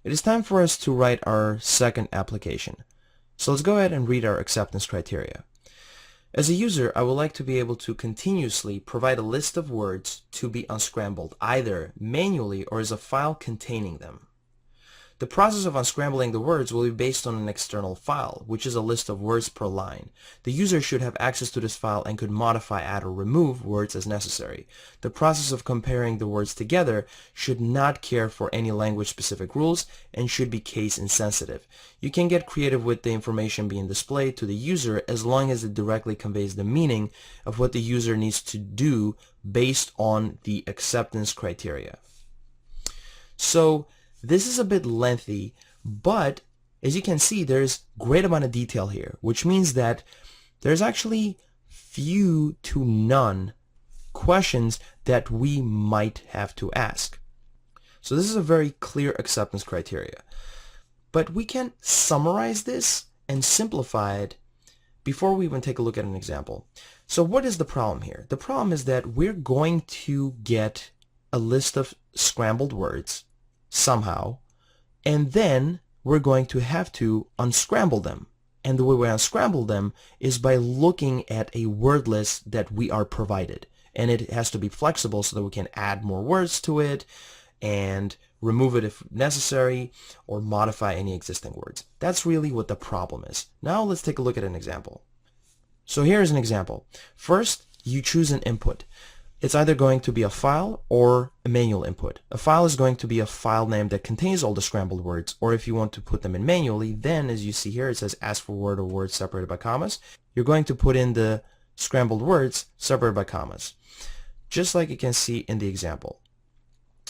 It is time for us to write our second application. So let's go ahead and read our acceptance criteria. As a user, I would like to be able to continuously provide a list of words to be unscrambled, either manually or as a file containing them. The process of unscrambling the words will be based on an external file, which is a list of words per line. The user should have access to this file and could modify, add, or remove words as necessary. The process of comparing the words together should not care for any language-specific rules and should be case insensitive. You can get creative with the information being displayed to the user as long as it directly conveys the meaning of what the user needs to do based on the acceptance criteria. So, this is a bit lengthy, but as you can see, there's great amount of detail here, which means that there's actually few to none questions that we might have to ask. So this is a very clear acceptance criteria. But we can summarize this and simplify it before we even take a look at an example. So what is the problem here? The problem is that we're going to get a list of scrambled words somehow, and then we're going to have to unscramble them. And the way we unscramble them is by looking at a word list that we are provided. And it has to be flexible so that we can add more words to it and remove it if necessary or modify any existing words. That's really what the problem is. Now let's take a look at an example. So here's an example. First, you choose an input. It's either going to be a file or a manual input. A file is going to be a file name that contains all the scrambled words, or if you want to put them in manually, then as you see here, it says ask for word or words separated by commas. You're going to put in the scrambled words separated by commas, just like you can see in the example.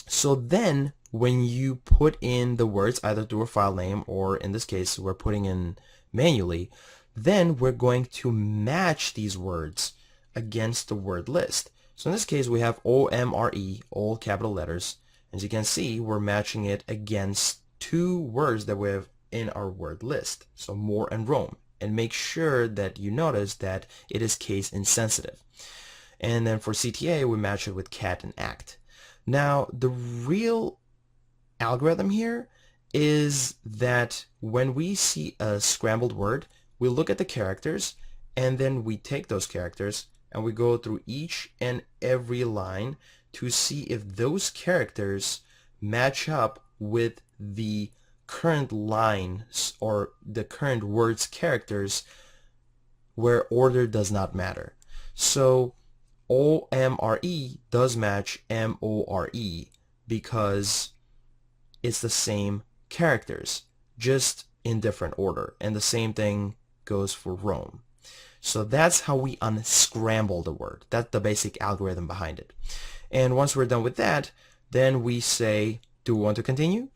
So then when you put in the words either through a file name or in this case we're putting in manually, then we're going to match these words against the word list. So in this case we have OMRE, all capital letters. As you can see, we're matching it against two words that we have in our word list. So more and Rome. And make sure that you notice that it is case insensitive. And then for CTA we match it with cat and act. Now the real algorithm here is that when we see a scrambled word, we look at the characters and then we take those characters and we go through each and every line to see if those characters match up with the current lines or the current word's characters where order does not matter. So OMRE does match MORE because it's the same characters, just in different order. And the same thing goes for Rome. So that's how we unscramble the word. That's the basic algorithm behind it. And once we're done with that, then we say, do we want to continue?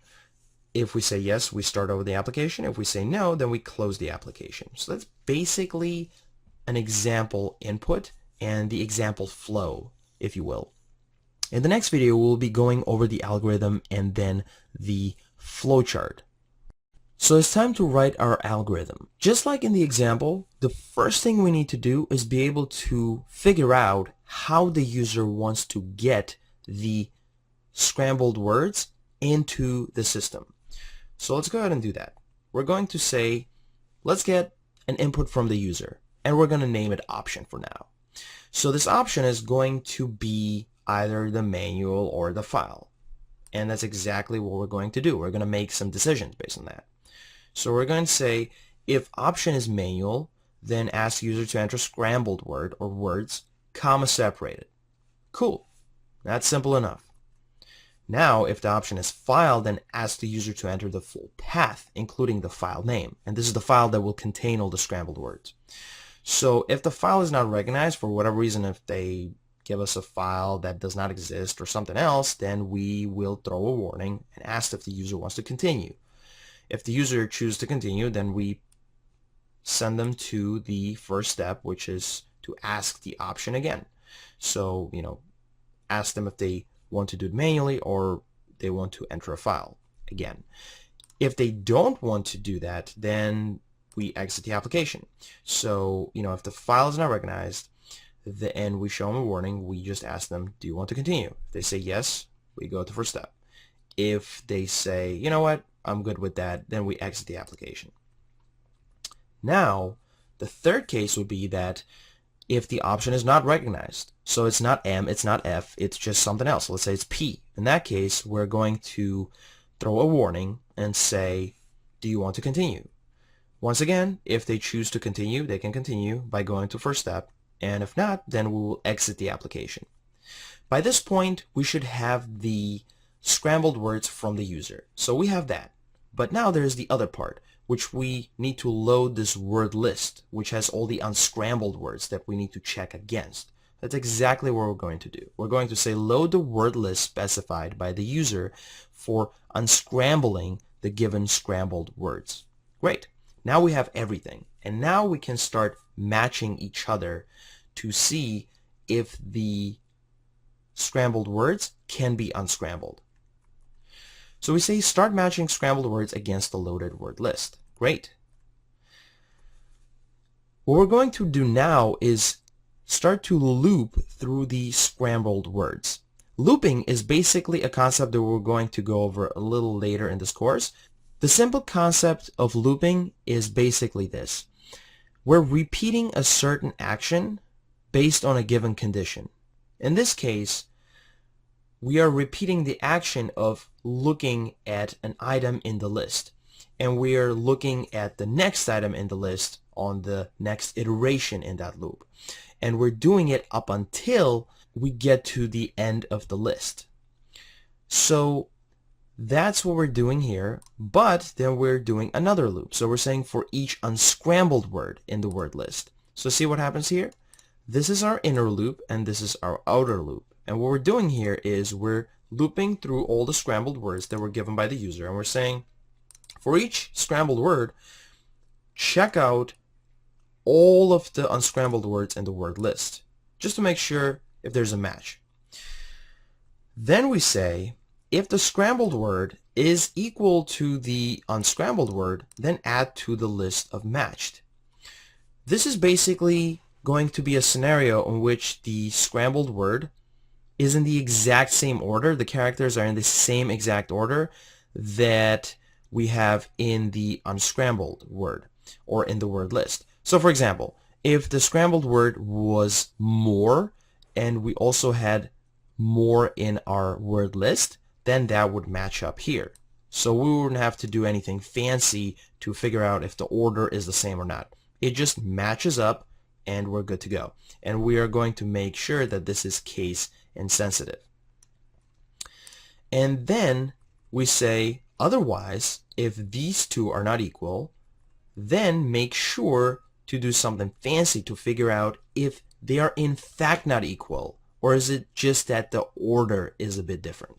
If we say yes, we start over the application. If we say no, then we close the application. So that's basically an example input and the example flow, if you will. In the next video, we'll be going over the algorithm and then the flowchart. So it's time to write our algorithm. Just like in the example, the first thing we need to do is be able to figure out how the user wants to get the scrambled words into the system. So let's go ahead and do that. We're going to say, let's get an input from the user, and we're going to name it option for now. So this option is going to be either the manual or the file. And that's exactly what we're going to do. We're going to make some decisions based on that. So we're going to say if option is manual, then ask user to enter scrambled word or words, comma separated. Cool. That's simple enough. Now, if the option is file, then ask the user to enter the full path, including the file name. And this is the file that will contain all the scrambled words. So if the file is not recognized for whatever reason, if they give us a file that does not exist or something else, then we will throw a warning and ask if the user wants to continue. If the user chooses to continue, then we send them to the first step, which is to ask the option again. So, ask them if they want to do it manually or they want to enter a file again. If they don't want to do that, then we exit the application. So, if the file is not recognized and we show them a warning, we just ask them, do you want to continue? If they say yes, we go to the first step. If they say, you know what, I'm good with that, then we exit the application. Now, the third case would be that if the option is not recognized, so it's not M, it's not F, it's just something else. Let's say it's P. In that case, we're going to throw a warning and say, do you want to continue? Once again, if they choose to continue, they can continue by going to first step, and if not, then we will exit the application. By this point, we should have the scrambled words from the user. So we have that. But now there's the other part, which we need to load this word list, which has all the unscrambled words that we need to check against. That's exactly what we're going to do. We're going to say load the word list specified by the user for unscrambling the given scrambled words. Great. Now we have everything. And now we can start matching each other to see if the scrambled words can be unscrambled. So we say start matching scrambled words against the loaded word list. Great. What we're going to do now is start to loop through the scrambled words. Looping is basically a concept that we're going to go over a little later in this course. The simple concept of looping is basically this. We're repeating a certain action based on a given condition. In this case, we are repeating the action of looking at an item in the list, and we are looking at the next item in the list on the next iteration in that loop. And we're doing it up until we get to the end of the list. So that's what we're doing here, but then we're doing another loop. So we're saying for each unscrambled word in the word list. So see what happens here? This is our inner loop and this is our outer loop. And what we're doing here is we're looping through all the scrambled words that were given by the user, and we're saying for each scrambled word, check out all of the unscrambled words in the word list, just to make sure if there's a match. Then we say, if the scrambled word is equal to the unscrambled word, then add to the list of matched. This is basically going to be a scenario in which the scrambled word is in the exact same order. The characters are in the same exact order that we have in the unscrambled word or in the word list. So for example, if the scrambled word was more and we also had more in our word list, then that would match up here. So we wouldn't have to do anything fancy to figure out if the order is the same or not. It just matches up and we're good to go. And we are going to make sure that this is case insensitive. And then we say otherwise, if these two are not equal, then make sure to do something fancy to figure out if they are in fact not equal, or is it just that the order is a bit different.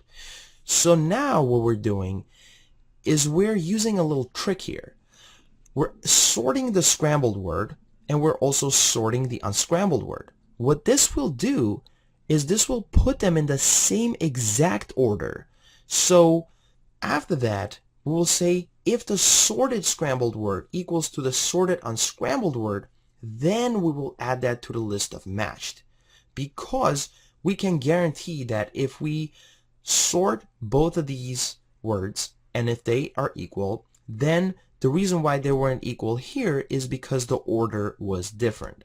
So now what we're doing is we're using a little trick here. We're sorting the scrambled word and we're also sorting the unscrambled word. What this will do is this will put them in the same exact order. So after that, we will say if the sorted scrambled word equals to the sorted unscrambled word, then we will add that to the list of matched. Because we can guarantee that if we sort both of these words and if they are equal, then the reason why they weren't equal here is because the order was different.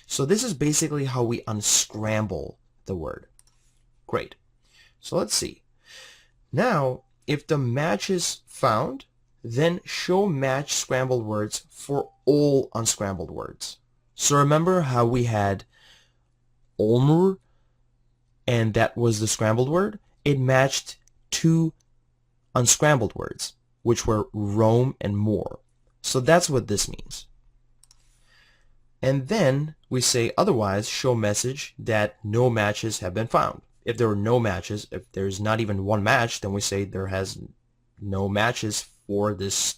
So this is basically how we unscramble the word. Great. So let's see. Now, if the match is found, then show match scrambled words for all unscrambled words. So remember how we had Olmur, and that was the scrambled word? It matched two unscrambled words, which were Rome and more. So that's what this means. And then we say otherwise show message that no matches have been found. If there were no matches, if there's not even one match, then we say there has no matches for this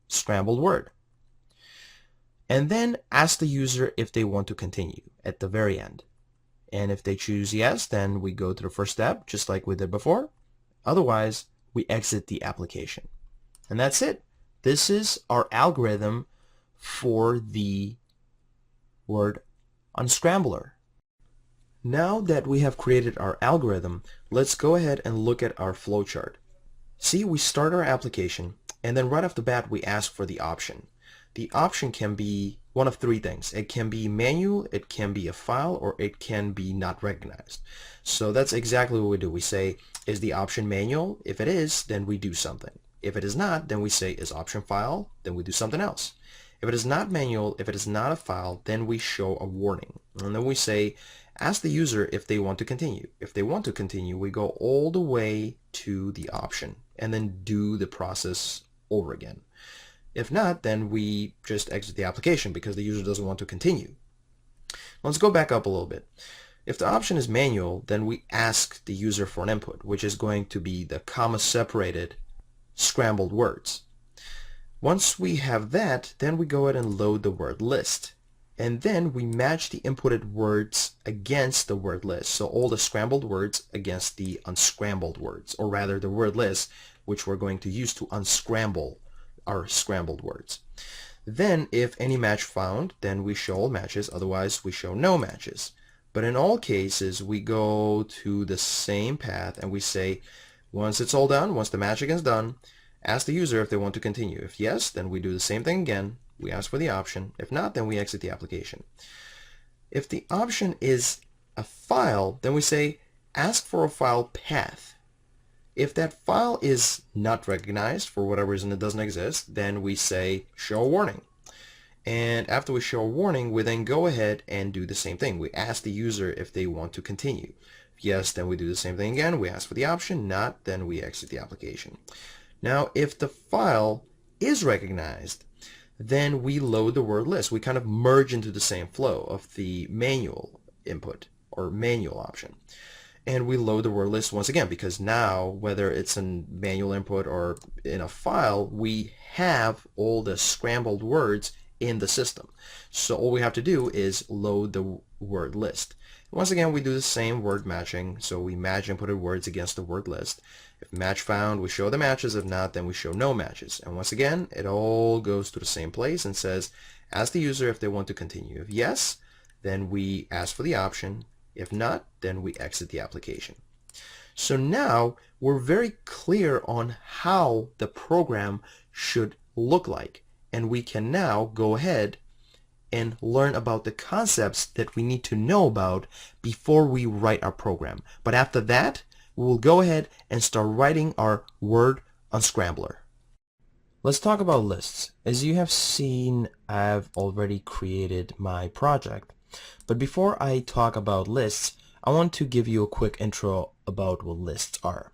scrambled word. And then ask the user if they want to continue at the very end. And if they choose yes, then we go to the first step, just like we did before. Otherwise, we exit the application. And that's it. This is our algorithm for the word unscrambler. Now that we have created our algorithm, let's go ahead and look at our flowchart. See, we start our application, and then right off the bat we ask for the option. The option can be one of three things. It can be manual, it can be a file, or it can be not recognized. So that's exactly what we do. We say, is the option manual? If it is, then we do something. If it is not, then we say, is option file? Then we do something else. If it is not manual, if it is not a file, then we show a warning. And then we say, ask the user if they want to continue. If they want to continue, we go all the way to the option and then do the process over again. If not, then we just exit the application because the user doesn't want to continue. Let's go back up a little bit. If the option is manual, then we ask the user for an input, which is going to be the comma-separated scrambled words. Once we have that, then we go ahead and load the word list. And then we match the inputted words against the word list. So all the scrambled words against the unscrambled words, or rather the word list, which we're going to use to unscramble our scrambled words. Then if any match found, then we show all matches, otherwise we show no matches. But in all cases, we go to the same path and we say, once it's all done, once the matching is done, ask the user if they want to continue. If yes, then we do the same thing again. We ask for the option. If not, then we exit the application. If the option is a file, then we say, ask for a file path. If that file is not recognized, for whatever reason it doesn't exist, then we say, show a warning. And after we show a warning, we then go ahead and do the same thing. We ask the user if they want to continue. If yes, then we do the same thing again. We ask for the option. Not, then we exit the application. Now, if the file is recognized, then we load the word list. We kind of merge into the same flow of the manual input or manual option. And we load the word list once again because now, whether it's in manual input or in a file, we have all the scrambled words in the system. So all we have to do is load the word list. Once again, we do the same word matching. So we match inputted words against the word list. If match found, we show the matches. If not, then we show no matches. And once again, it all goes to the same place and says, ask the user if they want to continue. If yes, then we ask for the option. If not, then we exit the application. So now we're very clear on how the program should look like. And we can now go ahead and learn about the concepts that we need to know about before we write our program. But after that, we will go ahead and start writing our word unscrambler. Let's talk about lists. As you have seen, I've already created my project. But before I talk about lists, I want to give you a quick intro about what lists are.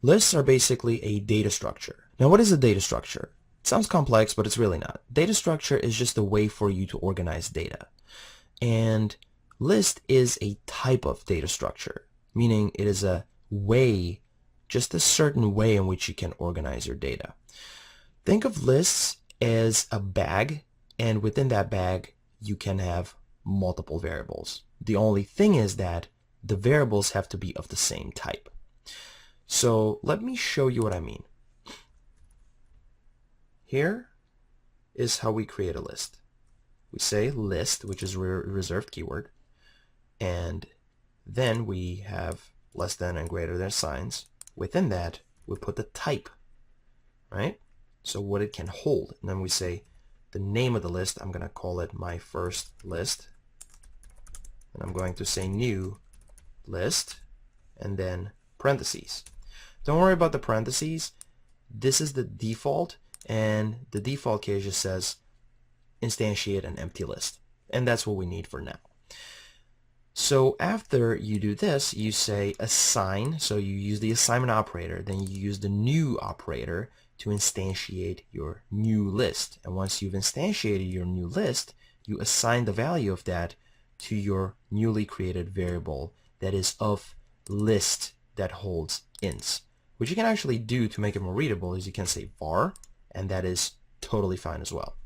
Lists are basically a data structure. Now, what is a data structure? It sounds complex, but it's really not. Data structure is just a way for you to organize data. And list is a type of data structure, meaning it is a way, just a certain way in which you can organize your data. Think of lists as a bag, and within that bag, you can have multiple variables. The only thing is that the variables have to be of the same type. So let me show you what I mean. Here is how we create a list. We say list, which is a reserved keyword, and then we have less than and greater than signs. Within that, we put the type, right? So what it can hold. And then we say the name of the list. I'm going to call it my first list. And I'm going to say new list and then parentheses. Don't worry about the parentheses. This is the default, and the default case just says instantiate an empty list. And that's what we need for now. So after you do this, you say assign. So you use the assignment operator, then you use the new operator to instantiate your new list. And once you've instantiated your new list, you assign the value of that to your newly created variable that is of list that holds ints. What you can actually do to make it more readable is you can say var, and that is totally fine as well.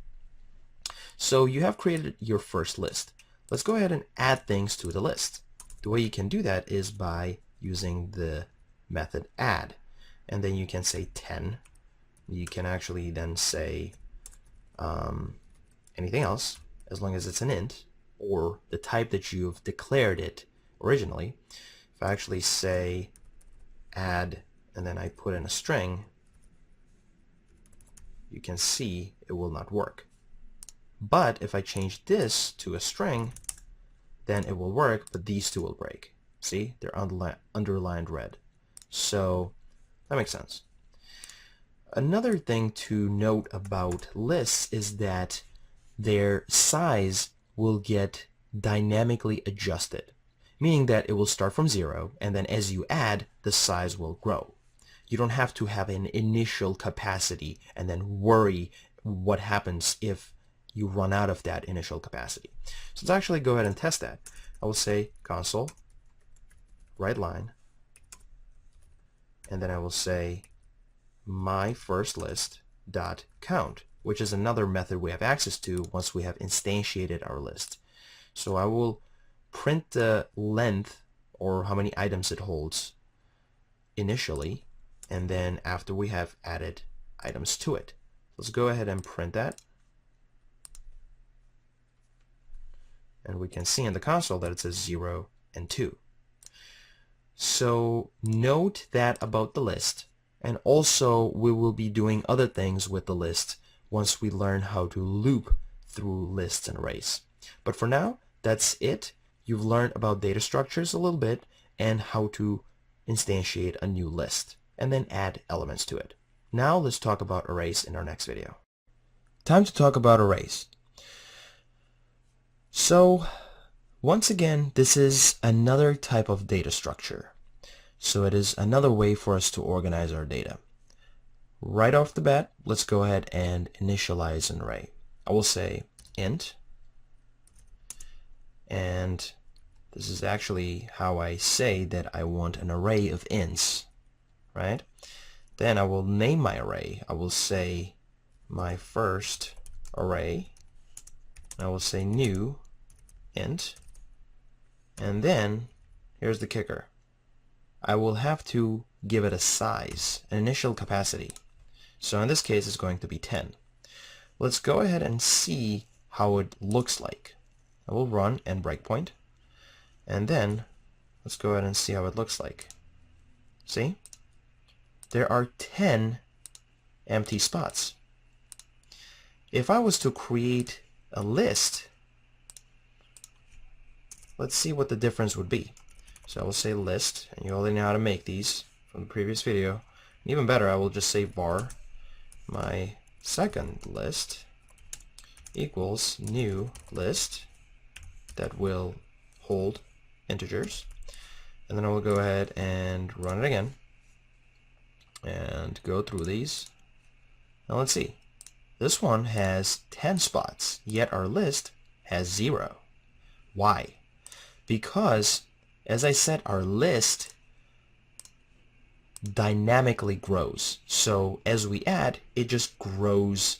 So you have created your first list. Let's go ahead and add things to the list. The way you can do that is by using the method add, and then you can say 10. You can actually then say anything else as long as it's an int or the type that you've declared it originally. If I actually say add and then I put in a string, you can see it will not work. But if I change this to a string, then it will work, but these two will break. See, they're underlined red. So that makes sense. Another thing to note about lists is that their size will get dynamically adjusted, meaning that it will start from 0, and then as you add, the size will grow. You don't have to have an initial capacity and then worry what happens if you run out of that initial capacity. So let's actually go ahead and test that. I will say console, right line, and then I will say my first list dot count, which is another method we have access to once we have instantiated our list. So I will print the length, or how many items it holds initially, and then after we have added items to it. Let's go ahead and print that. And we can see in the console that it says 0 and 2. So note that about the list, and also we will be doing other things with the list once we learn how to loop through lists and arrays. But for now, that's it. You've learned about data structures a little bit and how to instantiate a new list and then add elements to it. Now let's talk about arrays in our next video. Time to talk about arrays. So once again, this is another type of data structure. So it is another way for us to organize our data. Right off the bat, let's go ahead and initialize an array. I will say int, and this is actually how I say that I want an array of ints, right? Then I will name my array. I will say my first array. I will say new int, and then here's the kicker. I will have to give it a size, an initial capacity. So in this case, it's going to be 10. Let's go ahead and see how it looks like. I will run and breakpoint, and then let's go ahead and see how it looks like. See? There are 10 empty spots. If I was to create a list, let's see what the difference would be. So I will say list, and you already know how to make these from the previous video. And even better, I will just say var my second list equals new list that will hold integers. And then I will go ahead and run it again and go through these. Now let's see. This one has 10 spots, yet our list has 0. Why? Because, as I said, our list dynamically grows. So as we add, it just grows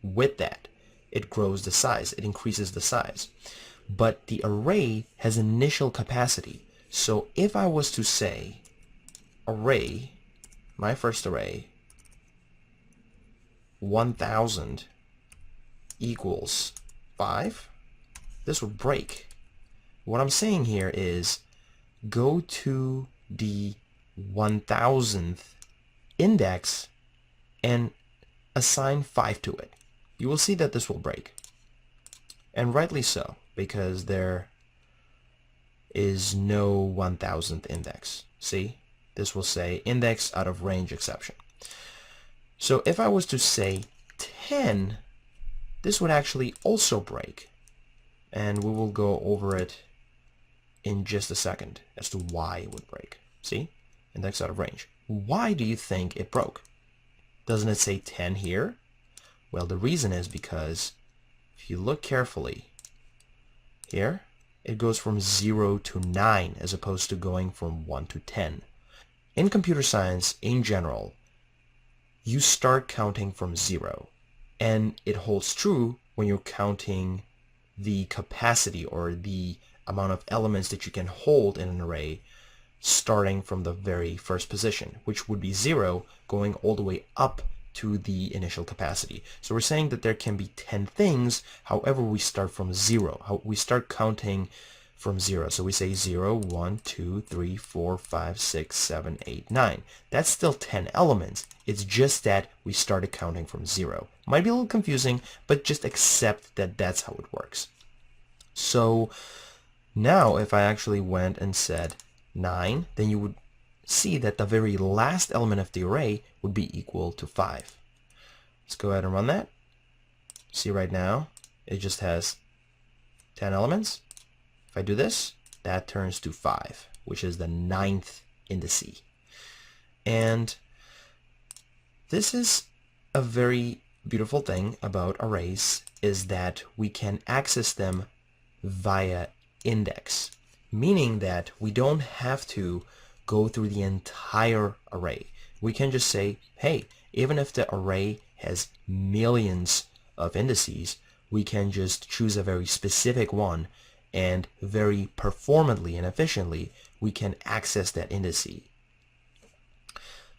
with that. It grows the size. It increases the size. But the array has initial capacity. So if I was to say array, my first array, 1000 equals 5, this would break. What I'm saying here is go to the 1000th index and assign 5 to it. You will see that this will break. And rightly so, because there is no 1000th index. See? This will say index out of range exception. So if I was to say 10, this would actually also break. And we will go over it in just a second as to why it would break. See? Index out of range. Why do you think it broke? Doesn't it say 10 here? Well, the reason is because if you look carefully here, it goes from 0 to 9 as opposed to going from 1 to 10. In computer science, in general, you start counting from 0. And it holds true when you're counting the capacity or the amount of elements that you can hold in an array starting from the very first position, which would be 0 going all the way up to the initial capacity. So we're saying that there can be 10 things, however we start from 0. We start counting from 0. So we say 0, 1, 2, 3, 4, 5, 6, 7, 8, 9. That's still 10 elements. It's just that we started counting from 0. Might be a little confusing, but just accept that that's how it works. So now if I actually went and said 9, then you would see that the very last element of the array would be equal to 5. Let's go ahead and run that. See right now, it just has 10 elements. If I do this, that turns to 5, which is the 9th indice. And this is a very beautiful thing about arrays, is that we can access them via index, meaning that we don't have to go through the entire array. We can just say, hey, even if the array has millions of indices, we can just choose a very specific one, and very performantly and efficiently we can access that indice.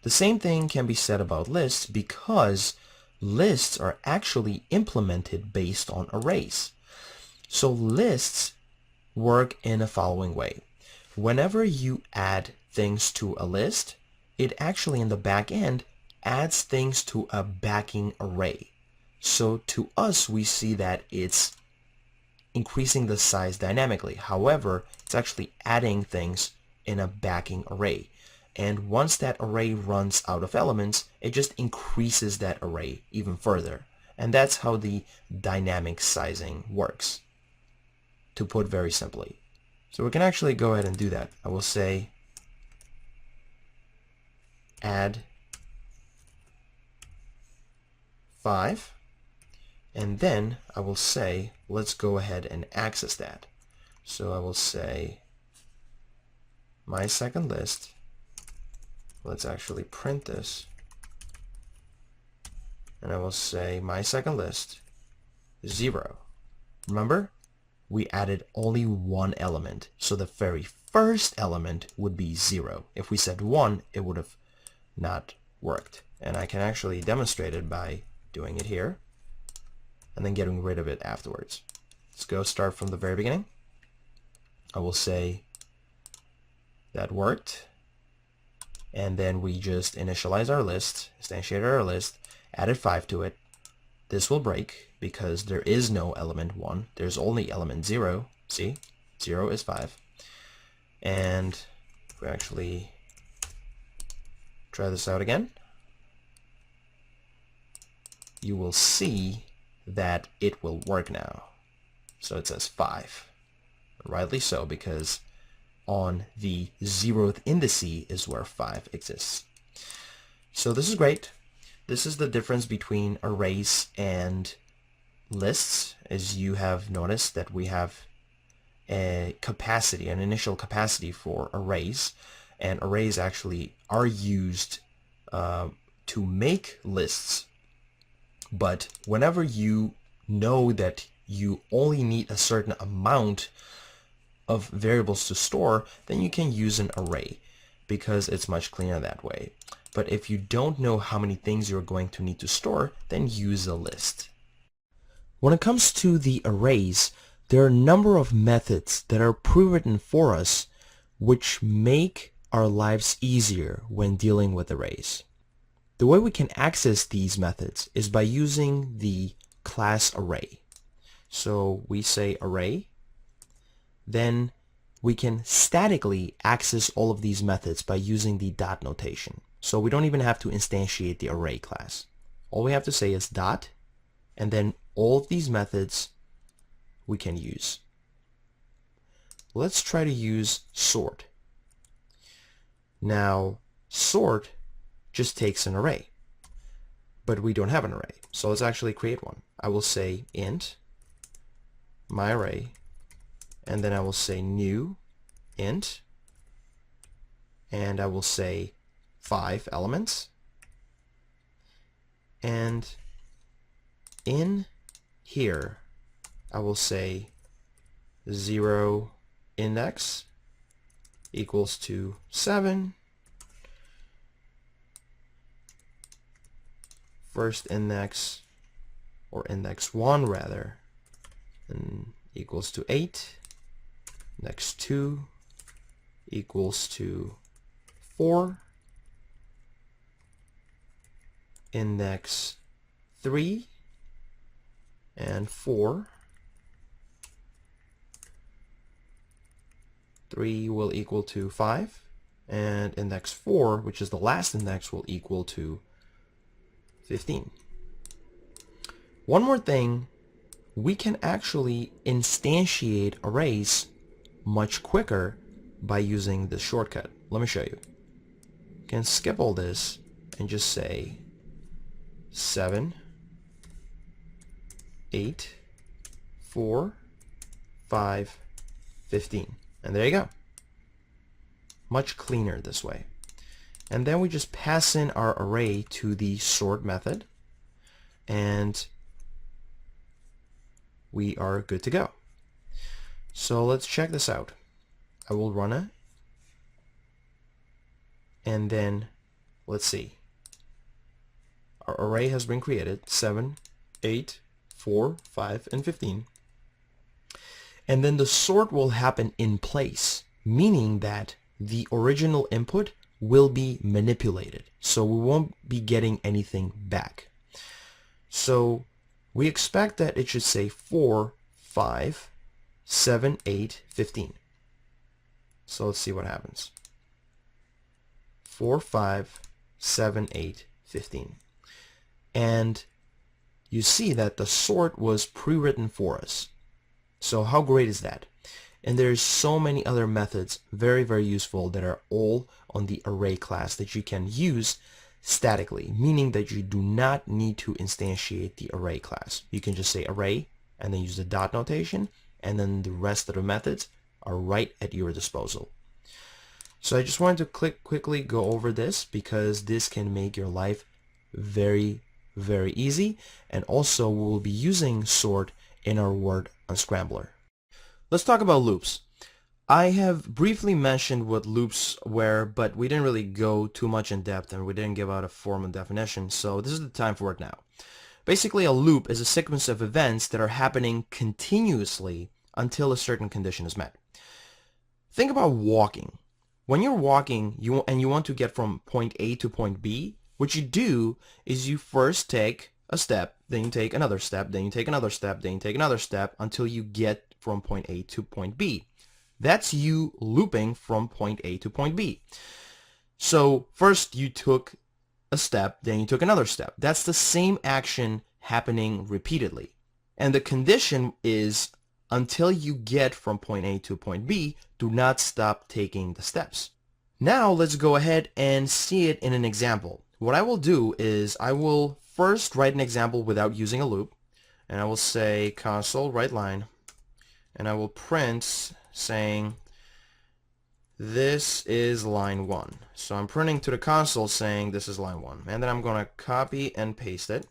The same thing can be said about lists, because lists are actually implemented based on arrays. So lists work in the following way. Whenever you add things to a list, it actually in the back end adds things to a backing array. So to us, we see that it's increasing the size dynamically. However, it's actually adding things in a backing array. And once that array runs out of elements, it just increases that array even further. And that's how the dynamic sizing works, to put very simply. So we can actually go ahead and do that. I will say add 5, and then I will say let's go ahead and access that. So I will say my second list. Let's actually print this, and I will say my second list 0. Remember, we added only one element, so the very first element would be 0. If we said 1, it would have not worked. And I can actually demonstrate it by doing it here and then getting rid of it afterwards. Let's go start from the very beginning. I will say that worked, and then we just initialize our list, instantiated our list, added 5 to it. This will break because there is no element 1. There's only element 0. See? 0 is 5. And if we actually try this out again, you will see that it will work now. So it says 5. Rightly so, because on the 0th indice is where 5 exists. So this is great. This is the difference between arrays and lists. As you have noticed that we have a capacity, an initial capacity for arrays, and arrays actually are used to make lists. But whenever you know that you only need a certain amount of variables to store, then you can use an array because it's much cleaner that way. But if you don't know how many things you're going to need to store, then use a list. When it comes to the arrays, there are a number of methods that are pre-written for us which make our lives easier when dealing with arrays. The way we can access these methods is by using the class array. So we say array, then we can statically access all of these methods by using the dot notation. So we don't even have to instantiate the array class. All we have to say is dot, and then all of these methods we can use. Let's try to use sort. Now, sort just takes an array, but we don't have an array. So let's actually create one. I will say int my array, and then I will say new int, and I will say 5 elements, and in here I will say 0 index equals to 7, first index, or index 1 rather, and equals to 8, index 2 equals to 4, index 3 and 4, 3 will equal to 5, and index 4, which is the last index, will equal to 15. One more thing, we can actually instantiate arrays much quicker by using this shortcut. Let me show you. You can skip all this and just say 7, 8, 4, 5, 15. And there you go. Much cleaner this way. And then we just pass in our array to the sort method, and we are good to go. So let's check this out. I will run it, and then let's see. Our array has been created, 7, 8, 4, 5, and 15. And then the sort will happen in place, meaning that the original input will be manipulated. So we won't be getting anything back. So we expect that it should say 4, 5, 7, 8, 15. So let's see what happens. 4, 5, 7, 8, 15. And you see that the sort was pre-written for us. So how great is that? And there's so many other methods, very, very useful, that are all on the array class that you can use statically, meaning that you do not need to instantiate the array class. You can just say array and then use the dot notation, and then the rest of the methods are right at your disposal. So I just wanted to quickly go over this because this can make your life very, very easy. And also we'll be using sort in our word unscrambler. Let's talk about loops. I have briefly mentioned what loops were, but we didn't really go too much in depth and we didn't give out a formal definition, so this is the time for it now. Basically, a loop is a sequence of events that are happening continuously until a certain condition is met. Think about walking. When you're walking and you want to get from point A to point B, what you do is you first take a step, then you take another step, then you take another step, then you take another step until you get from point A to point B. That's you looping from point A to point B. So first you took a step, then you took another step. That's the same action happening repeatedly. And the condition is until you get from point A to point B, do not stop taking the steps. Now let's go ahead and see it in an example. What I will do is I will first write an example without using a loop, and I will say console write line, and I will print saying this is line 1. So I'm printing to the console saying this is line 1, and then I'm going to copy and paste it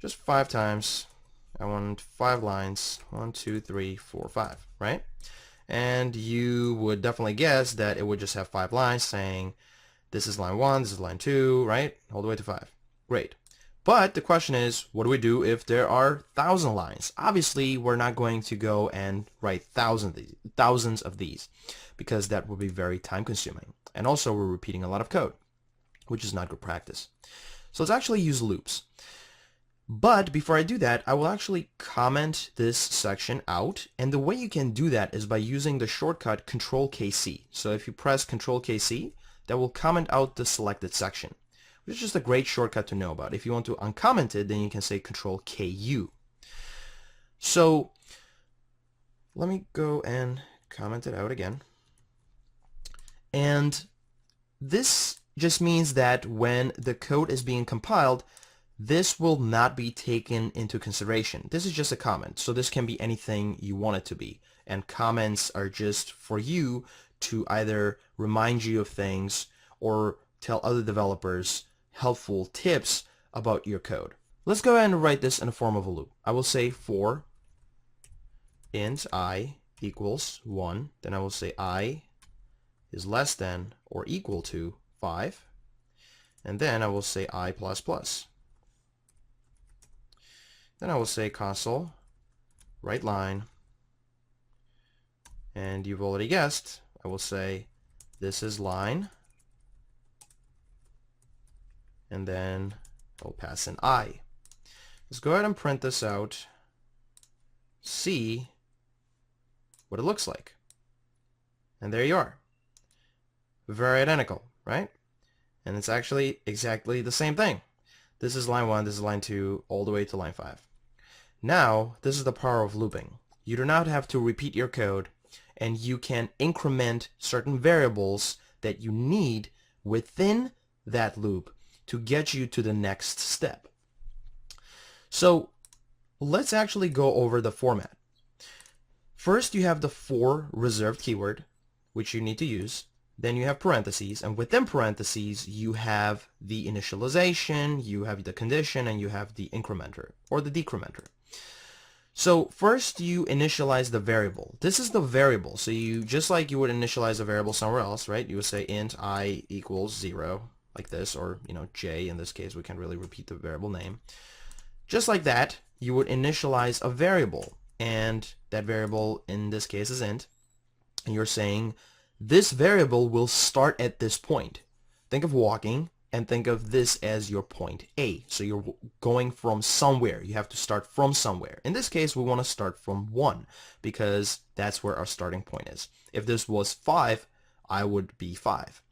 just 5 times. I want 5 lines, 1, 2, 3, 4, 5, right? And you would definitely guess that it would just have 5 lines saying this is line 1, this is line 2, right? All the way to 5. Great. But the question is, what do we do if there are 1,000 lines? Obviously, we're not going to go and write thousands of these because that would be very time consuming. And also, we're repeating a lot of code, which is not good practice. So let's actually use loops. But before I do that, I will actually comment this section out. And the way you can do that is by using the shortcut Control-KC. So if you press Control-KC, that will comment out the selected section, which is just a great shortcut to know about. If you want to uncomment it, then you can say Control-KU. So let me go and comment it out again. And this just means that when the code is being compiled, this will not be taken into consideration. This is just a comment, so this can be anything you want it to be. And comments are just for you to either remind you of things or tell other developers helpful tips about your code. Let's go ahead and write this in the form of a loop. I will say for int I equals 1, then I will say I is less than or equal to 5, and then I will say I++. Then I will say console write line, and you've already guessed, I will say this is line, and then I'll pass an I. Let's go ahead and print this out, see what it looks like. And there you are. Very identical, right? And it's actually exactly the same thing. This is line 1, this is line 2, all the way to line 5. Now, this is the power of looping. You do not have to repeat your code, and you can increment certain variables that you need within that loop to get you to the next step. So let's actually go over the format. First, you have the for reserved keyword, which you need to use. Then you have parentheses, and within parentheses you have the initialization, you have the condition, and you have the incrementer or the decrementer. So first you initialize the variable. This is the variable. So you, just like you would initialize a variable somewhere else, right? You would say int I equals 0 like this, or j in this case. We can't really repeat the variable name. Just like that, you would initialize a variable, and that variable in this case is int, and you're saying this variable will start at this point. Think of walking and think of this as your point A. So you're going from somewhere. You have to start from somewhere. In this case, we want to start from 1 because that's where our starting point is. If this was 5, I would be 5.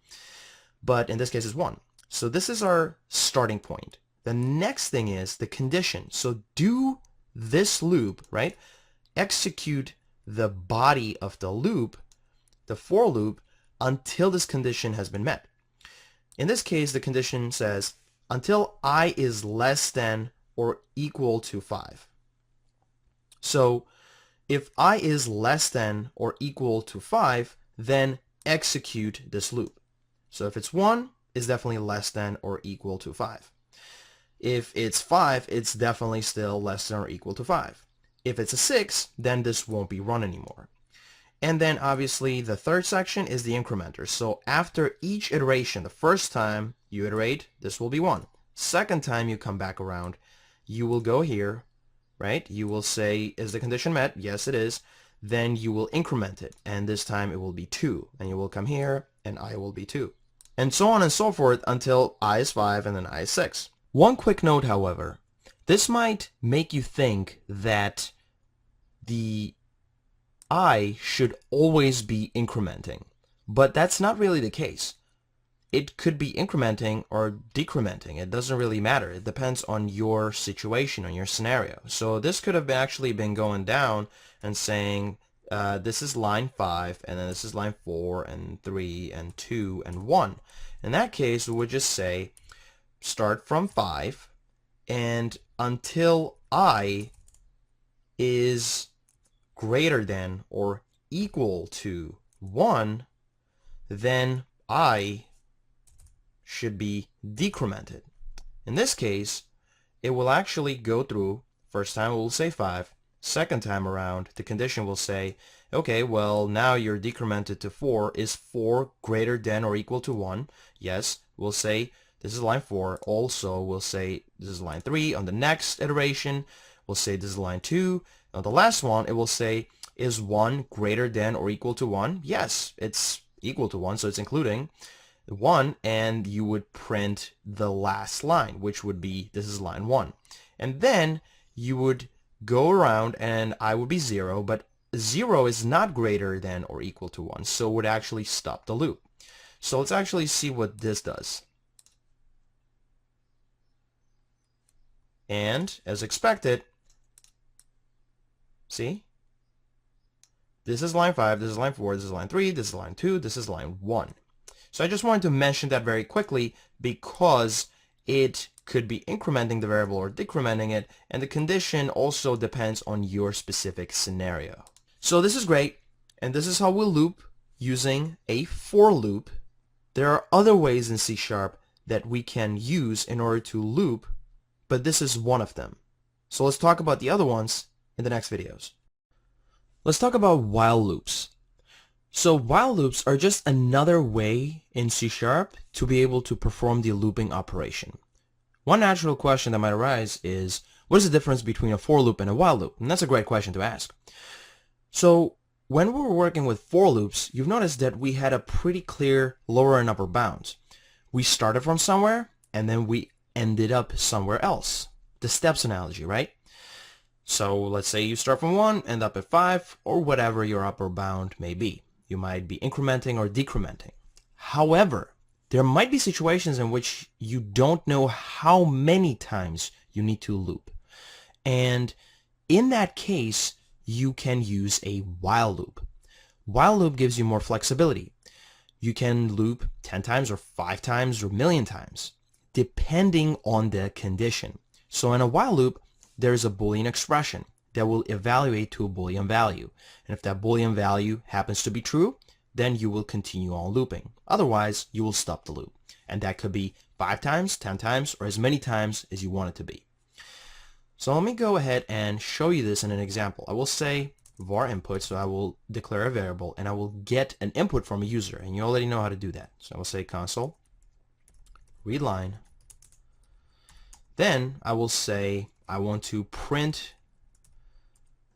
But in this case, it's 1. So this is our starting point. The next thing is the condition. So do this loop, right? Execute the body of the loop, the for loop, until this condition has been met. In this case, the condition says until I is less than or equal to 5. So if I is less than or equal to 5, then execute this loop. So if it's 1, it's definitely less than or equal to 5. If it's 5, it's definitely still less than or equal to 5. If it's a 6, then this won't be run anymore. And then obviously the third section is the incrementer. So after each iteration, the first time you iterate, this will be 1. Second time you come back around, you will go here, right? You will say, is the condition met? Yes, it is. Then you will increment it, and this time it will be 2. And you will come here, and I will be 2. And so on and so forth until I is 5 and then I is 6. One quick note, however, this might make you think that the I should always be incrementing, but that's not really the case. It could be incrementing or decrementing. It doesn't really matter. It depends on your situation, on your scenario. So this could have actually been going down and saying this is line 5, and then this is line 4 and 3 and 2 and 1. In that case, we would just say start from 5 and until I is greater than or equal to 1, then I should be decremented. In this case, it will actually go through. First time it will say 5. Second time around, the condition will say, okay, well, now you're decremented to 4. Is 4 greater than or equal to 1? Yes. We'll say this is line 4. Also, we'll say this is line 3. On the next iteration, we'll say this is line 2. On the last one, it will say, is 1 greater than or equal to 1? Yes, it's equal to 1, so it's including 1, and you would print the last line, which would be, this is line 1. And then you would go around, and I would be 0, but 0 is not greater than or equal to 1, so it would actually stop the loop. So let's actually see what this does. And as expected, see? This is line 5, this is line 4, this is line 3, this is line 2, this is line 1. So I just wanted to mention that very quickly because it could be incrementing the variable or decrementing it, and the condition also depends on your specific scenario. So this is great, and this is how we'll loop using a for loop. There are other ways in C# that we can use in order to loop, but this is one of them. So let's talk about the other ones in the next videos. Let's talk about while loops. So while loops are just another way in C# to be able to perform the looping operation. One natural question that might arise is, what is the difference between a for loop and a while loop? And that's a great question to ask. So when we were working with for loops, you've noticed that we had a pretty clear lower and upper bounds. We started from somewhere, and then we ended up somewhere else. The steps analogy, right? So let's say you start from 1, end up at 5, or whatever your upper bound may be. You might be incrementing or decrementing. However, there might be situations in which you don't know how many times you need to loop. And in that case, you can use a while loop. While loop gives you more flexibility. You can loop 10 times or 5 times or a million times, depending on the condition. So in a while loop, there's a Boolean expression that will evaluate to a Boolean value. And if that Boolean value happens to be true, then you will continue on looping. Otherwise, you will stop the loop. And that could be 5 times, 10 times, or as many times as you want it to be. So let me go ahead and show you this in an example. I will say var input, so I will declare a variable, and I will get an input from a user, and you already know how to do that. So I will say console, read line. Then I will say I want to print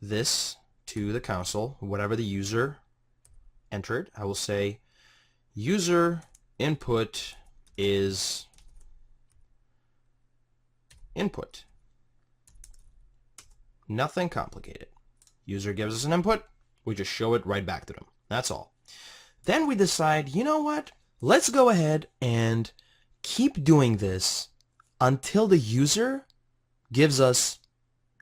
this to the console, whatever the user entered. I will say user input is input. Nothing complicated. User gives us an input, we just show it right back to them. That's all. Then we decide, you know what? Let's go ahead and keep doing this until the user gives us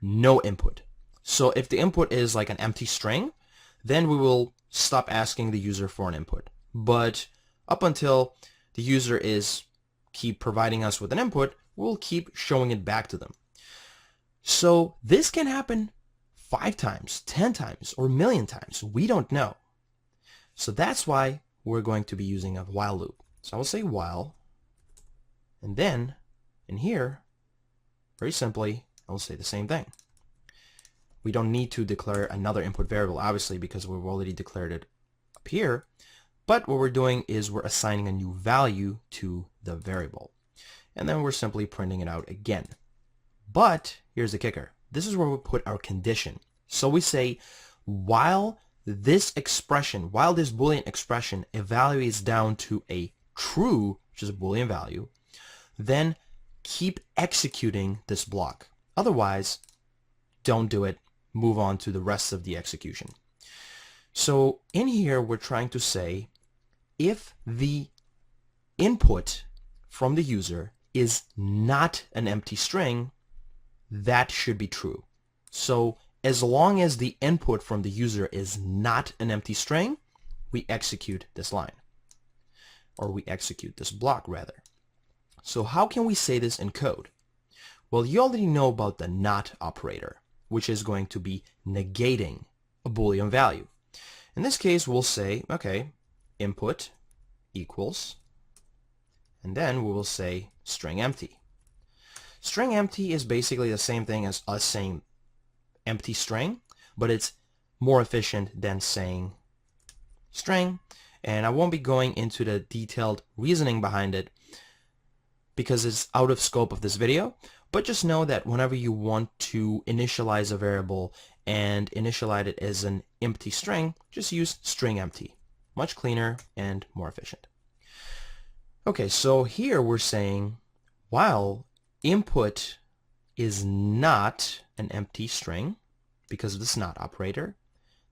no input. So if the input is like an empty string, then we will stop asking the user for an input. But up until the user is keep providing us with an input, we'll keep showing it back to them. So this can happen 5 times, 10 times, or a million times. We don't know. So that's why we're going to be using a while loop. So I will say while, and then in here, very simply, I will say the same thing. We don't need to declare another input variable, obviously, because we've already declared it up here. But what we're doing is we're assigning a new value to the variable. And then we're simply printing it out again. But here's the kicker. This is where we put our condition. So we say, while this expression, while this Boolean expression evaluates down to a true, which is a Boolean value, then keep executing this block. Otherwise, don't do it. Move on to the rest of the execution. So in here, we're trying to say, if the input from the user is not an empty string, that should be true. So as long as the input from the user is not an empty string, we execute this line, or we execute this block rather. So how can we say this in code? Well, you already know about the not operator, which is going to be negating a Boolean value. In this case, we'll say, okay, input equals, and then we will say string empty. String empty is basically the same thing as us saying empty string, but it's more efficient than saying string. And I won't be going into the detailed reasoning behind it because it's out of scope of this video, but just know that whenever you want to initialize a variable and initialize it as an empty string, just use string empty. Much cleaner and more efficient. Okay, so here we're saying while input is not an empty string because of this not operator,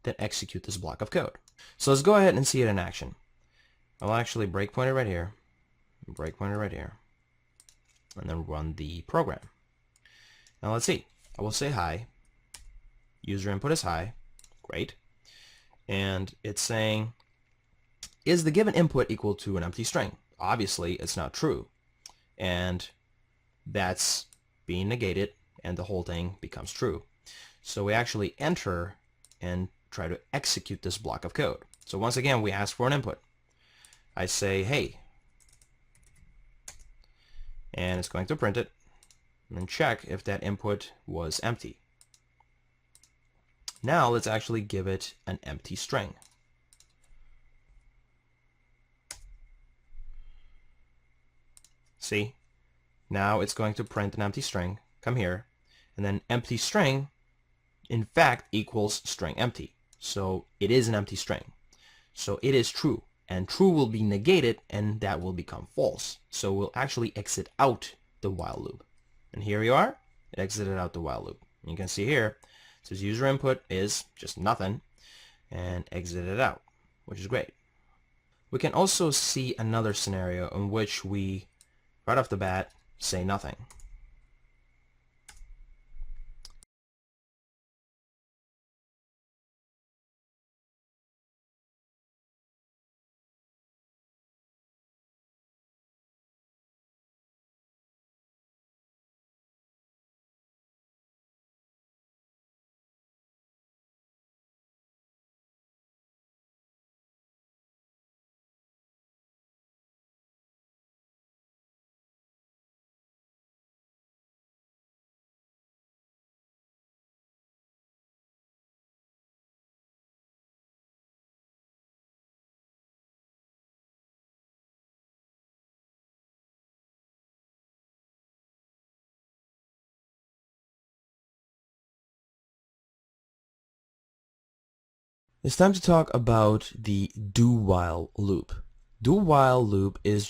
then execute this block of code. So let's go ahead and see it in action. I'll actually breakpoint it right here, breakpoint it right here, and then run the program. Now let's see. I will say hi. User input is hi. Great. And it's saying, is the given input equal to an empty string? Obviously, it's not true. And that's being negated, and the whole thing becomes true. So we actually enter and try to execute this block of code. So once again, we ask for an input. I say, hey, and it's going to print it and check if that input was empty. Now let's actually give it an empty string. See? Now it's going to print an empty string. Come here. And then empty string, in fact, equals string empty. So it is an empty string. So it is true, and true will be negated, and that will become false. So we'll actually exit out the while loop. And here you are, it exited out the while loop. You can see here, it says user input is just nothing, and exited out, which is great. We can also see another scenario in which we, right off the bat, say nothing. It's time to talk about the do-while loop. Do-while loop is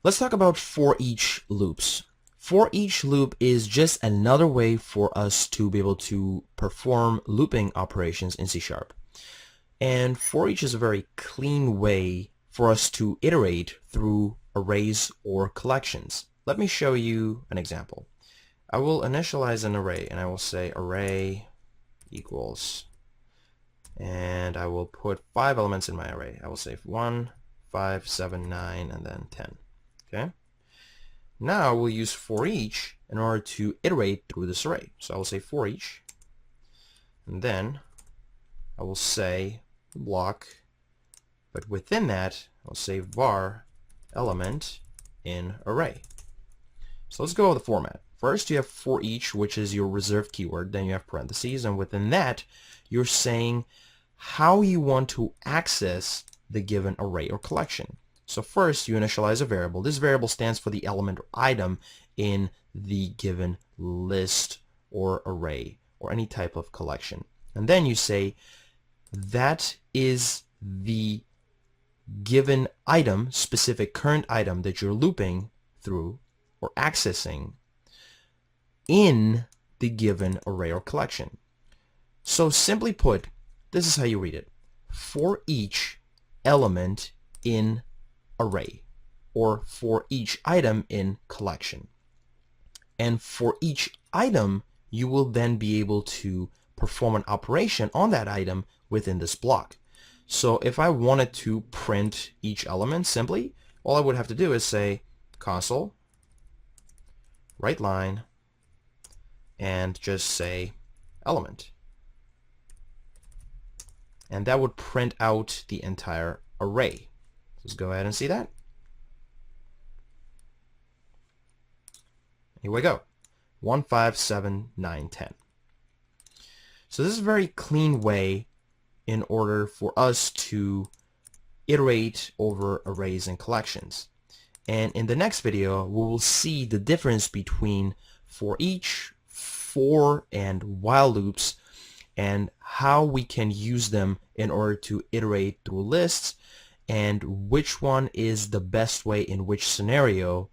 Let's talk about for each loops. For each loop is just another way for us to be able to perform looping operations in C#. And for each is a very clean way for us to iterate through arrays or collections. Let me show you an example. I will initialize an array and I will say array equals, and I will put 5 elements in my array. I will say 1, 5, 7, 9, and then 10. Okay. Now we'll use for each in order to iterate through this array. So I will say for each, and then I will say block, but within that I'll say var element in array. So let's go with the format. First you have for each, which is your reserved keyword, then you have parentheses, and within that you're saying how you want to access the given array or collection. So first you initialize a variable. This variable stands for the element or item in the given list or array or any type of collection. And then you say that is the given item, specific current item that you're looping through or accessing in the given array or collection. So simply put, this is how you read it. For each element in array, or for each item in collection. And for each item, you will then be able to perform an operation on that item within this block. So if I wanted to print each element simply, all I would have to do is say console, write line, and just say element. And that would print out the entire array. Let's go ahead and see that. Here we go. 1, 5, 7, 9, 10. So this is a very clean way in order for us to iterate over arrays and collections. And in the next video, we will see the difference between for each, for, and while loops, and how we can use them in order to iterate through lists, and which one is the best way in which scenario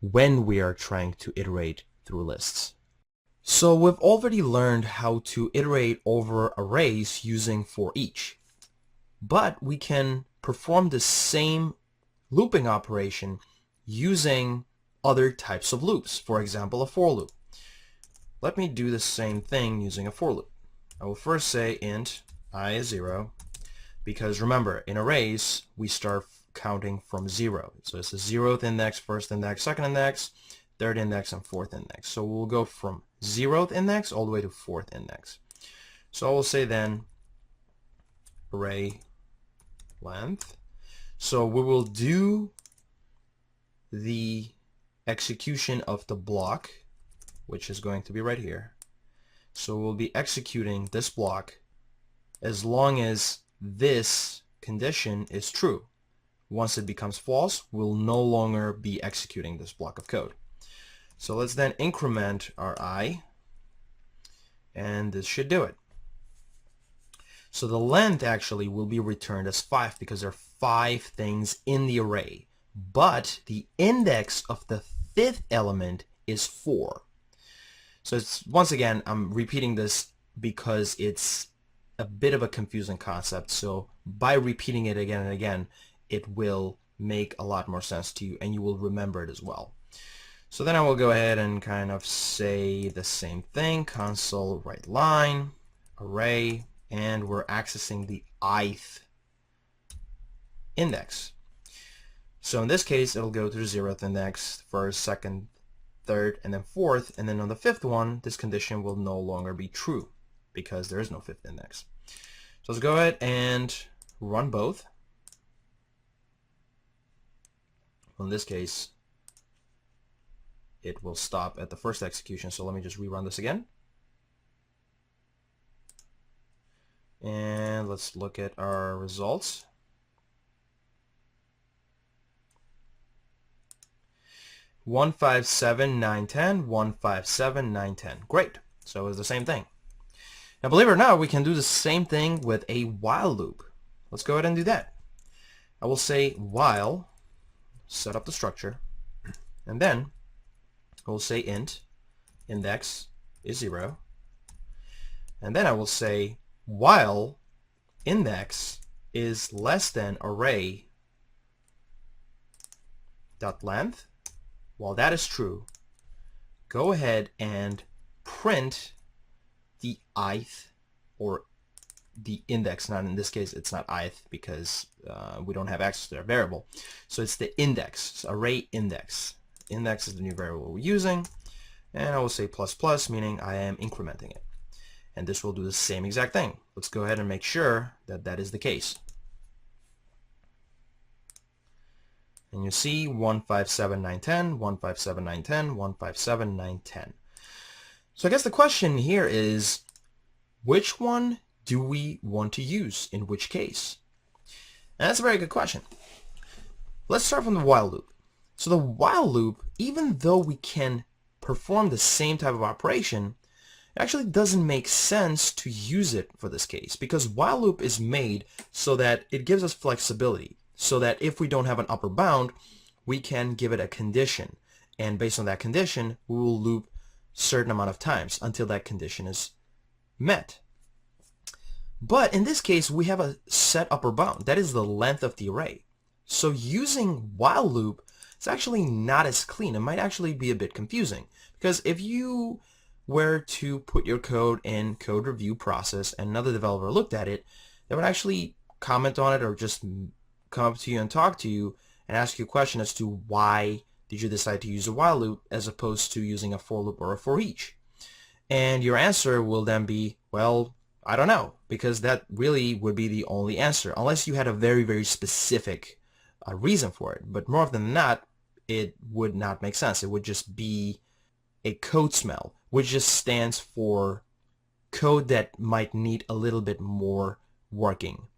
when we are trying to iterate through lists. So we've already learned how to iterate over arrays using for each, but we can perform the same looping operation using other types of loops, for example a for loop. Let me do the same thing using a for loop. I will first say int I is 0, because remember, in arrays we start counting from 0. So it's the 0th index, 1st index, 2nd index, 3rd index, and 4th index. So we'll go from 0th index all the way to 4th index. So I will say then array length. So we will do the execution of the block, which is going to be right here. So we'll be executing this block as long as this condition is true. Once it becomes false, we'll no longer be executing this block of code. So let's then increment our I, and this should do it. So the length actually will be returned as 5 because there are 5 things in the array, but the index of the 5th element is 4. So it's, once again, I'm repeating this because it's a bit of a confusing concept. So by repeating it again and again, it will make a lot more sense to you and you will remember it as well. So then I will go ahead and kind of say the same thing, console write line, array, and we're accessing the ith index. So in this case, it'll go to the 0th index, 1st, 2nd, 3rd, and then 4th, and then on the 5th one, this condition will no longer be true because there is no 5th index. So let's go ahead and run both. Well, in this case, it will stop at the first execution, so let me just rerun this again. And let's look at our results. One, 5, 7, 9, 10, 1, 5, 7, 9, 10. Great. So it's the same thing. Now, believe it or not, we can do the same thing with a while loop. Let's go ahead and do that. I will say while, set up the structure, And then we'll say int index is 0. And then I will say while index is less than array dot length. While that is true, go ahead and print the ith, or the index. Not in this case, it's not ith because we don't have access to that variable. So it's the index, so array index. Index is the new variable we're using, and I will say plus plus, meaning I am incrementing it. And this will do the same exact thing. Let's go ahead and make sure that that is the case. And you see 157,910, 157,910, 157,910. So I guess the question here is, which one do we want to use in which case? And that's a very good question. Let's start from the while loop. So the while loop, even though we can perform the same type of operation, it actually doesn't make sense to use it for this case, because while loop is made so that it gives us flexibility, so that if we don't have an upper bound, we can give it a condition, and based on that condition we will loop certain amount of times until that condition is met. But in this case we have a set upper bound, that is the length of the array. So using while loop is actually not as clean. It might actually be a bit confusing, because if you were to put your code in code review process and another developer looked at it, they would actually comment on it or just come up to you and talk to you and ask you a question as to why did you decide to use a while loop as opposed to using a for loop or a for each. And your answer will then be, well, I don't know, because that really would be the only answer, unless you had a very, very specific reason for it. But more often than not, it would not make sense. It would just be a code smell, which just stands for code that might need a little bit more working.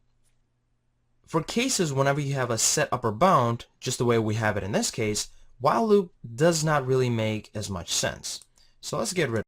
For cases whenever you have a set upper bound, just the way we have it in this case, while loop does not really make as much sense. So let's get rid of it.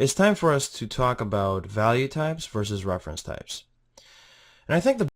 it's time for us to talk about value types versus reference types. And I think the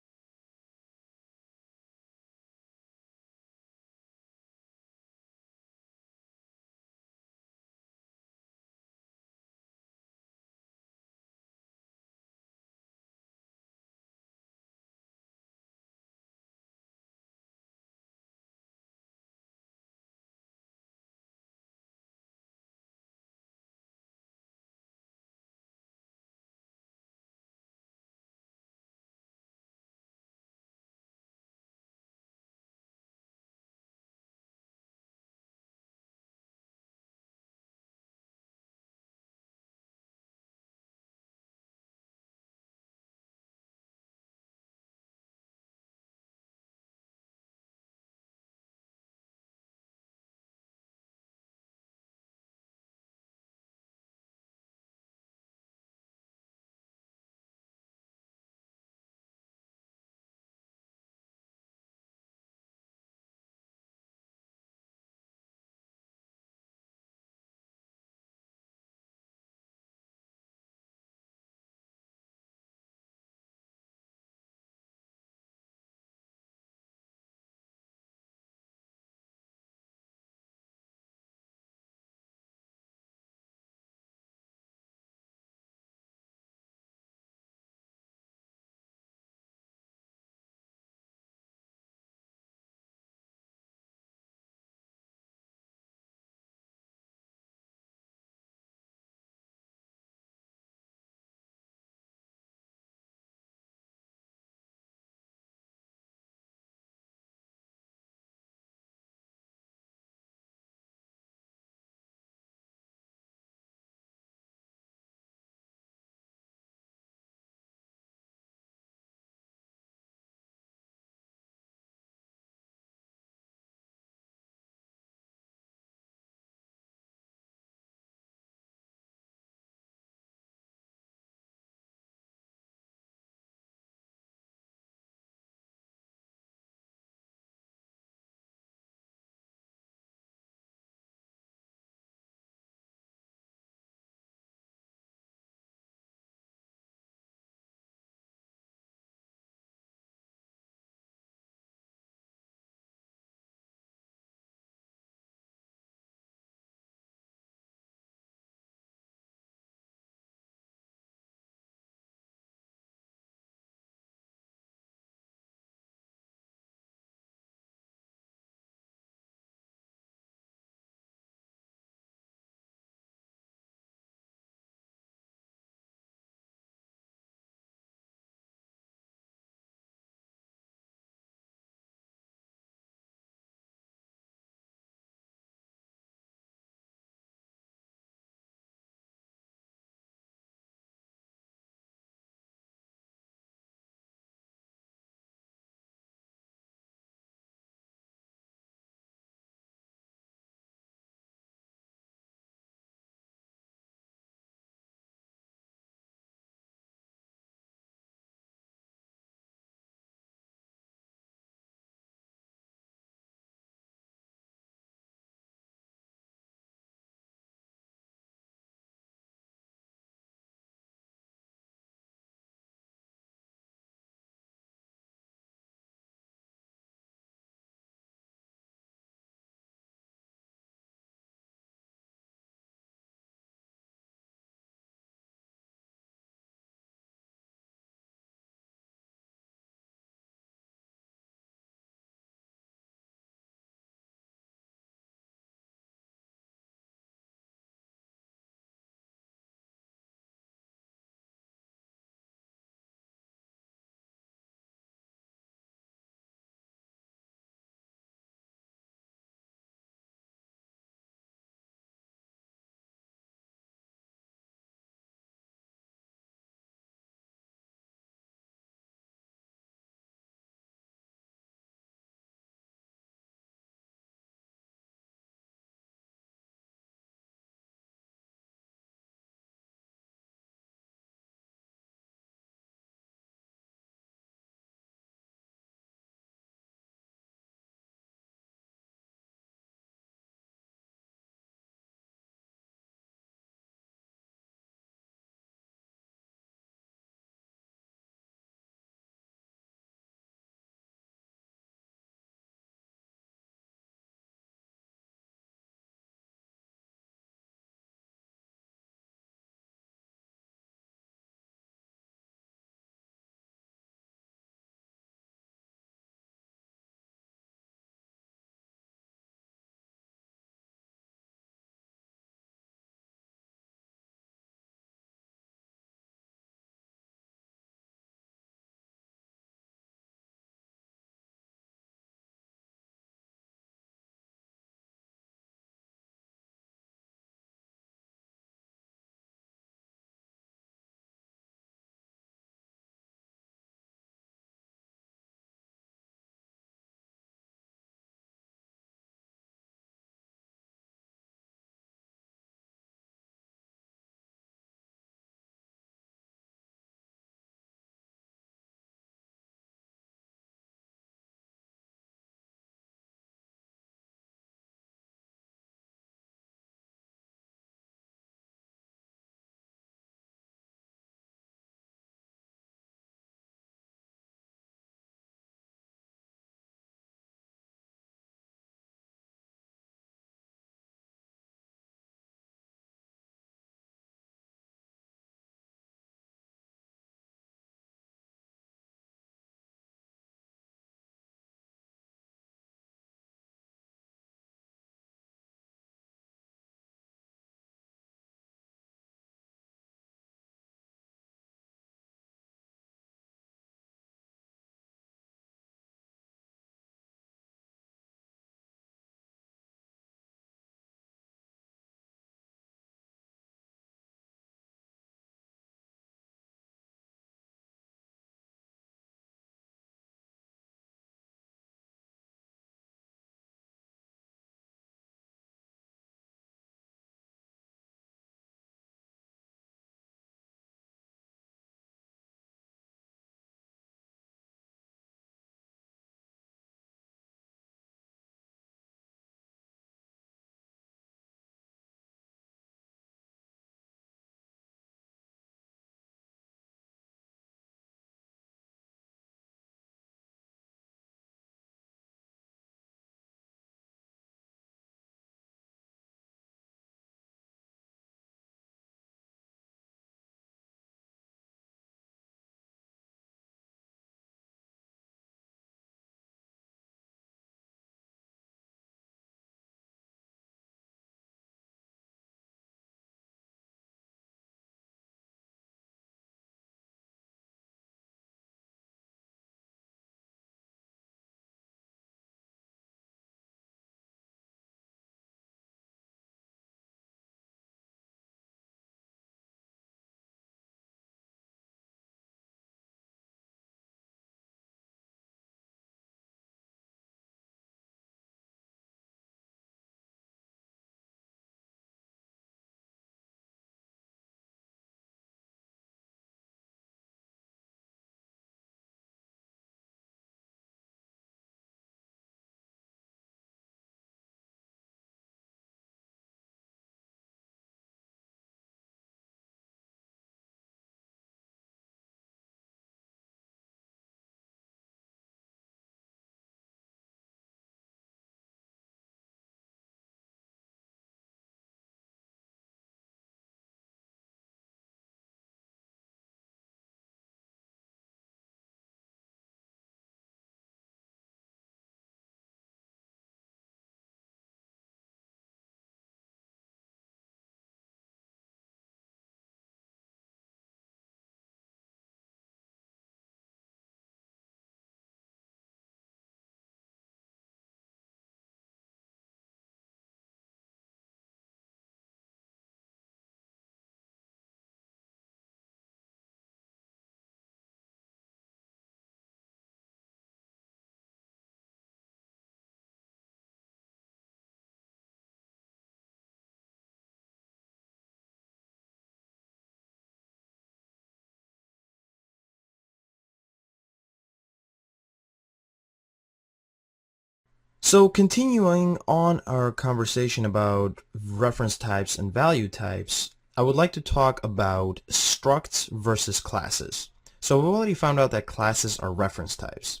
So continuing on our conversation about reference types and value types, I would like to talk about structs versus classes. So we've already found out that classes are reference types.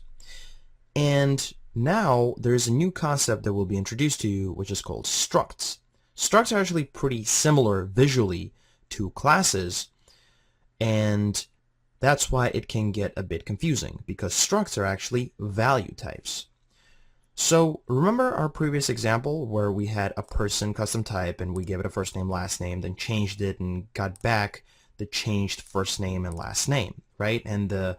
And now there's a new concept that will be introduced to you, which is called structs. Structs are actually pretty similar visually to classes, and that's why it can get a bit confusing, because structs are actually value types. So remember our previous example where we had a person custom type and we gave it a first name, last name, then changed it and got back the changed first name and last name, right? And the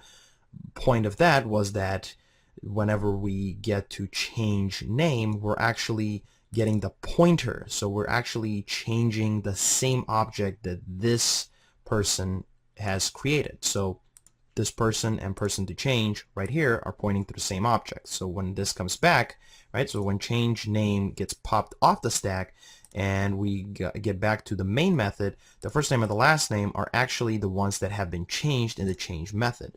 point of that was that whenever we get to change name, we're actually getting the pointer. So we're actually changing the same object that this person has created. So this person and person to change right here are pointing to the same object. So when this comes back, right, so when change name gets popped off the stack and we get back to the main method, the first name and the last name are actually the ones that have been changed in the change method.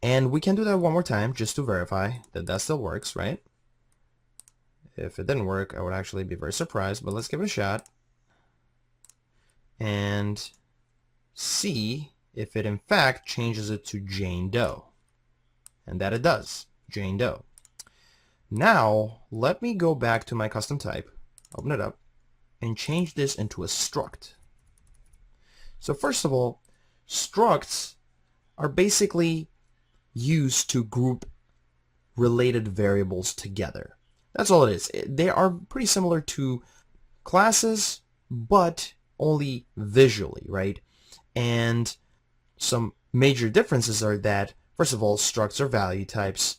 And we can do that one more time just to verify that that still works, right? If it didn't work, I would actually be very surprised, but let's give it a shot and see if it in fact changes it to Jane Doe. And that it does, Jane Doe. Now, let me go back to my custom type, open it up, and change this into a struct. So first of all, structs are basically used to group related variables together. That's all it is. They are pretty similar to classes, but only visually, right? And some major differences are that, first of all, structs are value types.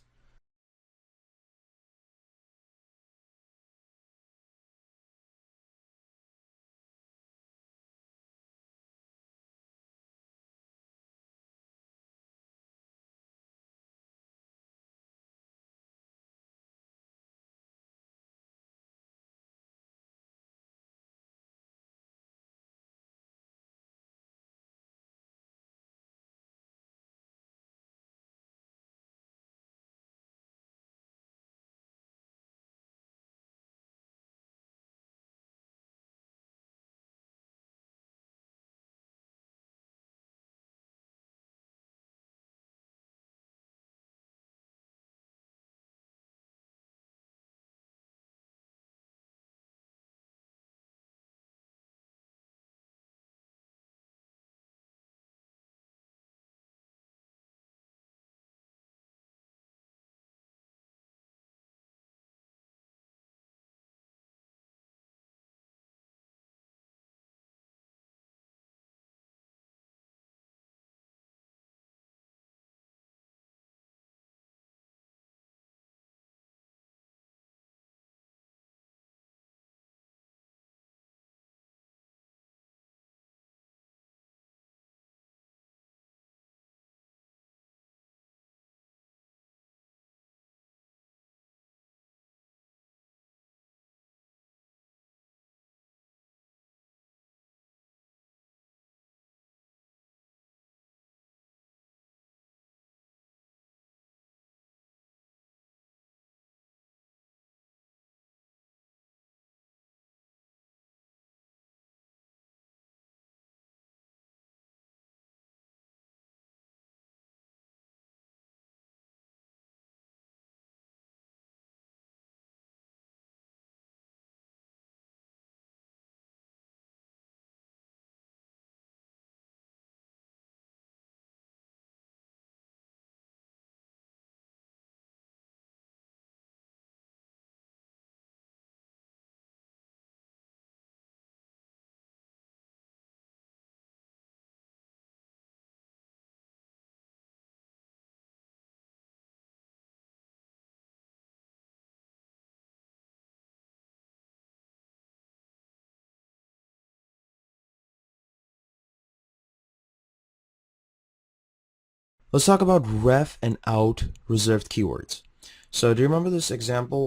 Let's talk about ref and out reserved keywords. So do you remember this example?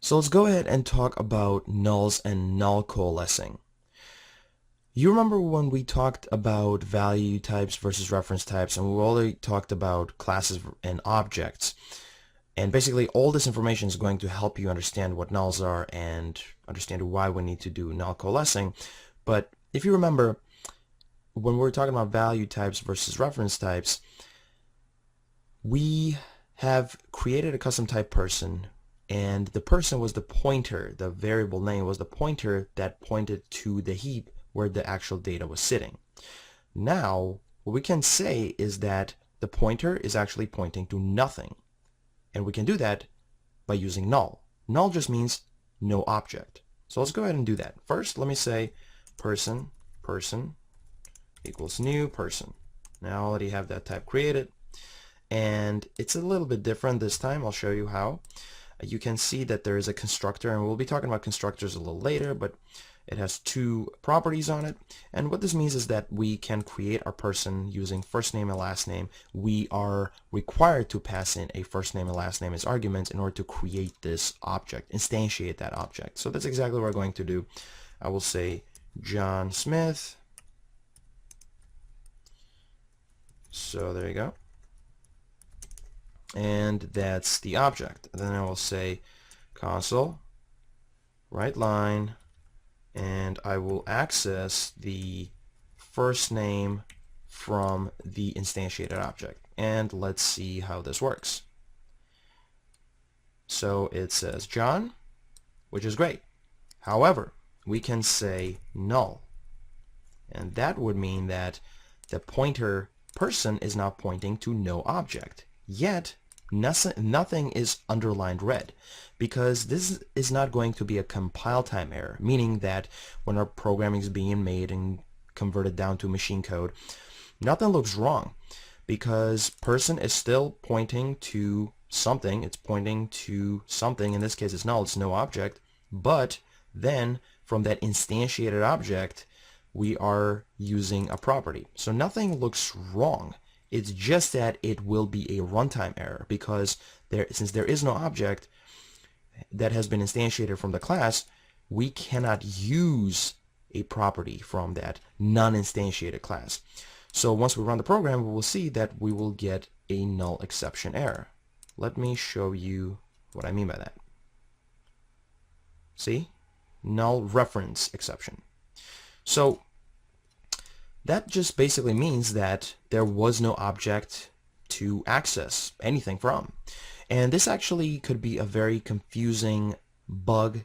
So let's go ahead and talk about nulls and null coalescing. You remember when we talked about value types versus reference types, and we already talked about classes and objects. And basically all this information is going to help you understand what nulls are and understand why we need to do null coalescing. But if you remember, when we're talking about value types versus reference types, we have created a custom type person, and the person was the pointer. The variable name was the pointer that pointed to the heap where the actual data was sitting. Now, what we can say is that the pointer is actually pointing to nothing. And we can do that by using null. Null just means no object. So let's go ahead and do that. First, let me say person equals new person. Now I already have that type created. And it's a little bit different this time. I'll show you how. You can see that there is a constructor, and we'll be talking about constructors a little later, but it has two properties on it. And what this means is that we can create our person using first name and last name. We are required to pass in a first name and last name as arguments in order to create this object, instantiate that object. So that's exactly what we're going to do. I will say John Smith. So there you go. And that's the object. And then I will say console, right line, and I will access the first name from the instantiated object. And let's see how this works. So it says John, which is great. However, we can say null. And that would mean that the pointer person is now pointing to no object. Yet, nothing is underlined red, because this is not going to be a compile time error, meaning that when our programming is being made and converted down to machine code, nothing looks wrong, because person is still pointing to something. It's pointing to something. In this case, it's null. It's no object. But then from that instantiated object, we are using a property. So nothing looks wrong. It's just that it will be a runtime error, because since there is no object that has been instantiated from the class, we cannot use a property from that non-instantiated class. So once we run the program, we will see that we will get a null exception error. Let me show you what I mean by that. See? Null reference exception. So that just basically means that there was no object to access anything from. And this actually could be a very confusing bug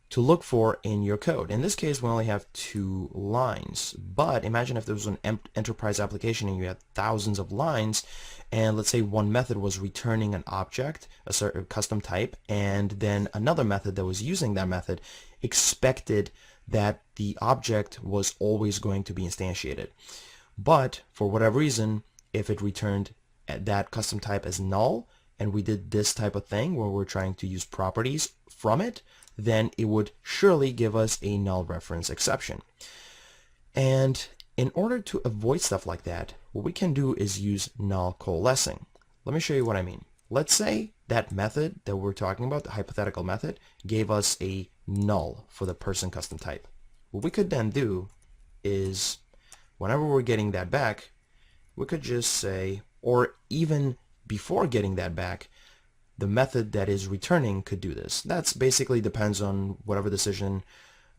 to look for in your code. In this case, we only have 2 lines. But imagine if there was an enterprise application and you had thousands of lines, and let's say one method was returning an object, a certain custom type, and then another method that was using that method expected that the object was always going to be instantiated. But for whatever reason, if it returned that custom type as null, and we did this type of thing where we're trying to use properties from it, then it would surely give us a null reference exception. And in order to avoid stuff like that, what we can do is use null coalescing. Let me show you what I mean. Let's say that method that we're talking about, the hypothetical method, gave us a null for the person custom type. What we could then do is, whenever we're getting that back, we could just say, or even before getting that back, the method that is returning could do this. That's basically depends on whatever decision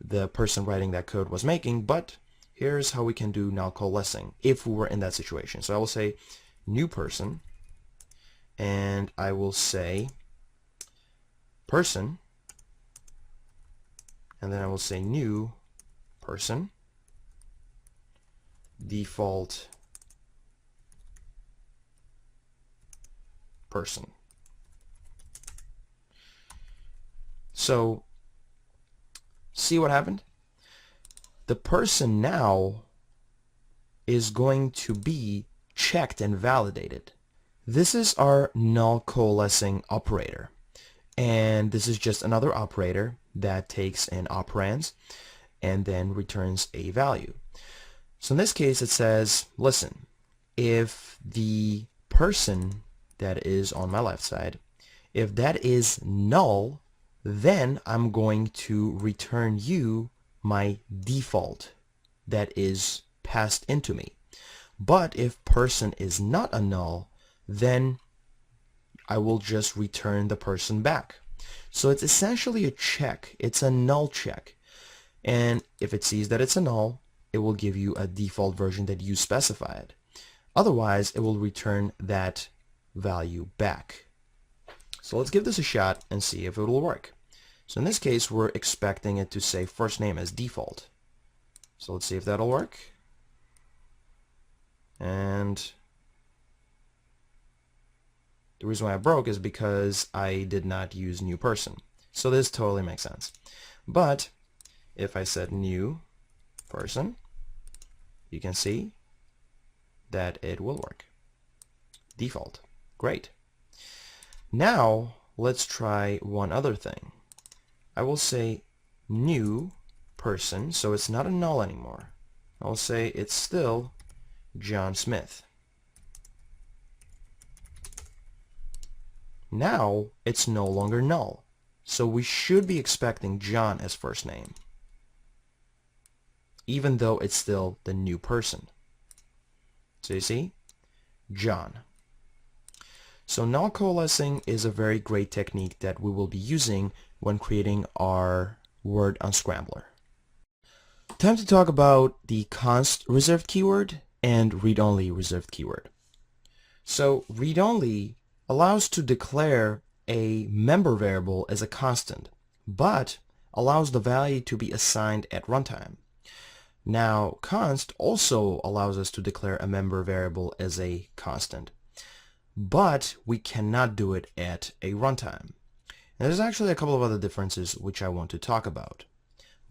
the person writing that code was making, but here's how we can do null coalescing if we were in that situation. So I will say new person, and I will say person, and then I will say new person, default person. So see what happened? The person now is going to be checked and validated. This is our null coalescing operator. And this is just another operator that takes an operands and then returns a value. So in this case, it says, listen, if the person that is on my left side, if that is null, then I'm going to return you my default that is passed into me. But if person is not a null, then I will just return the person back. So it's essentially a check. It's a null check. And if it sees that it's a null, it will give you a default version that you specified. Otherwise, it will return that value back. So let's give this a shot and see if it will work. So in this case, we're expecting it to say first name as default. So let's see if that'll work. And the reason why I broke is because I did not use new person. So this totally makes sense. But if I said new person, you can see that it will work. Default. Great. Now let's try one other thing. I will say new person, so it's not a null anymore. I'll say it's still John Smith. Now it's no longer null, so we should be expecting John as first name, even though it's still the new person. So you see, John. So null coalescing is a very great technique that we will be using when creating our word unscrambler. Time to talk about the const reserved keyword and read-only reserved keyword. So read-only allows to declare a member variable as a constant, but allows the value to be assigned at runtime. Now, const also allows us to declare a member variable as a constant, but we cannot do it at a runtime. Now, there's actually a couple of other differences which I want to talk about.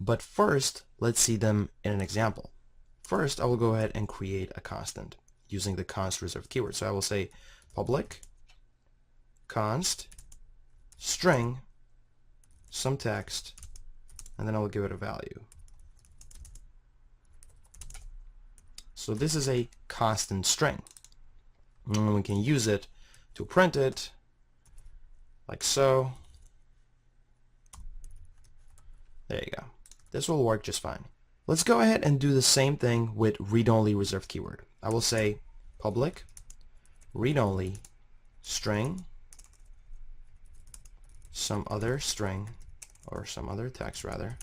But first, let's see them in an example. First, I will go ahead and create a constant using the const reserved keyword. So I will say public const string some text, and then I will give it a value. So this is a constant string. And we can use it to print it like so. There you go. This will work just fine. Let's go ahead and do the same thing with read-only reserved keyword. I will say public read-only string some other string, or some other text rather.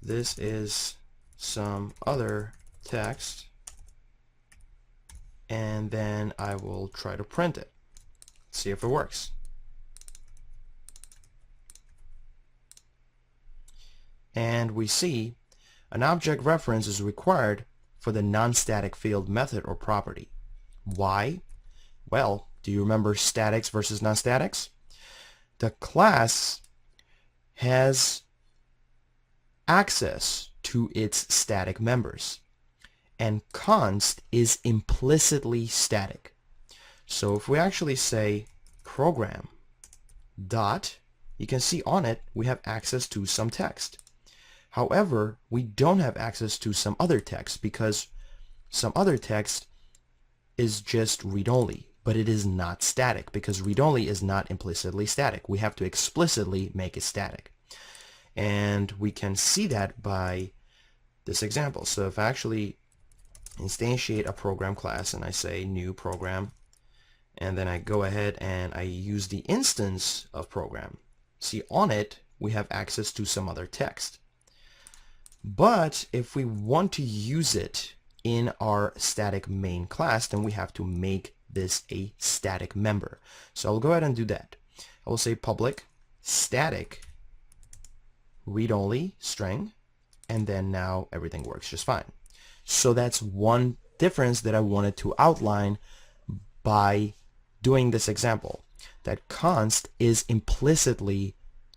This is some other text, and then I will try to print it. See if it works. And we see an object reference is required for the non-static field method or property. Why? Well, do you remember statics versus non-statics? The class has access to its static members, and const is implicitly static. So if we actually say program dot, you can see on it we have access to some text. However, we don't have access to some other text because some other text is just read-only, but it is not static because read-only is not implicitly static. We have to explicitly make it static. And we can see that by this example. So if I actually instantiate a program class and I say new program, and then I go ahead and I use the instance of program, see on it we have access to some other text. But if we want to use it in our static main class, then we have to make this a static member. So I'll go ahead and do that. I will say public static read-only string, and then now everything works just fine. So that's one difference that I wanted to outline by doing this example, that const is implicitly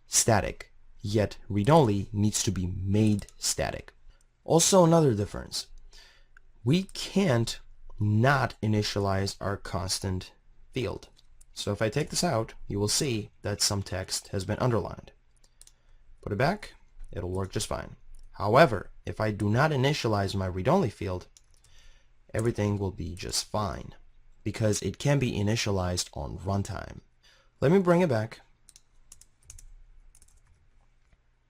static, yet read-only needs to be made static. Also, another difference, we can't not initialize our constant field. So if I take this out, you will see that some text has been underlined. Put it back, it'll work just fine. However, if I do not initialize my read-only field, everything will be just fine because it can be initialized on runtime. Let me bring it back.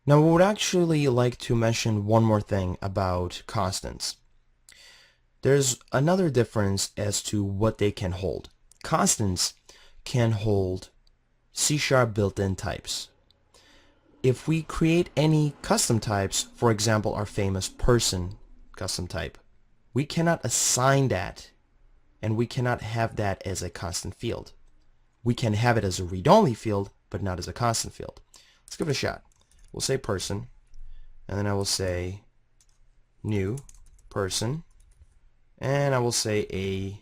Now, we would actually like to mention one more thing about constants. There's another difference as to what they can hold. Constants can hold C# built-in types. If we create any custom types, for example, our famous person custom type, we cannot assign that, and we cannot have that as a constant field. We can have it as a read-only field, but not as a constant field. Let's give it a shot. We'll say person, and then I will say new person, and I will say A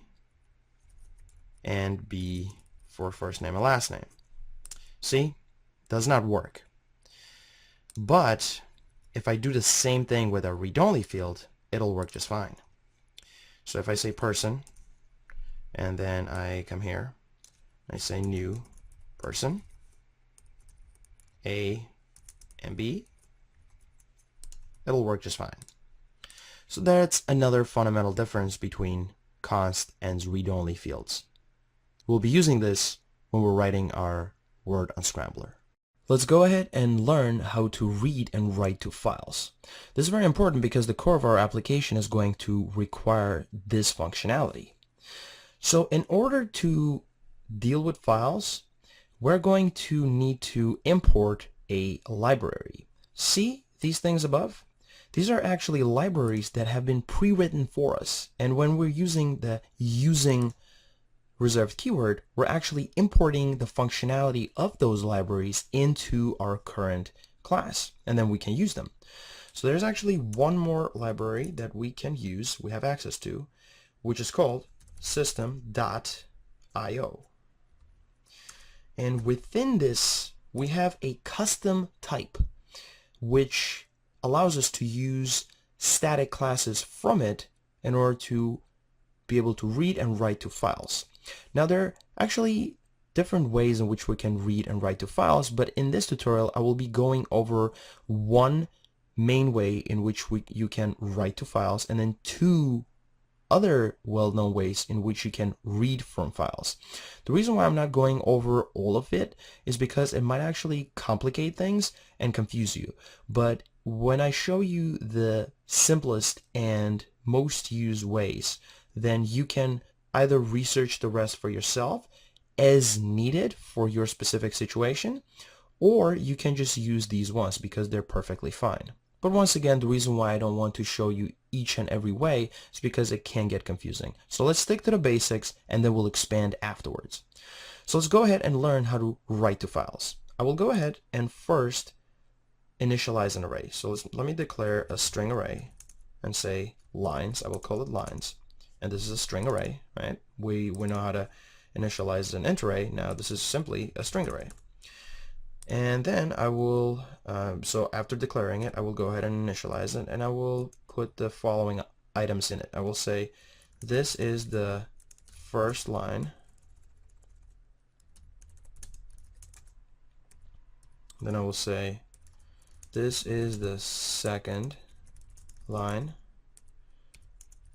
and B for first name and last name. See? Does not work. But if I do the same thing with a read-only field, it'll work just fine. So if I say person, and then I come here, I say new person, A and B, it'll work just fine. So that's another fundamental difference between const and read-only fields. We'll be using this when we're writing our word unscrambler. Let's go ahead and learn how to read and write to files. This is very important because the core of our application is going to require this functionality. So in order to deal with files, we're going to need to import a library. See these things above? These are actually libraries that have been pre-written for us. And when we're using the using reserved keyword, we're actually importing the functionality of those libraries into our current class, and then we can use them. So there's actually one more library that we can use, we have access to, which is called system.io. And within this, we have a custom type, which allows us to use static classes from it in order to be able to read and write to files. Now, there are actually different ways in which we can read and write to files, but in this tutorial I will be going over one main way in which you can write to files, and then two other well-known ways in which you can read from files. The reason why I'm not going over all of it is because it might actually complicate things and confuse you. But when I show you the simplest and most used ways, then you can either research the rest for yourself as needed for your specific situation, or you can just use these ones because they're perfectly fine. But once again, the reason why I don't want to show you each and every way is because it can get confusing. So let's stick to the basics and then we'll expand afterwards. So let's go ahead and learn how to write to files. I will go ahead and first initialize an array. So let me declare a string array and say lines. I will call it lines. And this is a string array, right? We know how to initialize an int array. Now this is simply a string array. And then I will, so after declaring it, I will go ahead and initialize it, and I will put the following items in it. I will say this is the first line. Then I will say this is the second line.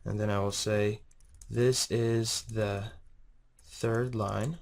And then I will say this is the third line.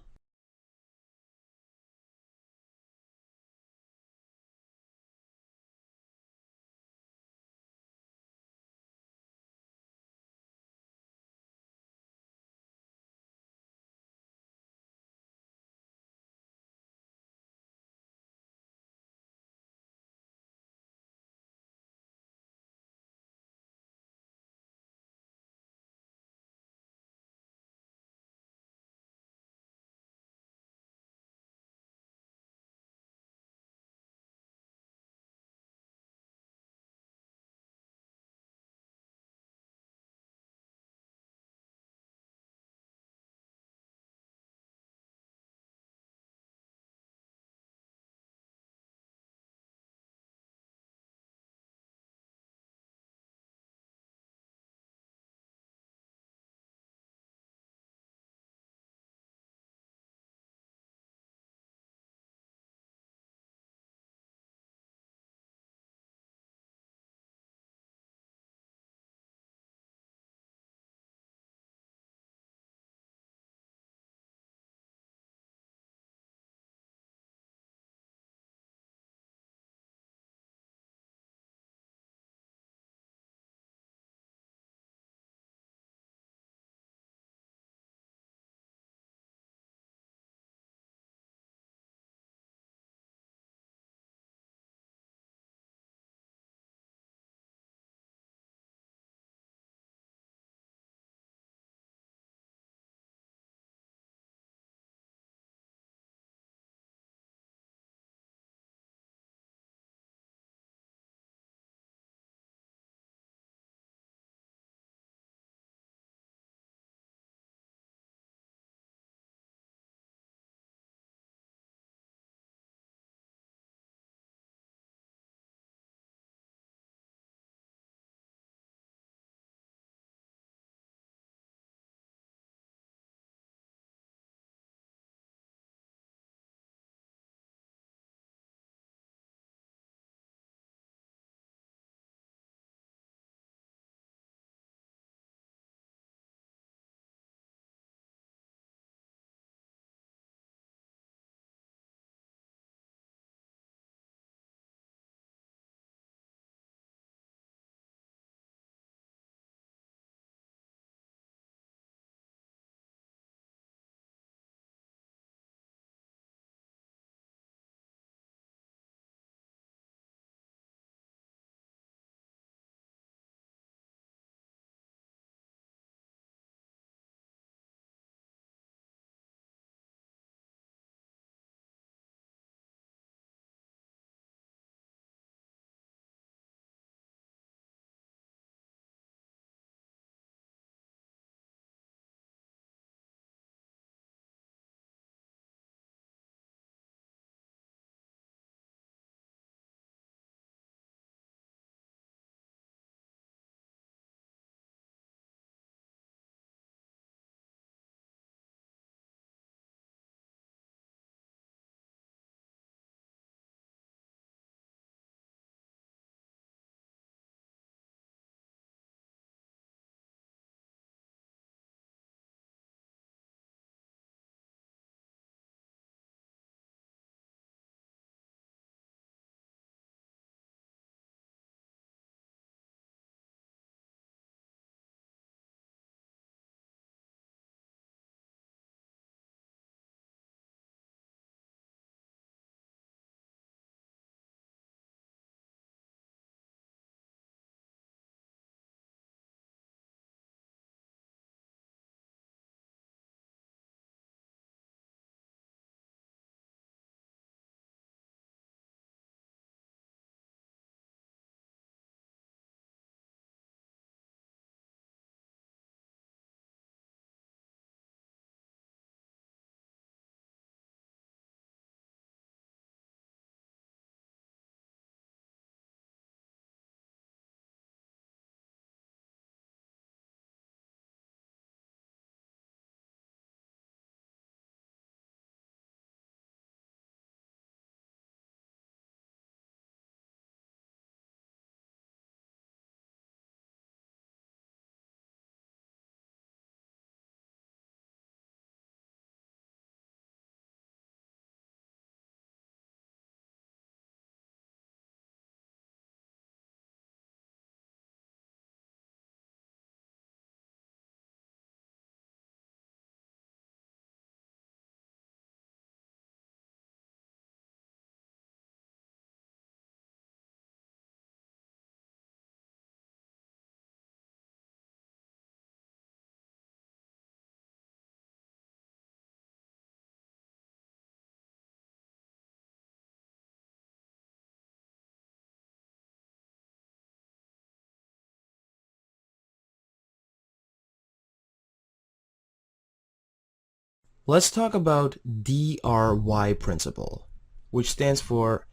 Let's talk about DRY principle, which stands for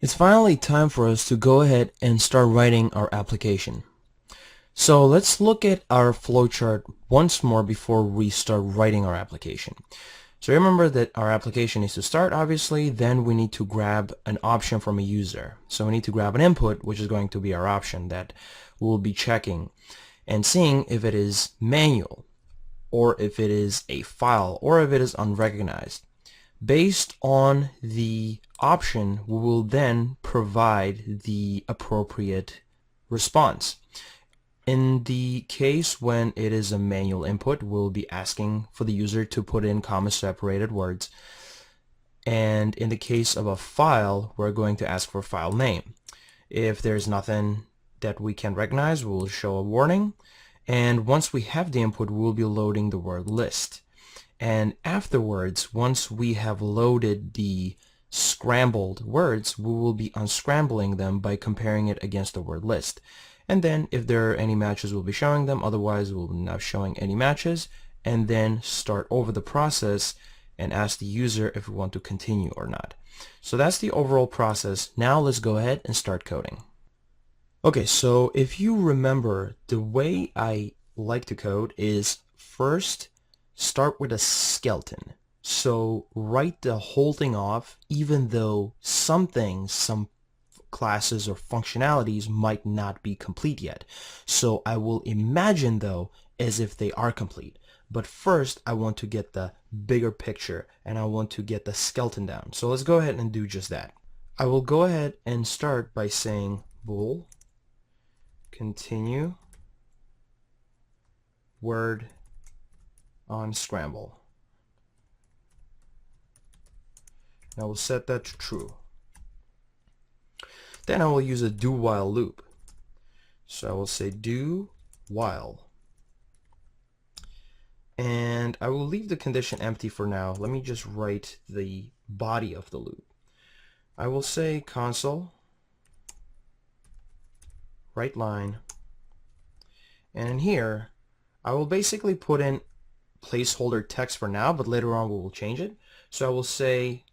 It's finally time for us to go ahead and start writing our application. So let's look at our flowchart once more before we start writing our application. So remember that our application needs to start, obviously, then we need to grab an option from a user. So we need to grab an input, which is going to be our option that we'll be checking and seeing if it is manual, or if it is a file, or if it is unrecognized. Based on the option, we will then provide the appropriate response. In the case when it is a manual input, we'll be asking for the user to put in comma-separated words. And in the case of a file, we're going to ask for file name. If there's nothing that we can recognize, we'll show a warning. And once we have the input, we'll be loading the word list. And afterwards, once we have loaded the scrambled words, we will be unscrambling them by comparing it against the word list. And then if there are any matches, we'll be showing them. Otherwise, we'll be not showing any matches. And then start over the process and ask the user if we want to continue or not. So that's the overall process. Now let's go ahead and start coding. Okay, so if you remember, the way I like to code is first start with a skeleton. So write the whole thing off, even though some things, some classes or functionalities might not be complete yet. So I will imagine though as if they are complete. But first I want to get the bigger picture and I want to get the skeleton down. So let's go ahead and do just that. I will go ahead and start by saying bool continue word on scramble. I will set that to true. Then I will use a do while loop. So I will say do while. And I will leave the condition empty for now. Let me just write the body of the loop. I will say console write line. And in here, I will basically put in placeholder text for now, but later on we will change it. So I will say,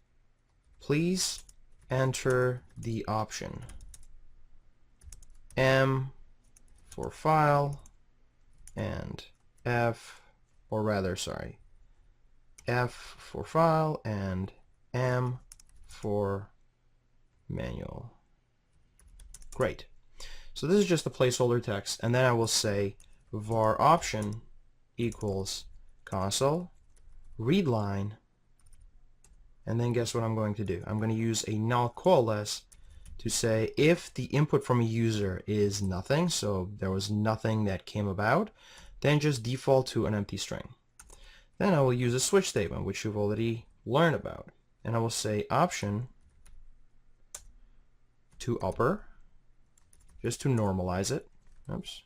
please enter the option M for file and F, or rather, sorry, F for file and M for manual. Great. So this is just a placeholder text, and then I will say var option equals console read line, and then guess what I'm going to do? I'm going to use a null coalesce to say if the input from a user is nothing, so there was nothing that came about, then just default to an empty string. Then I will use a switch statement, which you've already learned about, and I will say option to upper, just to normalize it. Oops.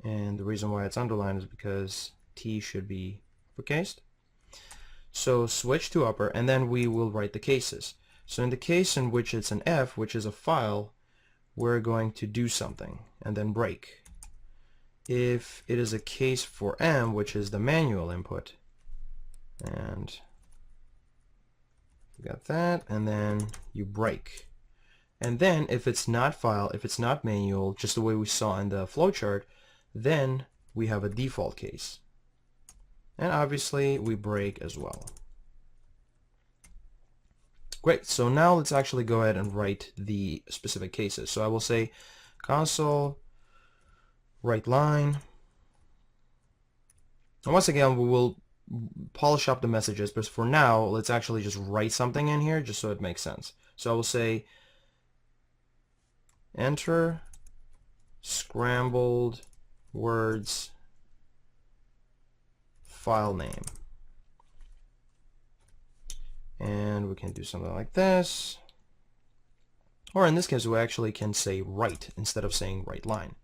And the reason why it's underlined is because T should be uppercased. So switch to upper, and then we will write the cases. So in the case in which it's an F, which is a file, we're going to do something and then break. If it is a case for M, which is the manual input, and we got that, and then you break. And then if it's not file, if it's not manual, just the way we saw in the flowchart, then we have a default case. And obviously we break as well. Great, so now let's actually go ahead and write the specific cases. So I will say console write line. And once again, we will polish up the messages, but for now, let's actually just write something in here just so it makes sense. So I will say enter scrambled words file name. And we can do something like this. Or in this case, we actually can say write instead of saying write line.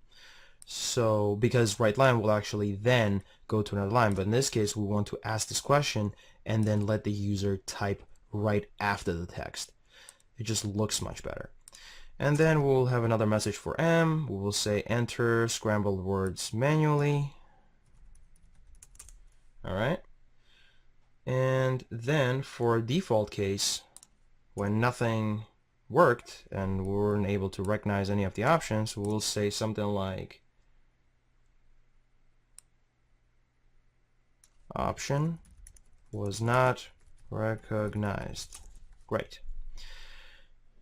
So because write line will actually then go to another line, but in this case we want to ask this question and then let the user type right after the text. It just looks much better. And then we'll have another message for M. We will say enter scrambled words manually. All right. And then for default case, when nothing worked and we weren't able to recognize any of the options, we'll say something like option was not recognized. Great.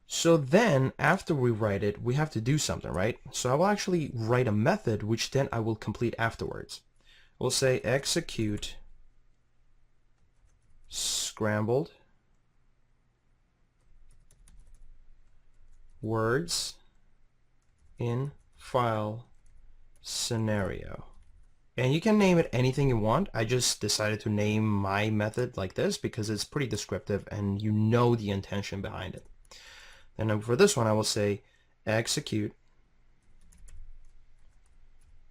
So then after we write it, we have to do something, right? So I will actually write a method which then I will complete afterwards. We'll say execute scrambled words in file scenario. And you can name it anything you want. I just decided to name my method like this because it's pretty descriptive and you know the intention behind it. And for this one, I will say execute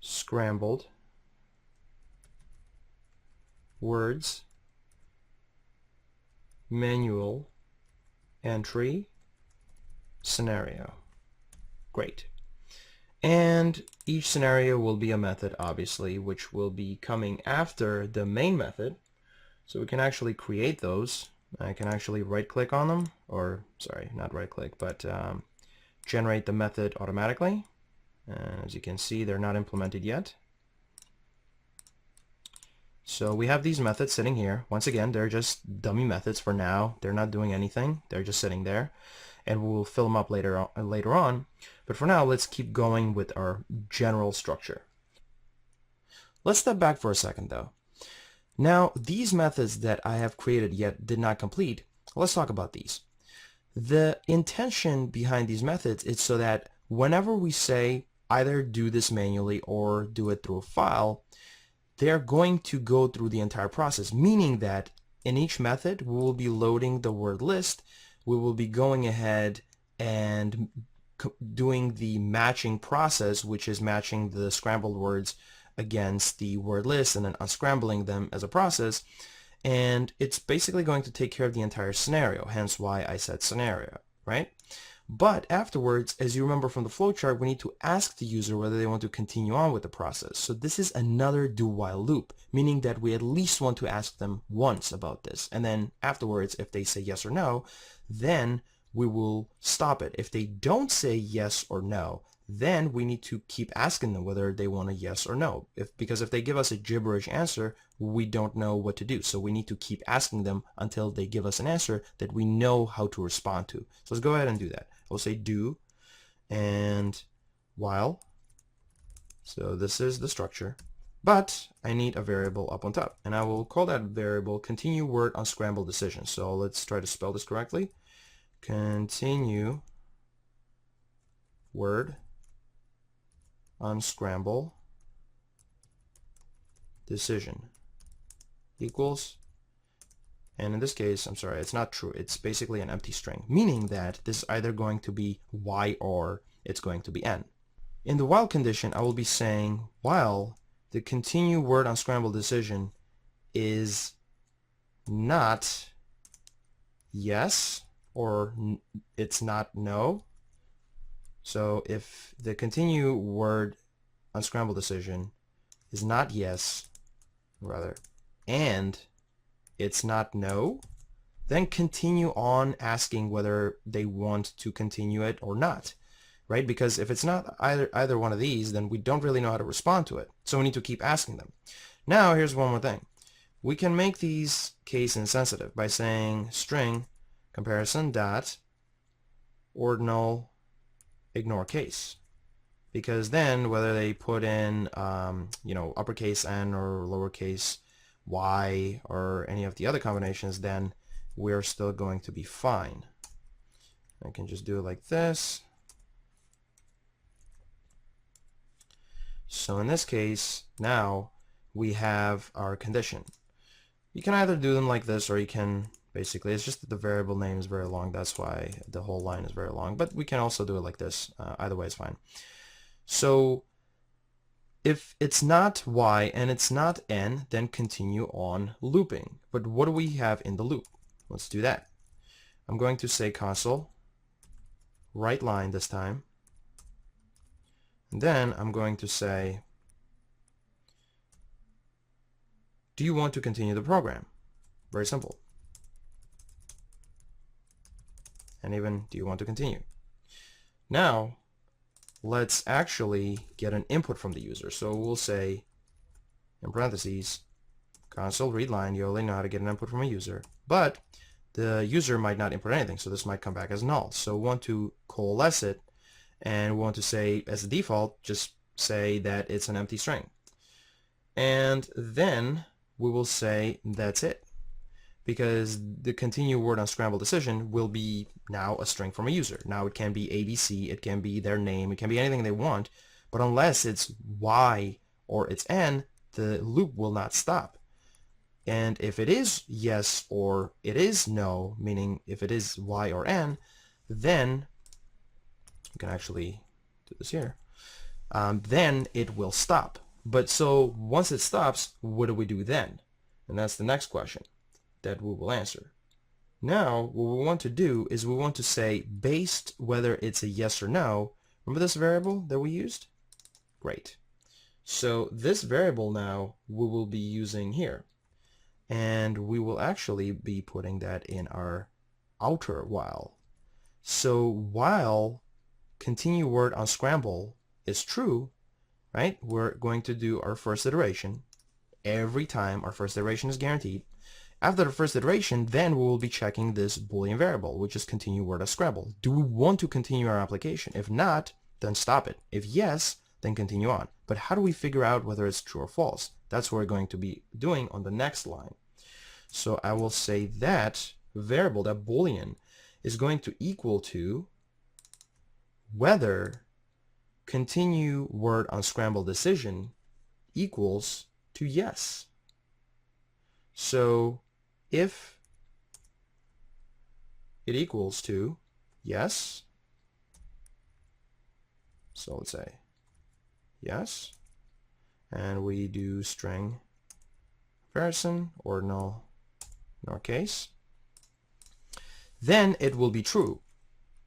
scrambled words manual entry scenario. Great. And each scenario will be a method, obviously, which will be coming after the main method. So we can actually create those. I can actually right-click on them, or sorry, not right-click, but generate the method automatically. And as you can see, they're not implemented yet. So we have these methods sitting here. Once again, they're just dummy methods for now. They're not doing anything. They're just sitting there. And we'll fill them up later on. But for now, let's keep going with our general structure. Let's step back for a second, though. Now, these methods that I have created yet did not complete, let's talk about these. The intention behind these methods is so that whenever we say either do this manually or do it through a file, they're going to go through the entire process, meaning that in each method, we will be loading the word list. We will be going ahead and doing the matching process, which is matching the scrambled words against the word list and then unscrambling them as a process. And it's basically going to take care of the entire scenario, hence why I said scenario, right? But afterwards, as you remember from the flowchart, we need to ask the user whether they want to continue on with the process. So this is another do-while loop, meaning that we at least want to ask them once about this. And then afterwards, if they say yes or no, then we will stop it. If they don't say yes or no, then we need to keep asking them whether they want a yes or no. Because if they give us a gibberish answer, we don't know what to do. So we need to keep asking them until they give us an answer that we know how to respond to. So let's go ahead and do that. We'll say do and while. So this is the structure. But I need a variable up on top. And I will call that variable continue word unscramble decision. So let's try to spell this correctly. Continue word unscramble decision equals, and in this case, I'm sorry, it's not true. It's basically an empty string, meaning that this is either going to be y or it's going to be n. In the while condition, I will be saying while the continue word unscramble decision is not yes or it's not no. So if the continue word unscramble decision is not yes, rather, and it's not no, then continue on asking whether they want to continue it or not, right? Because if it's not either one of these, then we don't really know how to respond to it. So we need to keep asking them. Now here's one more thing. We can make these case insensitive by saying string comparison dot ordinal ignore case, because then whether they put in uppercase n or lowercase y or any of the other combinations, then we're still going to be fine. I can just do it like this. So in this case, now we have our condition. You can either do them like this, or you can basically, it's just that the variable name is very long, that's why the whole line is very long, but we can also do it like this. Either way is fine. So if it's not y and it's not n, then continue on looping. But what do we have in the loop? Let's do that. I'm going to say console, right line this time, and then I'm going to say, do you want to continue the program? Very simple. and even do you want to continue. Now let's actually get an input from the user. So we'll say in parentheses console read line. You already know how to get an input from a user, but the user might not input anything, so this might come back as null. So we want to coalesce it, and we want to say as a default just say that it's an empty string, and then we will say that's it, because the continue word unscramble decision will be now a string from a user. Now it can be ABC, it can be their name, it can be anything they want, but unless it's Y or it's N, the loop will not stop. And if it is yes or it is no, meaning if it is Y or N, then you can actually do this here, then it will stop. But so once it stops, what do we do then? And that's the next question that we will answer. Now what we want to do is we want to say based whether it's a yes or no. Remember this variable that we used? Great. So this variable now we will be using here, and we will actually be putting that in our outer while. So while continue word unscramble is true, right, we're going to do our first iteration. Every time our first iteration is guaranteed. After the first iteration, then we will be checking this Boolean variable, which is continue word unscramble. Do we want to continue our application? If not, then stop it. If yes, then continue on. But how do we figure out whether it's true or false? That's what we're going to be doing on the next line. So I will say that variable, that Boolean, is going to equal to whether continue word unscramble decision equals to yes. So if it equals to yes, so let's say yes, and we do string comparison or null in our case, then it will be true.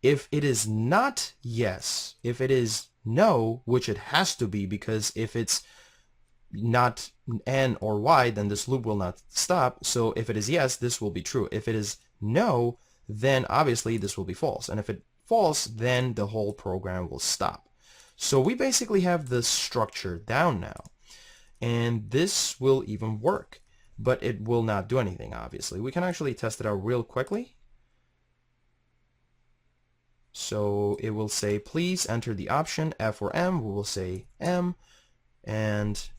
If it is not yes, if it is no, which it has to be, because if it's not N or Y, then this loop will not stop. So if it is yes, this will be true. If it is no, then obviously this will be false. And if it's false, then the whole program will stop. So we basically have the structure down now. And this will even work, but it will not do anything, obviously. We can actually test it out real quickly. So it will say, please enter the option F or M. We will say M, and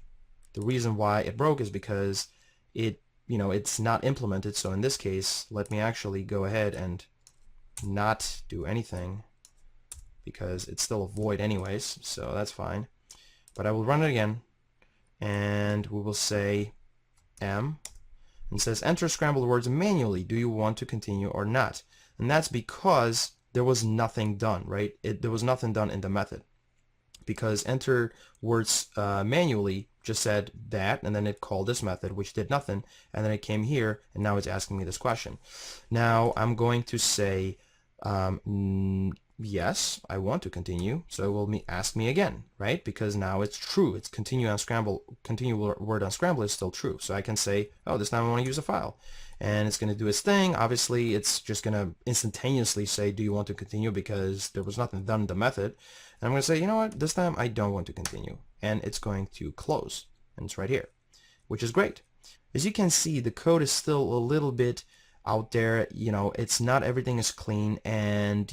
the reason why it broke is because it's not implemented. So in this case, let me actually go ahead and not do anything, because it's still a void anyways, so that's fine. But I will run it again, and we will say M, and it says enter scrambled words manually. Do you want to continue or not? And that's because there was nothing done, right? There was nothing done in the method, because enter words manually just said that, and then it called this method, which did nothing, and then it came here, and now it's asking me this question. Now I'm going to say yes, I want to continue, so it will ask me again, right? Because now it's true. It's continue word unscramble is still true. So I can say, oh, this time I want to use a file, and it's going to do its thing. Obviously, it's just going to instantaneously say, do you want to continue, because there was nothing done in the method. And I'm going to say, you know what, this time I don't want to continue, and it's going to close, and it's right here, which is great. As you can see, the code is still a little bit out there. It's not everything is clean, and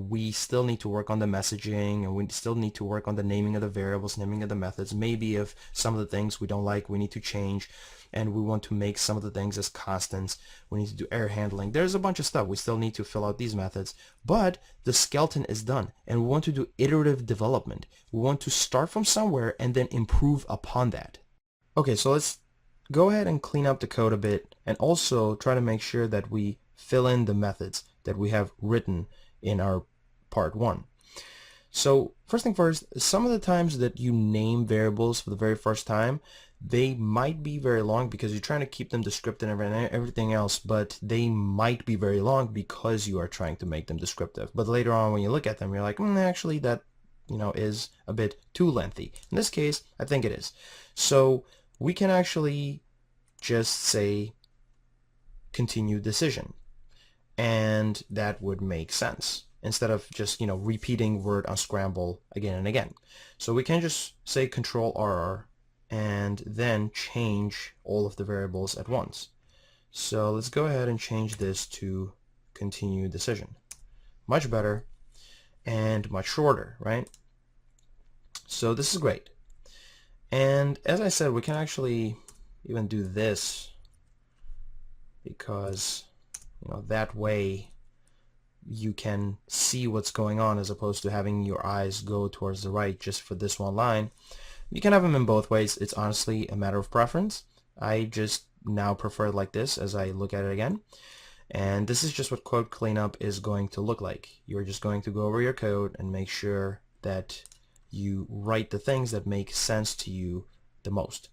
we still need to work on the messaging, and we still need to work on the naming of the variables, naming of the methods. Maybe if some of the things we don't like, we need to change, and we want to make some of the things as constants. We need to do error handling. There's a bunch of stuff. We still need to fill out these methods, but the skeleton is done, and we want to do iterative development. We want to start from somewhere and then improve upon that. Okay, so let's go ahead and clean up the code a bit, and also try to make sure that we fill in the methods that we have written in our part 1. So first thing first, some of the times that you name variables for the very first time, they might be very long because you're trying to keep them descriptive and everything else, but they might be very long because you are trying to make them descriptive. But later on when you look at them, you're like, actually that is a bit too lengthy. In this case, I think it is. So we can actually just say continue decision. and that would make sense instead of just, repeating word unscramble again and again. So we can just say Control RR and then change all of the variables at once. So let's go ahead and change this to continue decision. Much better and much shorter, right? So this is great. And as I said, we can actually even do this because that way you can see what's going on as opposed to having your eyes go towards the right just for this one line. You can have them in both ways. It's honestly a matter of preference. I just now prefer it like this as I look at it again. And this is just what code cleanup is going to look like. You're just going to go over your code and make sure that you write the things that make sense to you the most.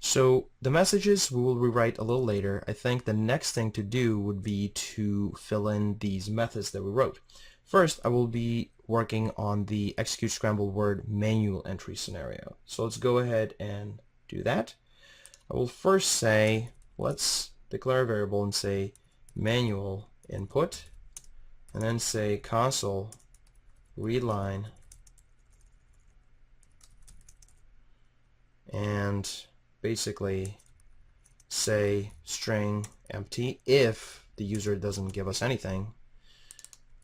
So the messages we will rewrite a little later. I think the next thing to do would be to fill in these methods that we wrote. First, I will be working on the execute scrambled word manual entry scenario. So let's go ahead and do that. I will first say, let's declare a variable and say manual input, and then say console read line, and basically say string empty if the user doesn't give us anything.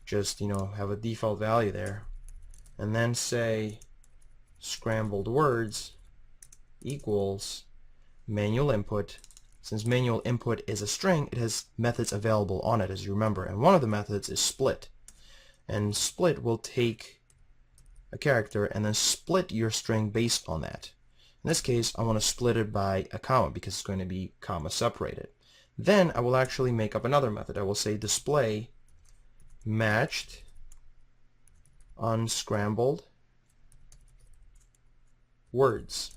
Just have a default value there, and then say scrambled words equals manual input. Since manual input is a string, it has methods available on it, as you remember, and one of the methods is split, and split will take a character and then split your string based on that. In this case, I want to split it by a comma because it's going to be comma separated. Then I will actually make up another method. I will say display matched unscrambled words.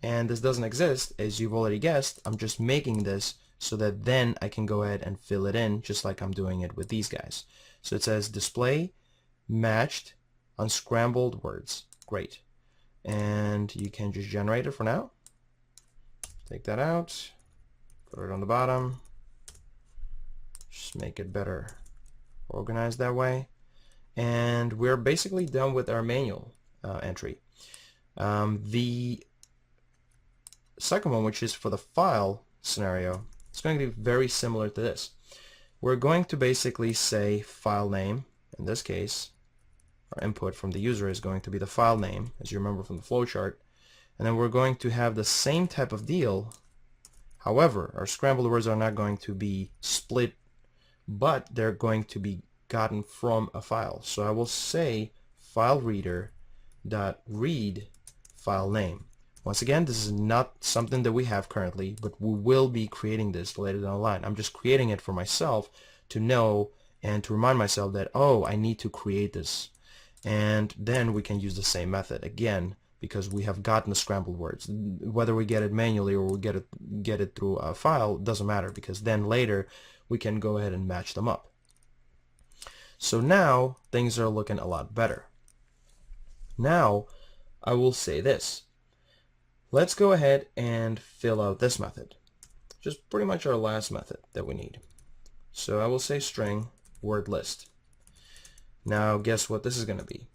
And this doesn't exist, as you've already guessed. I'm just making this so that then I can go ahead and fill it in just like I'm doing it with these guys. So it says display matched unscrambled words. Great. And you can just generate it for now. Take that out, put it on the bottom, just make it better organized that way. And we're basically done with our manual entry. The second one, which is for the file scenario, it's going to be very similar to this. We're going to basically say file name. In this case, our input from the user is going to be the file name, as you remember from the flowchart. And then we're going to have the same type of deal. However, our scrambled words are not going to be split, but they're going to be gotten from a file. So I will say file reader dot read file name. Once again, this is not something that we have currently, but we will be creating this later down the line. I'm just creating it for myself to know and to remind myself that, oh, I need to create this. And then we can use the same method again because we have gotten the scrambled words. Whether we get it manually or we get it through a file doesn't matter, because then later we can go ahead and match them up. So now things are looking a lot better. Now I will say this. Let's go ahead and fill out this method. Just pretty much our last method that we need. So I will say string word list. Now guess what this is going to be?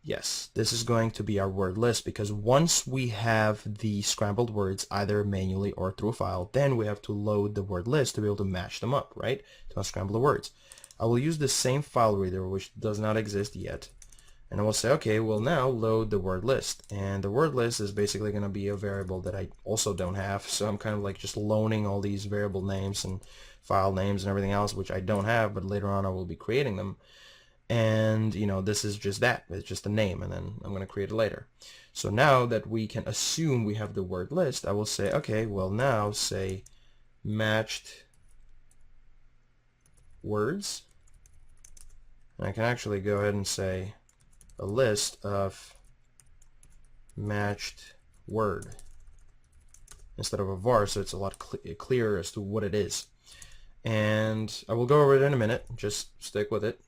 Yes, this is going to be our word list, because once we have the scrambled words either manually or through a file, then we have to load the word list to be able to match them up, right? To unscramble the words. I will use the same file reader, which does not exist yet. And I will say, okay, well now load the word list. And the word list is basically going to be a variable that I also don't have. So I'm kind of like just loaning all these variable names and file names and everything else, which I don't have, but later on I will be creating them. And this is just that. It's just a name, and then I'm going to create it later. So now that we can assume we have the word list, I will say, okay, well now say matched words. And I can actually go ahead and say a list of matched word instead of a var, so it's a lot clearer as to what it is. And I will go over it in a minute. Just stick with it.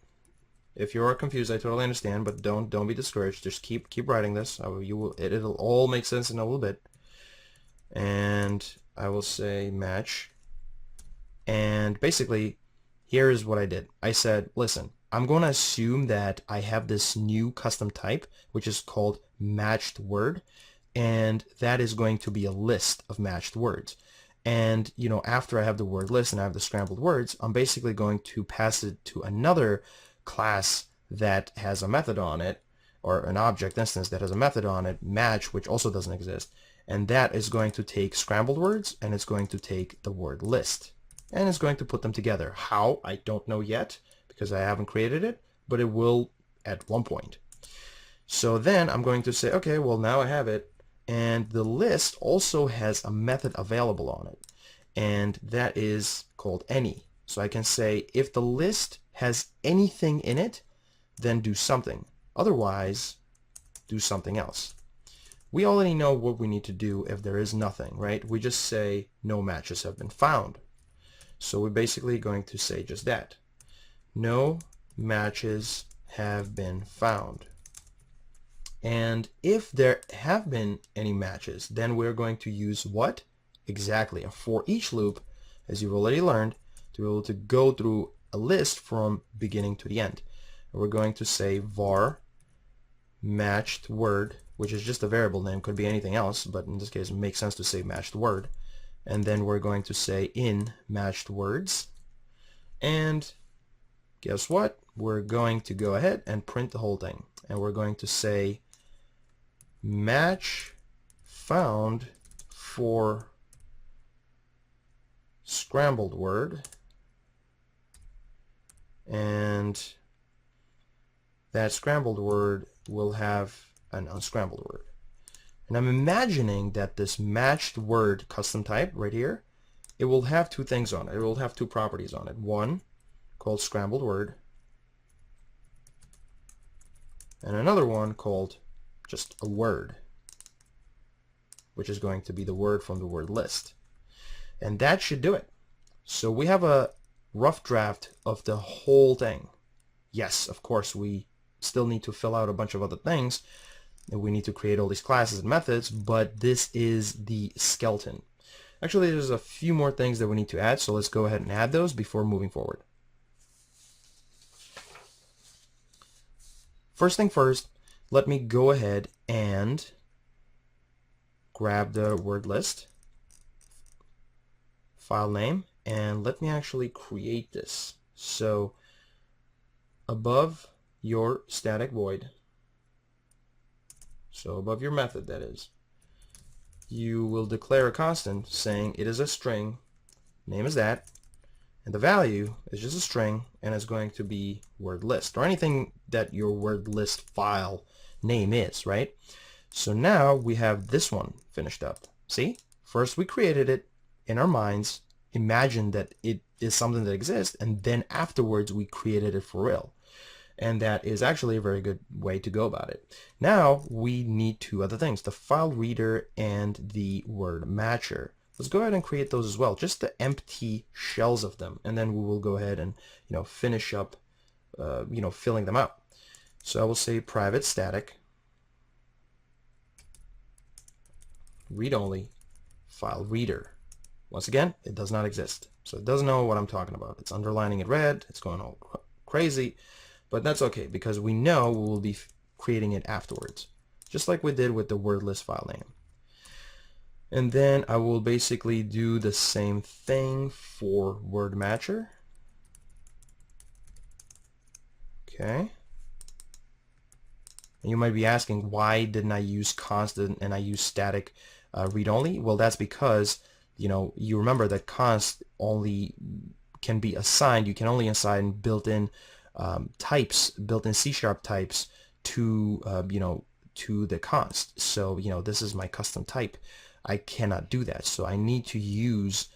If you are confused, I totally understand, but don't be discouraged. Just keep writing this. It'll all make sense in a little bit. And I will say match, and basically here is what I did. I said, listen, I'm going to assume that I have this new custom type, which is called matched word, and that is going to be a list of matched words. And after I have the word list and I have the scrambled words, I'm basically going to pass it to another class that has a method on it, or an object instance that has a method on it, match, which also doesn't exist. And that is going to take scrambled words, and it's going to take the word list, and it's going to put them together. How? I don't know yet, because I haven't created it, but it will at one point. So then I'm going to say, okay, well, now I have it. And the list also has a method available on it, and that is called any. So I can say, if the list has anything in it, then do something. Otherwise, do something else. We already know what we need to do if there is nothing, right? We just say no matches have been found. So we're basically going to say just that. No matches have been found. And if there have been any matches, then we're going to use what? Exactly, a for each loop, as you've already learned, to be able to go through a list from beginning to the end. And we're going to say var matched word, which is just a variable name, could be anything else, but in this case it makes sense to say matched word. And then we're going to say in matched words. And guess what? We're going to go ahead and print the whole thing. And we're going to say match found for scrambled word, and that scrambled word will have an unscrambled word. And I'm imagining that this matched word custom type right here, it will have two things on it. It will have two properties on it. One called scrambled word, and another one called just a word, which is going to be the word from the word list. And that should do it. So we have a rough draft of the whole thing. Yes, of course, we still need to fill out a bunch of other things, and we need to create all these classes and methods, but this is the skeleton. Actually, there's a few more things that we need to add, so let's go ahead and add those before moving forward. First thing first, let me go ahead and grab the word list file name, and let me actually create this. So above your static void, so above your method, that is, you will declare a constant saying it is a string, name is that, and the value is just a string, and it's going to be word list, or anything that your word list file name is, right? So now we have this one finished up. See? First we created it in our minds, imagined that it is something that exists, and then afterwards we created it for real. And that is actually a very good way to go about it. Now we need two other things, the file reader and the word matcher. Let's go ahead and create those as well, just the empty shells of them, and then we will go ahead and finish up filling them out. So I will say private static read only file reader. Once again, it does not exist, so it doesn't know what I'm talking about. It's underlining it red, it's going all crazy, but that's okay because we know we will be creating it afterwards, just like we did with the word list file name. And then I will basically do the same thing for word matcher. Okay. And you might be asking, why didn't I use const and I use static read only? Well, that's because you remember that const only can be assigned. You can only assign built-in types, built-in C# types to to the const. So this is my custom type. I cannot do that, so I need to use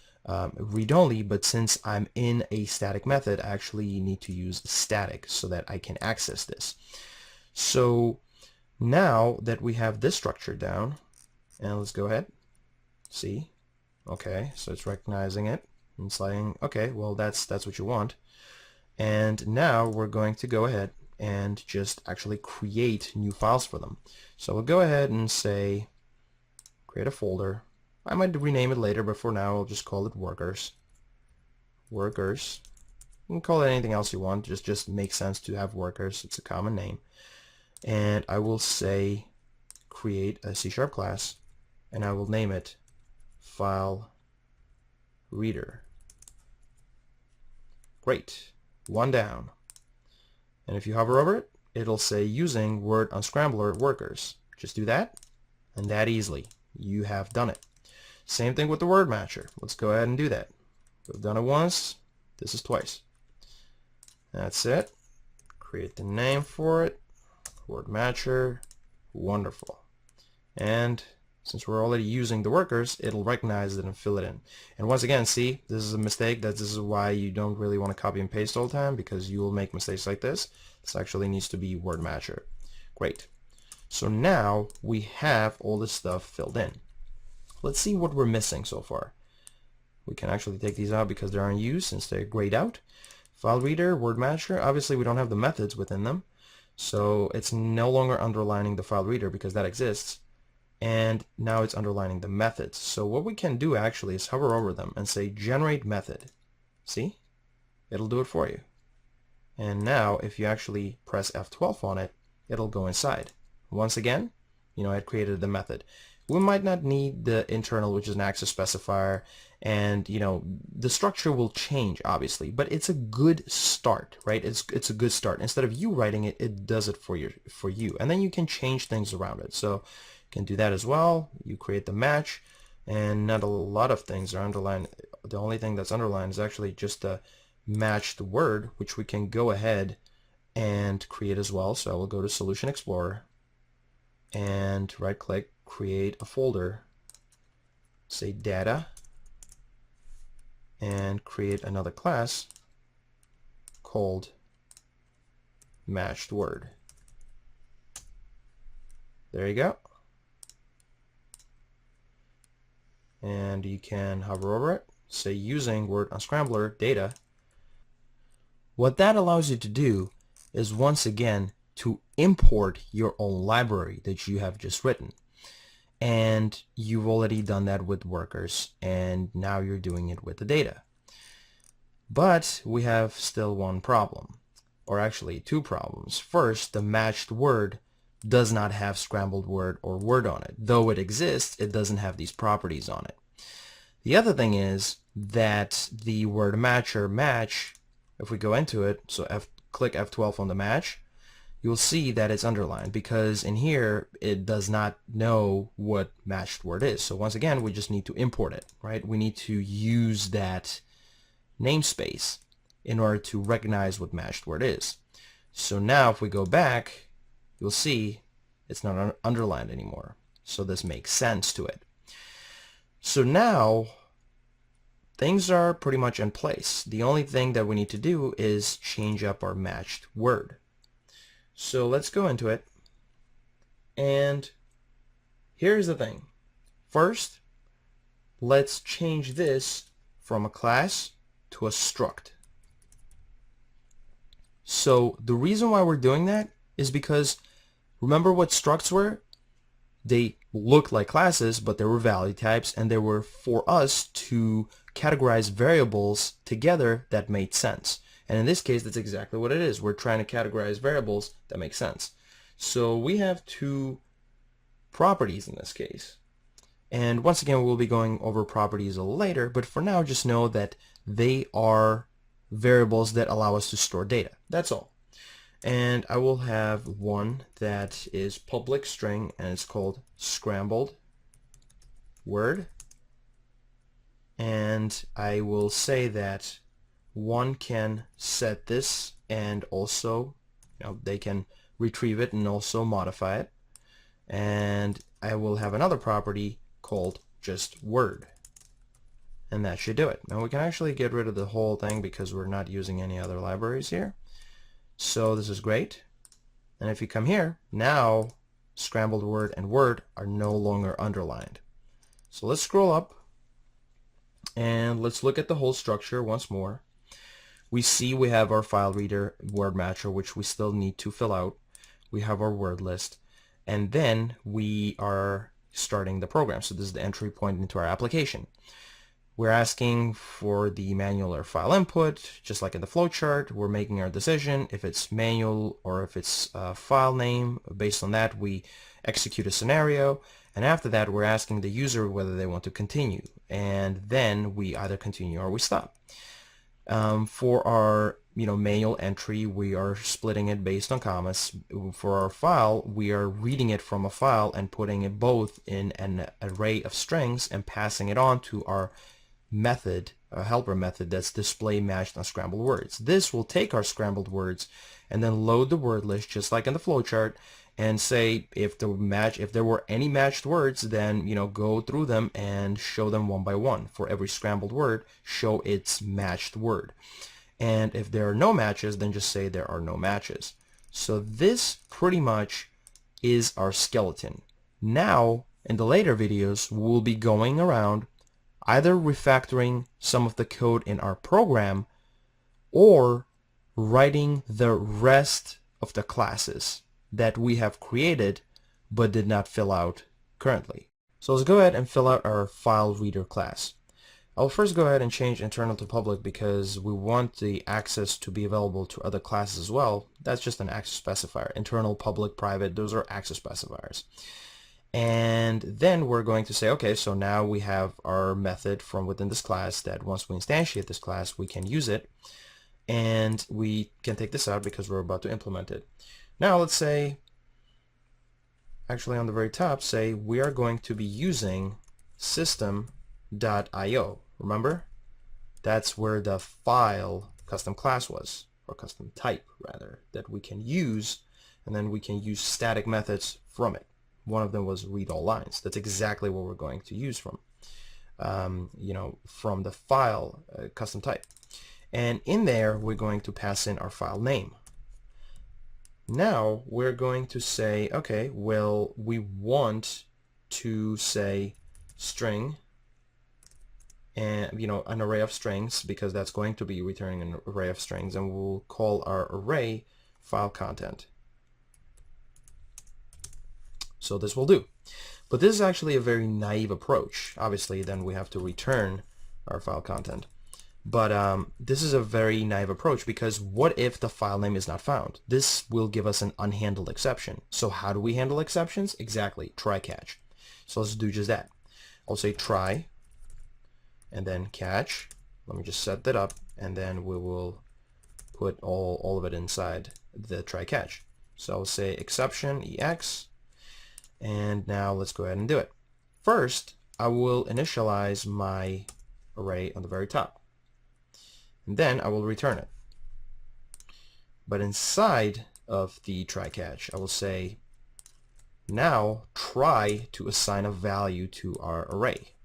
read-only, but since I'm in a static method, I actually need to use static so that I can access this. So now that we have this structure down, and let's go ahead, see, okay, so it's recognizing it and saying, okay, well that's what you want. And now we're going to go ahead and just actually create new files for them. So we'll go ahead and say create a folder. I might rename it later, but for now I'll just call it workers. You can call it anything else you want. Just makes sense to have workers. It's a common name. And I will say create a C# class, and I will name it file reader. Great. One down. And if you hover over it, it'll say using word unscrambler workers. Just do that, and that easily. You have done it. Same thing with the word matcher. Let's go ahead and do that. We've done it once. This is twice. That's it. Create the name for it. Word matcher. Wonderful. And since we're already using the workers, it'll recognize it and fill it in. And once again, see, this is a mistake. This is why you don't really want to copy and paste all the time, because you will make mistakes like this. This actually needs to be word matcher. Great. So now we have all this stuff filled in. Let's see what we're missing so far. We can actually take these out because they're unused since they're grayed out. File reader, word matcher, obviously we don't have the methods within them. So it's no longer underlining the file reader because that exists. And now it's underlining the methods. So what we can do actually is hover over them and say generate method. See? It'll do it for you. And now if you actually press F12 on it, it'll go inside. Once again, you know, it created the method. We might not need the internal, which is an access specifier, and you know, the structure will change obviously, but it's a good start, right? It's a good start. Instead of you writing it, it does it for you, and then you can change things around it. So you can do that as well. You create the match, and not a lot of things are underlined. The only thing that's underlined is actually just the matched word, which we can go ahead and create as well. So I will go to Solution Explorer and right click, create a folder, say data, and create another class called matched word. There you go. And you can hover over it, say using word unscrambler data. What that allows you to do is once again to import your own library that you have just written. And you've already done that with workers, and now you're doing it with the data. But we have still one problem, or actually two problems. First, the matched word does not have scrambled word or word on it. Though it exists, it doesn't have these properties on it. The other thing is that the word matcher match, if we go into it, so click F12 on the match, you'll see that it's underlined because in here it does not know what matched word is. So once again, we just need to import it, right? We need to use that namespace in order to recognize what matched word is. So now if we go back, you'll see it's not underlined anymore. So this makes sense to it. So now things are pretty much in place. The only thing that we need to do is change up our matched word. So let's go into it, and here's the thing. First, let's change this from a class to a struct. So the reason why we're doing that is because remember what structs were? They looked like classes, but they were value types, and they were for us to categorize variables together that made sense. And in this case, that's exactly what it is. We're trying to categorize variables that make sense. So we have two properties in this case. And once again, we'll be going over properties a little later, but for now, just know that they are variables that allow us to store data. That's all. And I will have one that is public string, and it's called scrambled word. And I will say that one can set this, and also, you know, they can retrieve it and also modify it. And I will have another property called just word, and that should do it. Now we can actually get rid of the whole thing because we're not using any other libraries here. So this is great. And if you come here, now scrambled word and word are no longer underlined. So let's scroll up and let's look at the whole structure once more. We see we have our file reader word matcher, which we still need to fill out. We have our word list, and then we are starting the program. So this is the entry point into our application. We're asking for the manual or file input, just like in the flowchart. We're making our decision if it's manual or if it's file name. Based on that, we execute a scenario, and after that, we're asking the user whether they want to continue, and then we either continue or we stop. For our manual entry, we are splitting it based on commas. For our file, we are reading it from a file and putting it both in an array of strings and passing it on to our method, a helper method that's display matched unscrambled words. This will take our scrambled words and then load the word list just like in the flowchart and say if there were any matched words, then go through them and show them one by one. For every scrambled word, show its matched word. And if there are no matches, then just say there are no matches. So this pretty much is our skeleton. Now, in the later videos, we'll be going around either refactoring some of the code in our program or writing the rest of the classes that we have created but did not fill out currently. So let's go ahead and fill out our file reader class. I'll first go ahead and change internal to public because we want the access to be available to other classes as well. That's just an access specifier. Internal, public, private, those are access specifiers. And then we're going to say, okay, so now we have our method from within this class that once we instantiate this class, we can use it. And we can take this out because we're about to implement it. Now let's say, actually on the very top, say we are going to be using system.io. Remember? That's where the file custom class was, or custom type rather, that we can use, and then we can use static methods from it. One of them was read all lines. That's exactly what we're going to use from, from the file custom type. And in there, we're going to pass in our file name. Now we're going to say, okay, well, we want to say string and, an array of strings because that's going to be returning an array of strings, and we'll call our array file content. So this will do. But this is actually a very naive approach. Obviously, then we have to return our file content. But this is a very naive approach because what if the file name is not found? This will give us an unhandled exception. So how do we handle exceptions? Exactly, try catch. So let's do just that. I'll say try and then catch. Let me just set that up, and then we will put all of it inside the try catch. So I'll say exception ex. And now let's go ahead and do it. First, I will initialize my array on the very top. And then I will return it. But inside of the try catch, I will say, now try to assign a value to our array.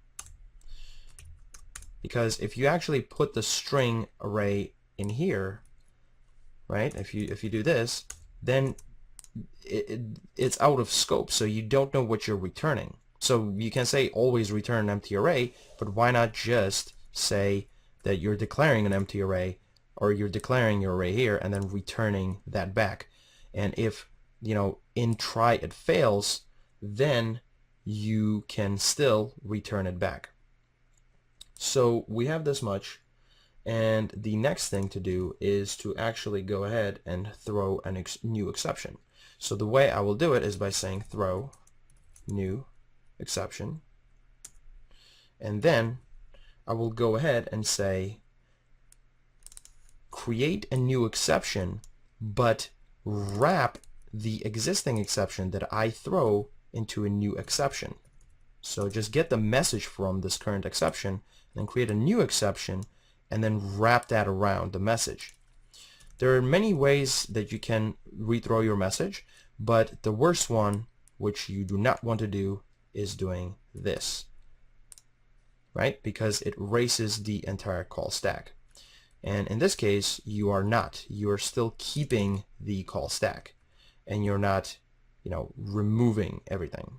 Because if you actually put the string array in here, right, if you do this, then it's out of scope, so you don't know what you're returning. So you can say always return an empty array, but why not just say that you're declaring an empty array, or you're declaring your array here and then returning that back. And if in try it fails, then you can still return it back. So we have this much, and the next thing to do is to actually go ahead and throw a new exception. So the way I will do it is by saying throw new exception, and then I will go ahead and say create a new exception, but wrap the existing exception that I throw into a new exception. So just get the message from this current exception, then create a new exception, and then wrap that around the message. There are many ways that you can rethrow your message, but the worst one, which you do not want to do, is doing this, right? Because it erases the entire call stack. And in this case, you are not. You are still keeping the call stack, and you're not, removing everything.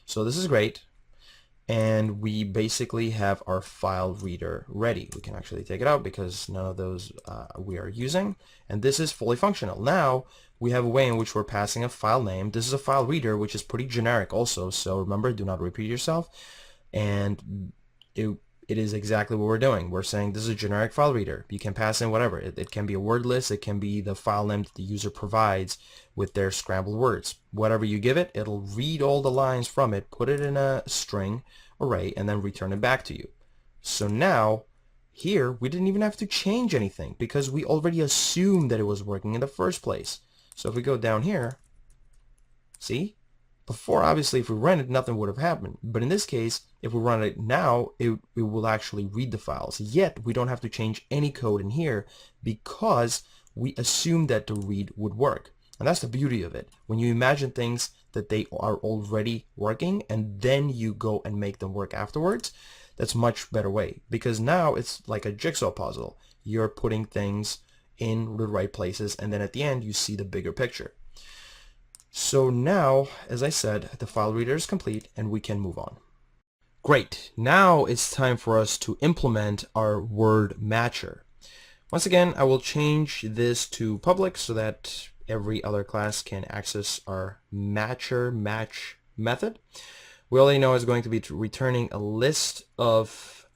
So this is great. And we basically have our file reader ready. We can actually take it out because none of those we are using. And this is fully functional. Now we have a way in which we're passing a file name. This is a file reader, which is pretty generic also. So remember, do not repeat yourself. And it is exactly what we're doing. We're saying this is a generic file reader. You can pass in whatever. It can be a word list. It can be the file name that the user provides with their scrambled words. Whatever you give it, it'll read all the lines from it, put it in a string array, and then return it back to you. So now, here, we didn't even have to change anything because we already assumed that it was working in the first place. So if we go down here, see? Before, obviously, if we ran it, nothing would have happened. But in this case, if we run it now, it will actually read the files. Yet, we don't have to change any code in here because we assumed that the read would work. And that's the beauty of it. When you imagine things that they are already working and then you go and make them work afterwards, that's a much better way. Because now it's like a jigsaw puzzle. You're putting things in the right places and then at the end you see the bigger picture. So now, as I said, the file reader is complete and we can move on. Great. Now it's time for us to implement our word matcher. Once again, I will change this to public so that every other class can access our matcher match method. We already know it's going to be returning a list of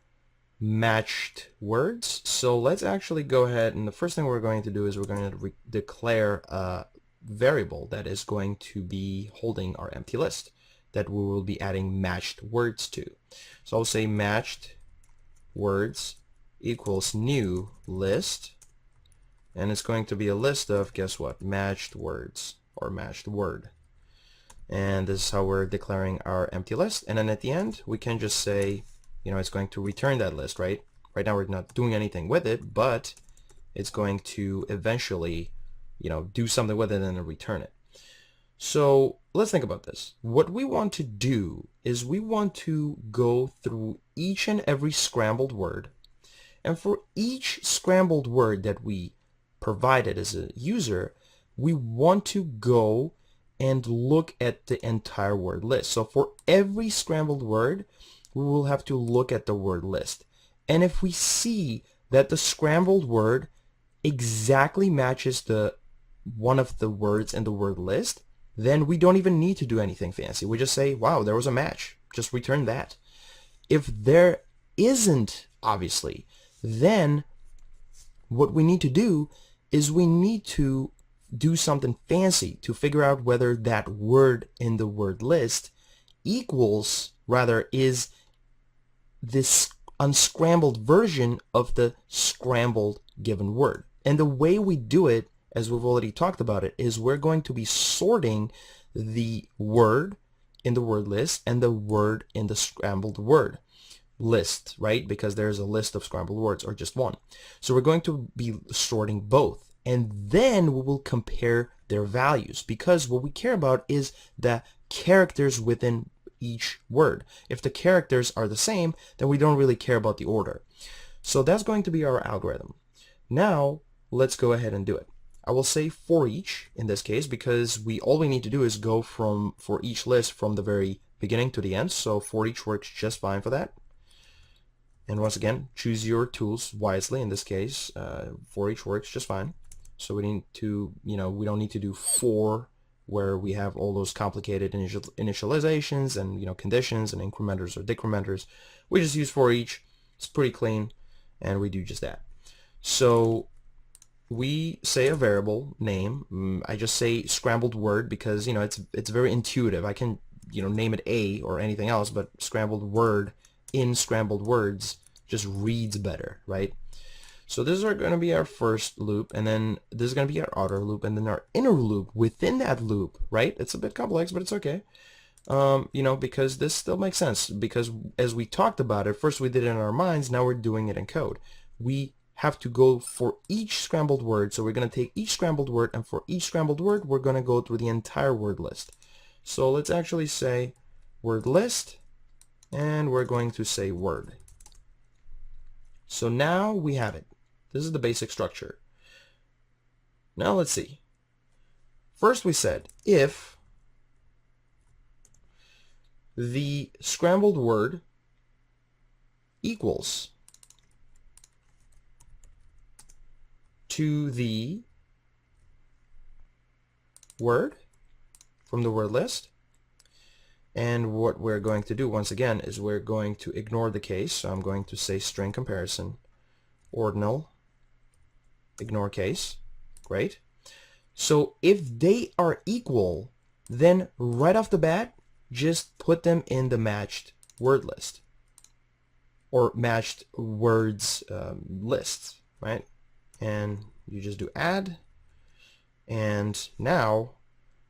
matched words. So let's actually go ahead, and the first thing we're going to do is we're going to declare a variable that is going to be holding our empty list that we will be adding matched words to. So I'll say matched words equals new list, and it's going to be a list of, guess what, matched words or matched word. And this is how we're declaring our empty list. And then at the end we can just say, you know, it's going to return that list, right? Right now we're not doing anything with it, but it's going to eventually, you know, do something with it and then return it. So let's think about this. What we want to do is we want to go through each and every scrambled word, and for each scrambled word that we provided as a user, we want to go and look at the entire word list. So for every scrambled word, we will have to look at the word list. And if we see that the scrambled word exactly matches the one of the words in the word list, then we don't even need to do anything fancy. We just say, wow, there was a match. Just return that. If there isn't, obviously, then what we need to do is we need to do something fancy to figure out whether that word in the word list equals, rather, is this unscrambled version of the scrambled given word. And the way we do it, as we've already talked about it, is we're going to be sorting the word in the word list and the word in the scrambled word list, right? Because there's a list of scrambled words or just one. So we're going to be sorting both, and then we will compare their values, because what we care about is the characters within each word. If the characters are the same, then we don't really care about the order. So that's going to be our algorithm. Now let's go ahead and do it. I will say for each in this case, because all we need to do is go from for each list from the very beginning to the end. So for each works just fine for that. And once again, choose your tools wisely. In this case, for each works just fine. So we need to, you know, we don't need to do for where we have all those complicated initializations and, you know, conditions and incrementers or decrementers. We just use for each. It's pretty clean, and we do just that. So we say a variable name. I just say scrambled word because, you know, it's very intuitive. I can, you know, name it A or anything else, but scrambled word in scrambled words just reads better, right? So this is going to be our first loop, and then this is going to be our outer loop, and then our inner loop within that loop, right? It's a bit complex, but it's okay. You know, because this still makes sense, because as we talked about it, first we did it in our minds, now we're doing it in code. We have to go for each scrambled word, so we're going to take each scrambled word, and for each scrambled word, we're going to go through the entire word list. So let's actually say word list, and we're going to say word. So now we have it. This is the basic structure. Now let's see. First we said if the scrambled word equals to the word from the word list, And what we're going to do once again is we're going to ignore the case. So I'm going to say string comparison, ordinal, ignore case. Great. So if they are equal, then right off the bat, just put them in the matched word list or matched words list, right? And you just do add. And now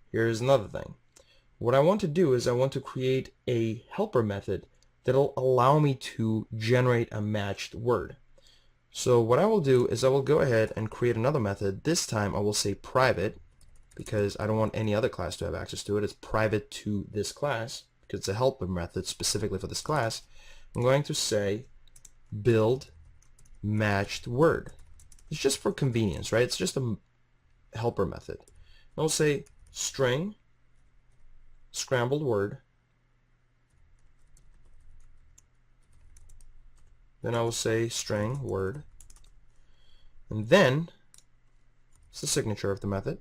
here's another thing. What I want to do is I want to create a helper method that'll allow me to generate a matched word. So what I will do is I will go ahead and create another method. This time I will say private, because I don't want any other class to have access to it. It's private to this class because it's a helper method specifically for this class. I'm going to say build matched word. It's just for convenience, right? It's just a helper method. I'll say string scrambled word. Then I will say string word. And then it's the signature of the method.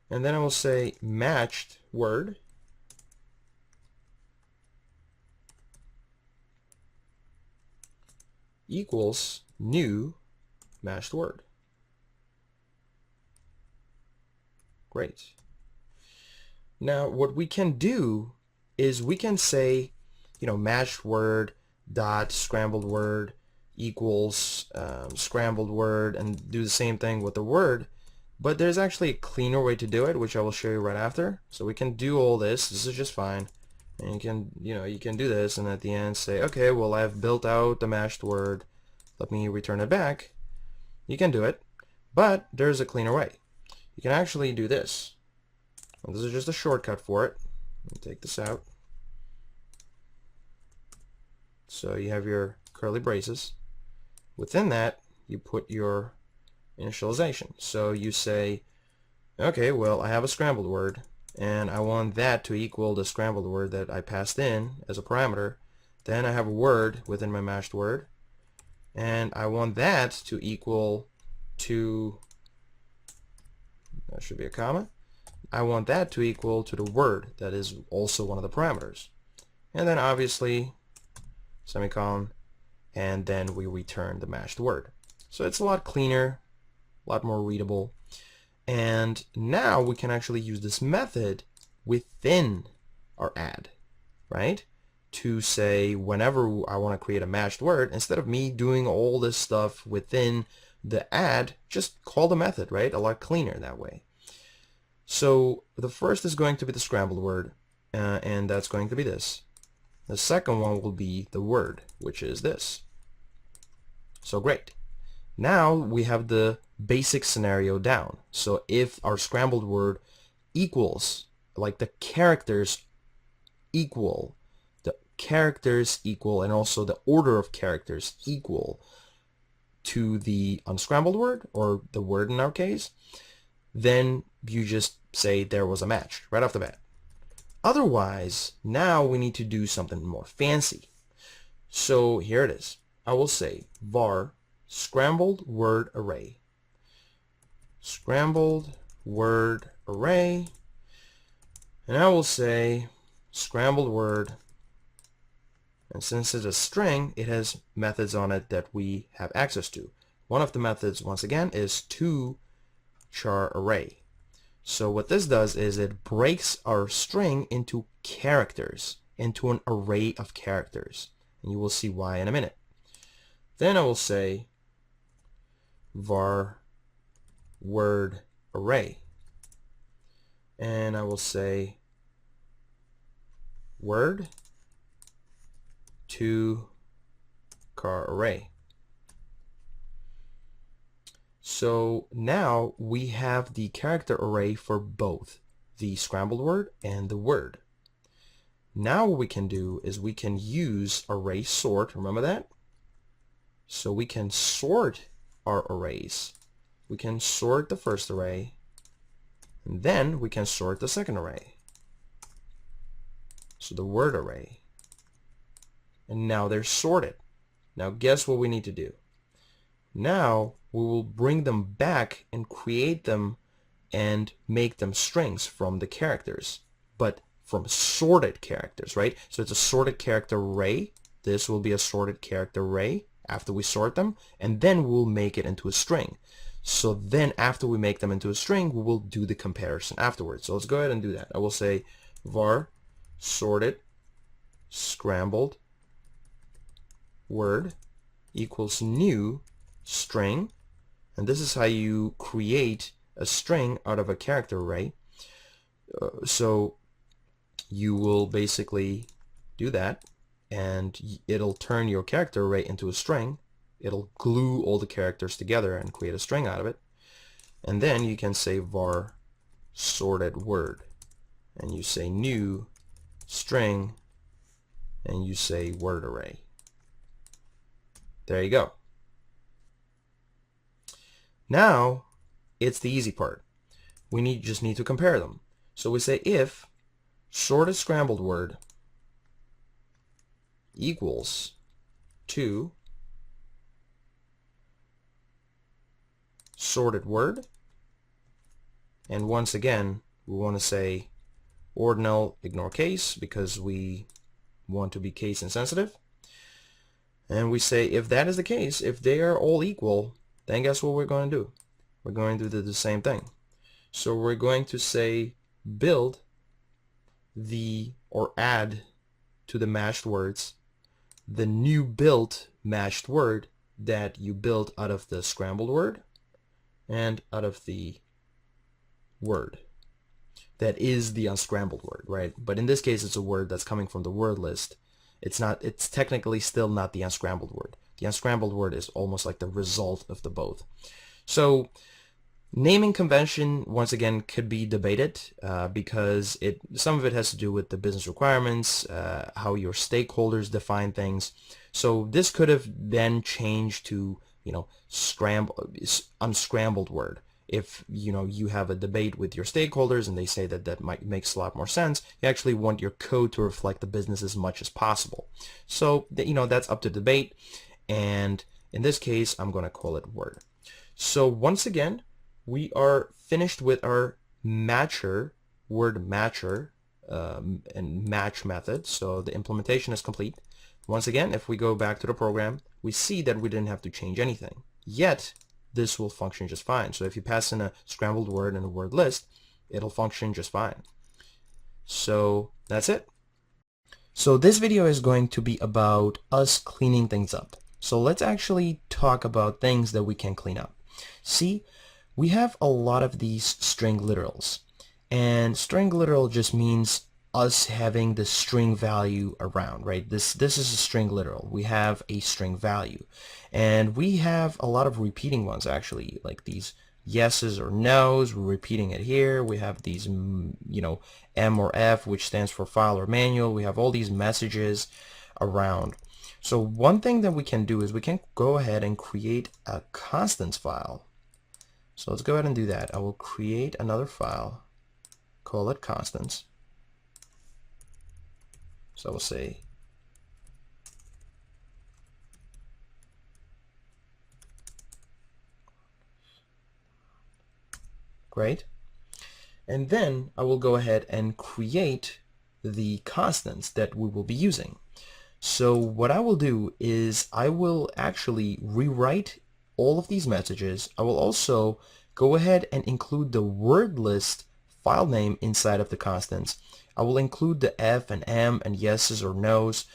And then I will say matched word. Equals new matched word. Great. Now what we can do is we can say, matched word dot scrambled word equals scrambled word, and do the same thing with the word. But there's actually a cleaner way to do it, which I will show you right after. So we can do all this. This is just fine. And you can do this, and at the end say, okay, well, I've built out the matched word. Let me return it back. You can do it, but there's a cleaner way. You can actually do this. Well, this is just a shortcut for it. Let me take this out. So you have your curly braces. Within that, you put your initialization. So you say, okay, well, I have a scrambled word, and I want that to equal the scrambled word that I passed in as a parameter. Then I have a word within my matched word, and I want that to equal to, that should be a comma, I want that to equal to the word that is also one of the parameters. And then obviously semicolon, and then we return the matched word. So it's a lot cleaner, a lot more readable. And now we can actually use this method within our add, right? To say whenever I want to create a matched word, instead of me doing all this stuff within the add, just call the method, right? A lot cleaner that way. So the first is going to be the scrambled word, and that's going to be this. The second one will be the word, which is this. So great. Now we have the basic scenario down. So if our scrambled word equals, like the characters equal, and also the order of characters equal to the unscrambled word, or the word in our case, then you just say there was a match right off the bat. Otherwise, now we need to do something more fancy. So here it is. I will say var scrambled word array. Scrambled word array. And I will say scrambled word. And since it's a string, it has methods on it that we have access to. One of the methods, once again, is toChar array. So what this does is it breaks our string into characters, into an array of characters. And you will see why in a minute. Then I will say var word array. And I will say word to char array. So now we have the character array for both the scrambled word and the word. Now what we can do is we can use array sort, remember that? So we can sort our arrays. We can sort the first array, and then we can sort the second array. So the word array. And now they're sorted. Now guess what we need to do? Now we will bring them back and create them and make them strings from the characters. But from sorted characters, right? So it's a sorted character array. This will be a sorted character array after we sort them, and then we'll make it into a string. So then after we make them into a string, we will do the comparison afterwards. So let's go ahead and do that. I will say var sorted scrambled word equals new string, and this is how you create a string out of a character array. So you will basically do that, and it'll turn your character array into a string. It'll glue all the characters together and create a string out of it. And then you can say var sorted word, and you say new string, and you say word array. There you go. Now it's the easy part. We just need to compare them. So we say if sorted scrambled word equals to sorted word, and once again we want to say ordinal ignore case because we want to be case insensitive, and we say if that is the case, if they are all equal, then guess what we're going to do? We're going to do the same thing. So we're going to say build the, or add to the matched words, the new built matched word that you built out of the scrambled word and out of the word that is the unscrambled word, right? But in this case, it's a word that's coming from the word list. It's technically still not the unscrambled word. The unscrambled word is almost like the result of the both. So naming convention, once again, could be debated because some of it has to do with the business requirements, how your stakeholders define things. So this could have then changed to, unscrambled word. If you have a debate with your stakeholders and they say that might makes a lot more sense, you actually want your code to reflect the business as much as possible. So that's up to debate, and in this case I'm going to call it word. So once again, we are finished with our matcher, word matcher, and match method. So the implementation is complete. Once again, if we go back to the program, we see that we didn't have to change anything. Yet this will function just fine. So if you pass in a scrambled word and a word list, it'll function just fine. So that's it. So this video is going to be about us cleaning things up. So let's actually talk about things that we can clean up. See, we have a lot of these string literals, and string literal just means us having the string value around, right? This is a string literal. We have a string value, and we have a lot of repeating ones actually, like these yeses or nos. We're repeating it here. We have these M or F, which stands for file or manual. We have all these messages around. So one thing that we can do is we can go ahead and create a constants file. So let's go ahead and do that. I will create another file, call it constants. So I will say great. And then I will go ahead and create the constants that we will be using. So what I will do is I will actually rewrite all of these messages. I will also go ahead and include the word list file name inside of the constants. I will include the F and M and yeses or nos,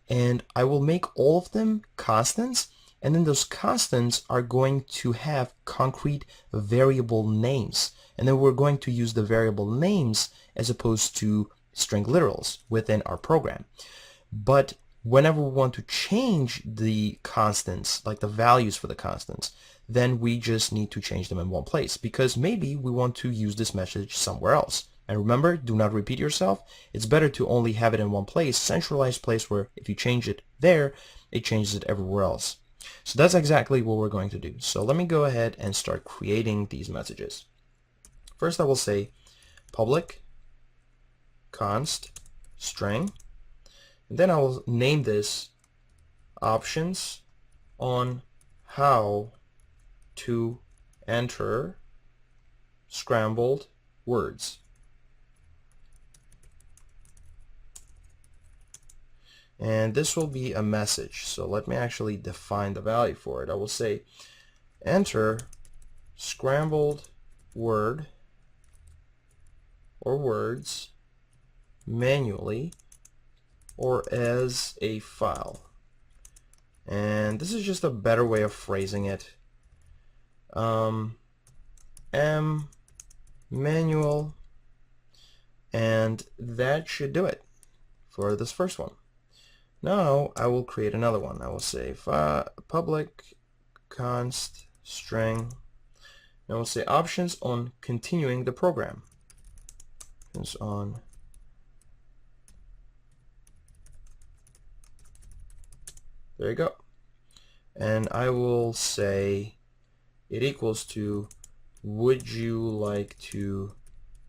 and I will make all of them constants, and then those constants are going to have concrete variable names, and then we're going to use the variable names as opposed to string literals within our program. But whenever we want to change the constants, like the values for the constants, then we just need to change them in one place, because maybe we want to use this message somewhere else. And remember, do not repeat yourself. It's better to only have it in one place, centralized place, where if you change it there, it changes it everywhere else. So that's exactly what we're going to do. So let me go ahead and start creating these messages. First I will say public const string, and then I will name this options on how to enter scrambled words. and this will be a message. So let me actually define the value for it. I will say enter scrambled word or words manually or as a file. And this is just a better way of phrasing it. M manual, and that should do it for this first one. Now I will create another one. I will say public const string, and I will say options on continuing the program. Options on there you go. And I will say it equals to would you like to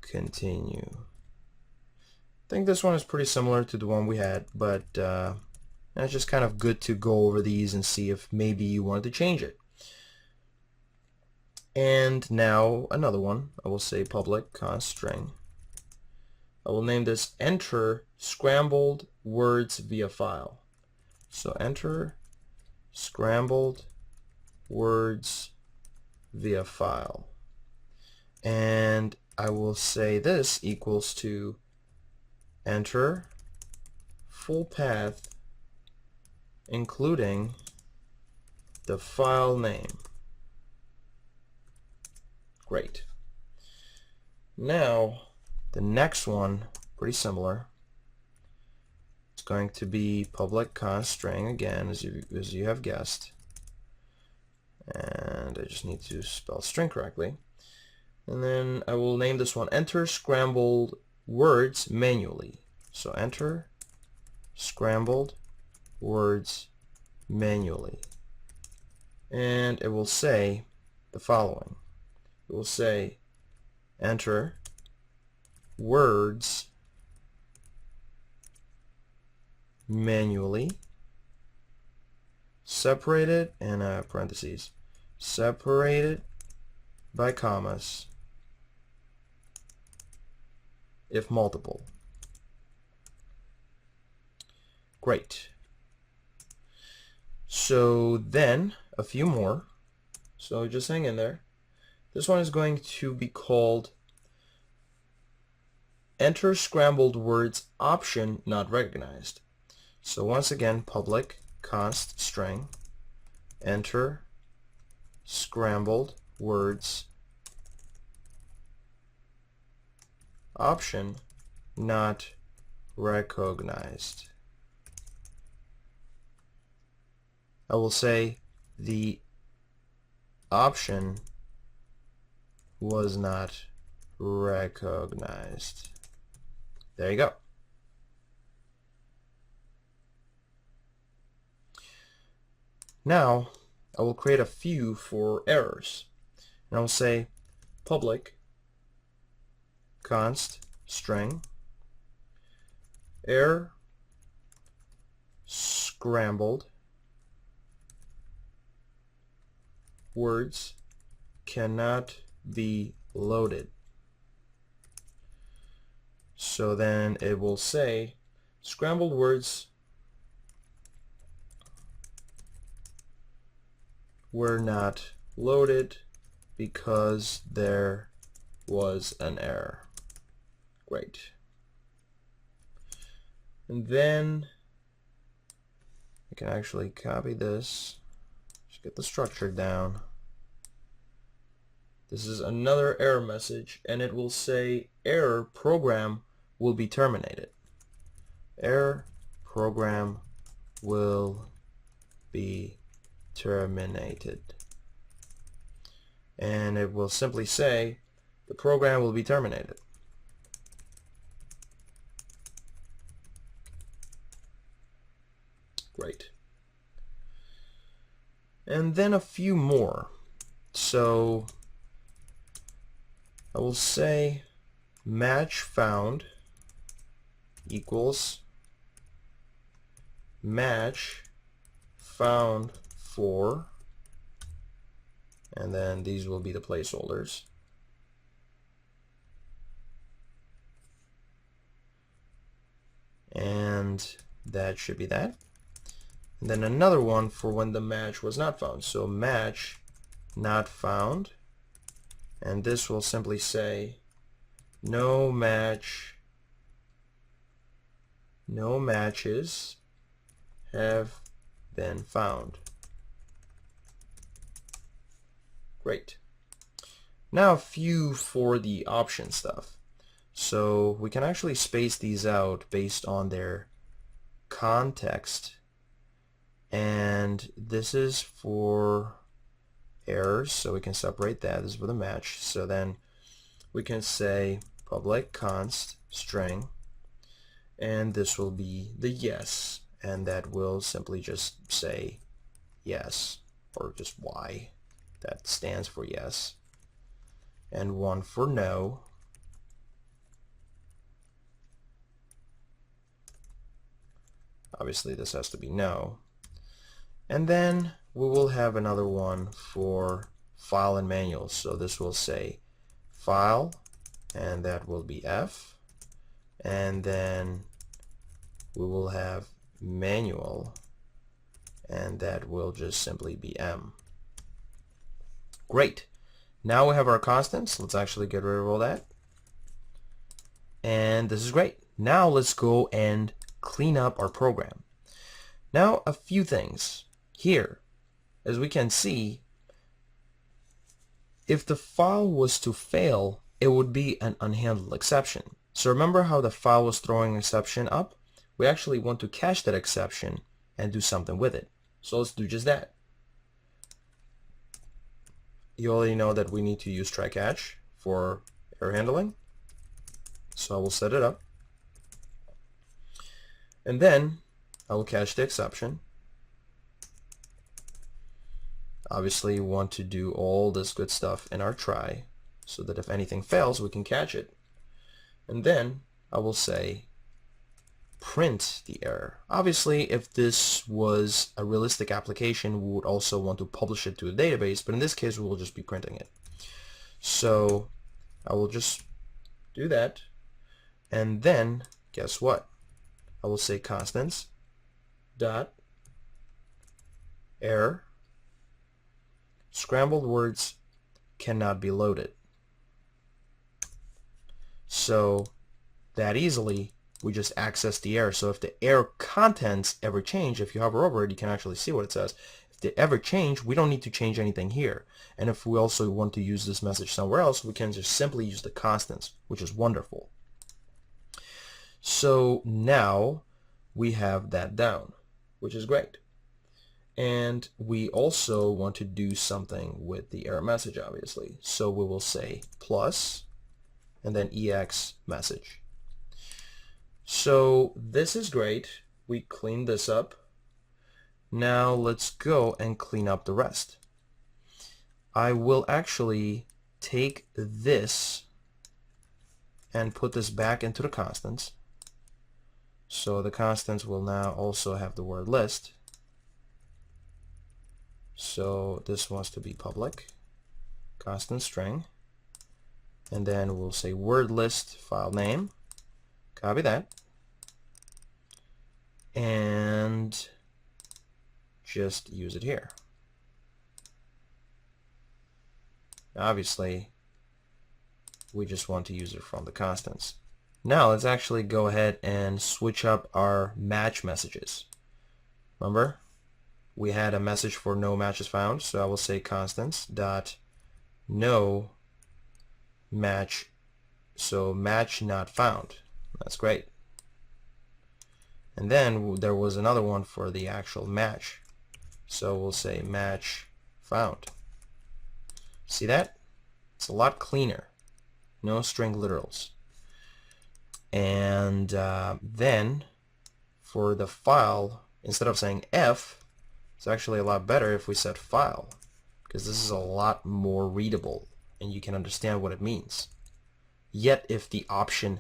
continue. I think this one is pretty similar to the one we had, but it's just kind of good to go over these and see if maybe you wanted to change it. And now another one. I will say public const string. I will name this enter scrambled words via file. So enter scrambled words via file. And I will say this equals to enter full path including the file name. Great. Now the next one, pretty similar. It's going to be public const string again, as you have guessed. And I just need to spell string correctly. And then I will name this one enter scrambled words manually. So enter scrambled words manually. And it will say the following. It will say enter words manually, separated in parentheses, separated by commas if multiple. Great. So then a few more. So just hang in there. This one is going to be called enter scrambled words option not recognized. So once again, public const string enter scrambled words option not recognized. I will say the option was not recognized. There you go. Now I will create a few for errors, and I will say public const string error scrambled words cannot be loaded. So then it will say scrambled words were not loaded because there was an error. Great. And then I can actually copy this, just get the structure down. This is another error message, and it will say error program will be terminated. Error program will be terminated. And it will simply say the program will be terminated. Great. And then a few more. So I will say match found equals match found for, and then these will be the placeholders. And that should be that. And then another one for when the match was not found. So match not found. And this will simply say no matches have been found. Great. Now a few for the option stuff. So we can actually space these out based on their context. And this is for errors, so we can separate that. This is for the match. So then we can say public const string, and this will be the yes, and that will simply just say yes, or just y. That stands for yes. And one for no. Obviously this has to be no. And then we will have another one for file and manual. So this will say file, and that will be F. And then we will have manual, and that will just simply be M. Great. Now we have our constants. Let's actually get rid of all that. And this is great. Now let's go and clean up our program. Now a few things. Here, as we can see, if the file was to fail, it would be an unhandled exception. So remember how the file was throwing an exception up? We actually want to catch that exception and do something with it. So let's do just that. You already know that we need to use try catch for error handling. So I will set it up. And then I will catch the exception. Obviously, we want to do all this good stuff in our try so that if anything fails, we can catch it. And then I will say print the error. Obviously, if this was a realistic application, we would also want to publish it to a database, but in this case, we will just be printing it. So I will just do that. And then, guess what? I will say constants dot error scrambled words cannot be loaded. So that easily we just access the error. So if the error contents ever change, if you hover over it, you can actually see what it says. If they ever change, we don't need to change anything here. And if we also want to use this message somewhere else, we can just simply use the constants, which is wonderful. So now we have that down, which is great. And we also want to do something with the error message, obviously. So we will say plus and then ex message. So this is great. We cleaned this up. Now let's go and clean up the rest. I will actually take this and put this back into the constants. So the constants will now also have the word list. So this wants to be public, constant string, and then we'll say word list file name, copy that, and just use it here. Obviously, we just want to use it from the constants. Now let's actually go ahead and switch up our match messages. Remember, we had a message for no matches found, so I will say constants dot no match, so match not found. That's great. And then there was another one for the actual match, so we'll say match found. See that? It's a lot cleaner. No string literals. And then for the file, instead of saying F, it's actually a lot better if we said file, because this is a lot more readable and you can understand what it means. Yet if the option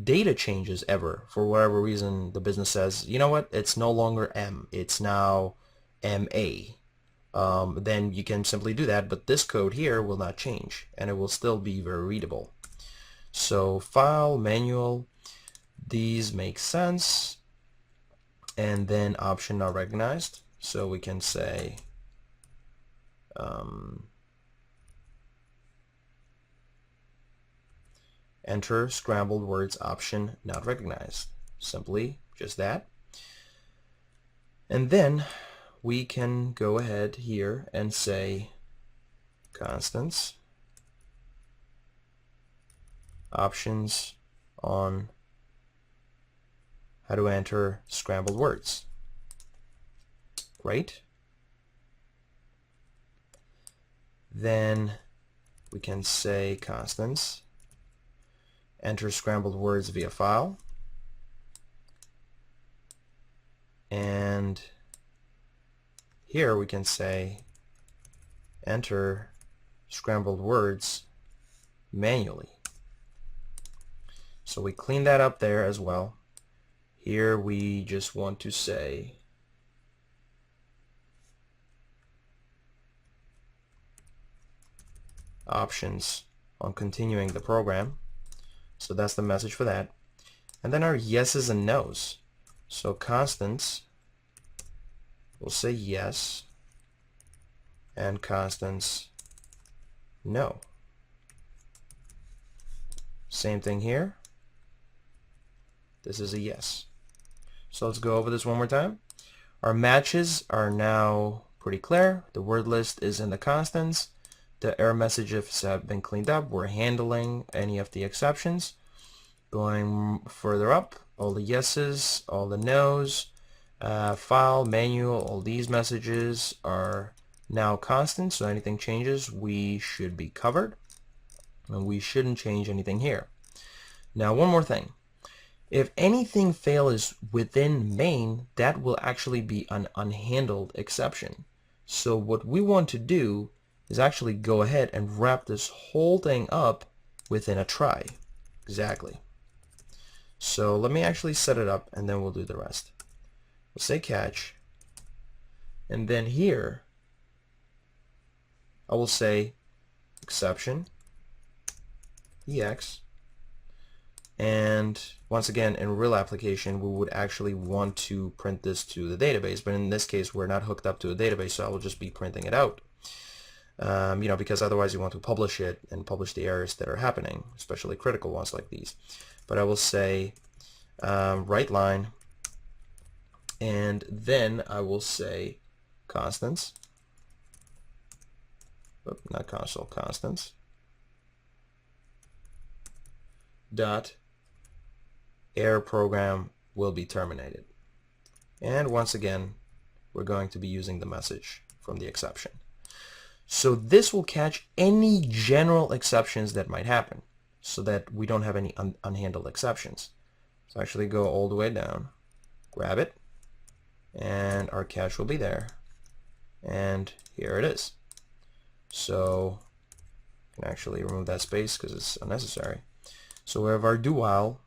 data changes ever, for whatever reason the business says, you know what, it's no longer M, it's now MA, then you can simply do that, but this code here will not change and it will still be very readable. So file, manual, These make sense. And then option not recognized. So we can say enter scrambled words option not recognized. Simply just that. And then we can go ahead here and say constants options on how to enter scrambled words. Great. Then we can say constants enter scrambled words via file, and here we can say enter scrambled words manually. So we clean that up there as well. Here we just want to say options on continuing the program. So that's the message for that. And then our yeses and nos. So constants, we'll say yes, and constants, no. Same thing here. This is a yes. So let's go over this one more time. Our matches are now pretty clear. The word list is in the constants. The error messages have been cleaned up. We're handling any of the exceptions. Going further up, all the yeses, all the nos, file, manual, all these messages are now constant. So anything changes, we should be covered. And we shouldn't change anything here. Now one more thing. If anything fails within main, that will actually be an unhandled exception. So what we want to do is actually go ahead and wrap this whole thing up within a try. Exactly. So let me actually set it up and then we'll do the rest. We'll say catch, and then here I will say exception EX, and once again in real application we would actually want to print this to the database, but in this case we're not hooked up to a database, so I will just be printing it out. Because otherwise you want to publish it and publish the errors that are happening, especially critical ones like these. But I will say right line, and then I will say constants, not console, constants dot error program will be terminated. And once again we're going to be using the message from the exception. So this will catch any general exceptions that might happen, so that we don't have any unhandled exceptions. So actually go all the way down, grab it, and our catch will be there, and here it is. So I can actually remove that space because it's unnecessary. So we have our do while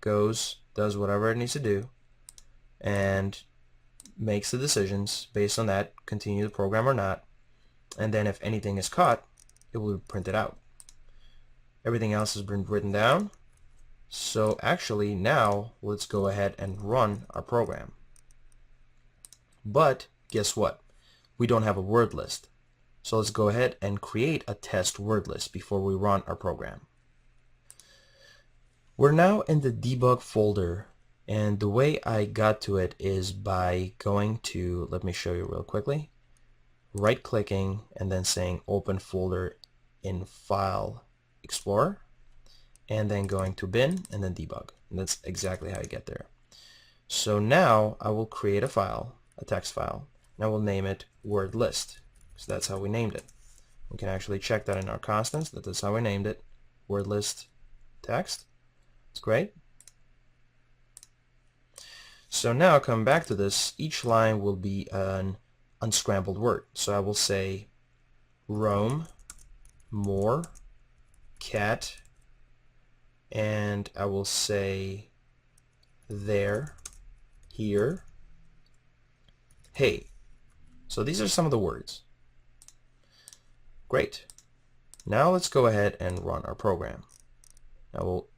goes, does whatever it needs to do, and makes the decisions based on that, continue the program or not, and then if anything is caught, it will print it out. Everything else has been written down. So actually now let's go ahead and run our program. But guess what? We don't have a word list. So let's go ahead and create a test word list before we run our program. We're now in the debug folder, and the way I got to it is by going to, let me show you real quickly, right clicking and then saying open folder in File Explorer, and then going to bin and then debug. And that's exactly how you get there. So now I will create a file, a text file, and I will name it word list, because that's how we named it. We can actually check that in our constants, that is how we named it, word list text. It's great. So now coming back to this, each line will be an unscrambled word. So I will say roam, more, cat, and I will say there, here, hey. So these are some of the words. Great. Now let's go ahead and run our program. Now we'll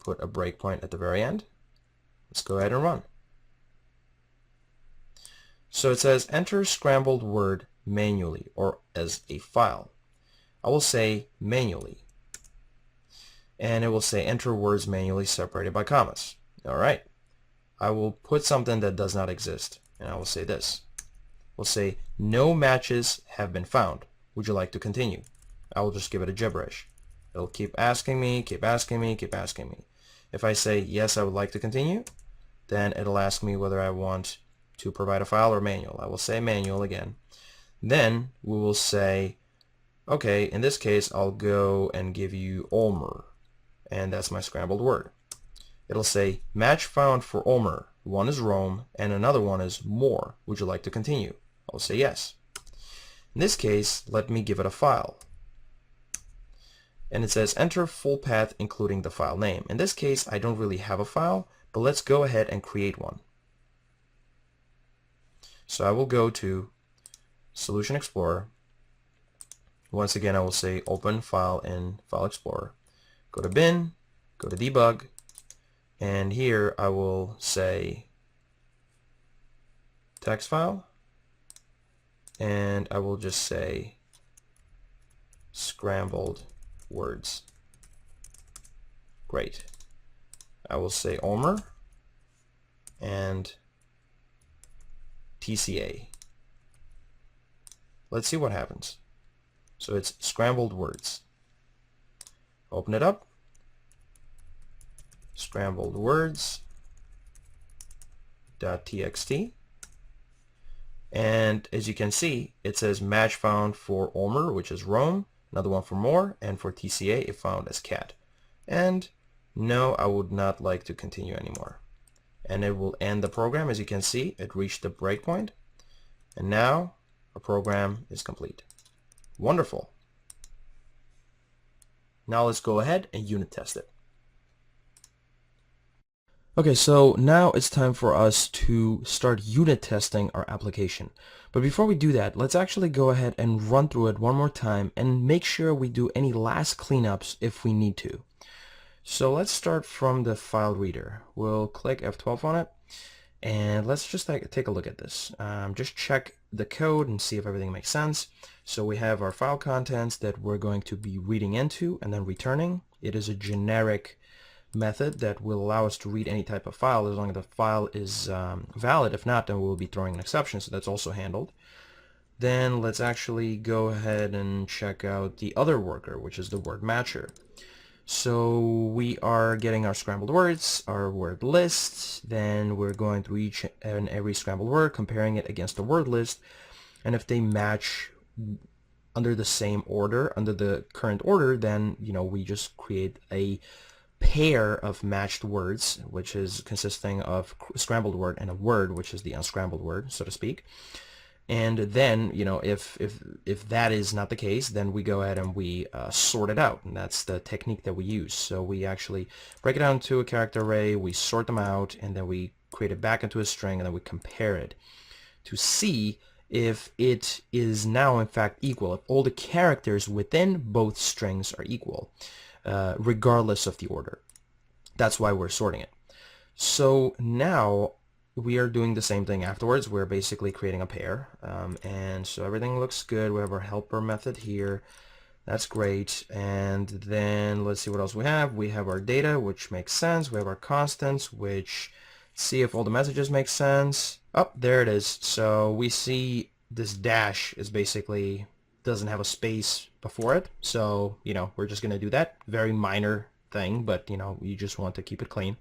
put a breakpoint at the very end. Let's go ahead and run. So it says enter scrambled word manually or as a file. I will say manually. And it will say enter words manually separated by commas. All right. I will put something that does not exist. And I will say this. We'll say no matches have been found. Would you like to continue? I will just give it a gibberish. It'll keep asking me, keep asking me, keep asking me. If I say yes, I would like to continue, then it'll ask me whether I want to provide a file or manual. I will say manual again. Then we will say, okay, in this case, I'll go and give you Ulmer. And that's my scrambled word. It'll say match found for Ulmer. One is Rome and another one is more. Would you like to continue? I'll say yes. In this case, let me give it a file. And it says enter full path including the file name. In this case, I don't really have a file, but let's go ahead and create one. So I will go to Solution Explorer. Once again, I will say open file in File Explorer. Go to bin, go to debug, and here I will say text file, and I will just say scrambled words. Great. I will say Ulmer and TCA. Let's see what happens. So it's scrambled words. Open it up. Scrambled words .txt. And as you can see, it says match found for Ulmer, which is Rome, another one for more, and for TCA it found as cat. And no, I would not like to continue anymore. And it will end the program. As you can see, it reached the breakpoint, and now our program is complete. Wonderful. Now let's go ahead and unit test it. Okay, so now it's time for us to start unit testing our application. But before we do that, let's actually go ahead and run through it one more time and make sure we do any last cleanups if we need to. So let's start from the file reader. We'll click F12 on it, and let's just take a look at this. Just check the code and see if everything makes sense. So we have our file contents that we're going to be reading into and then returning. It is a generic method that will allow us to read any type of file as long as the file is valid. If not, then we'll be throwing an exception, so that's also handled. Then let's actually go ahead and check out the other worker, which is the word matcher. So we are getting our scrambled words, our word list, then we're going through each and every scrambled word, comparing it against the word list, and if they match under the same order, under the current order, then we just create a pair of matched words, which is consisting of a scrambled word and a word, which is the unscrambled word, so to speak. And then, if that is not the case, then we go ahead and we sort it out, and that's the technique that we use. So we actually break it down to a character array, we sort them out, and then we create it back into a string, and then we compare it to see if it is now in fact equal, if all the characters within both strings are equal, regardless of the order. That's why we're sorting it. So now we are doing the same thing afterwards. We're basically creating a pair, and so everything looks good. We have our helper method here. That's great. And then let's see what else we have. We have our data, which makes sense. We have our constants, which see if all the messages make sense. Oh, there it is. So we see this dash is basically doesn't have a space before it. So, we're just going to do that. Very minor thing, but, you just want to keep it clean.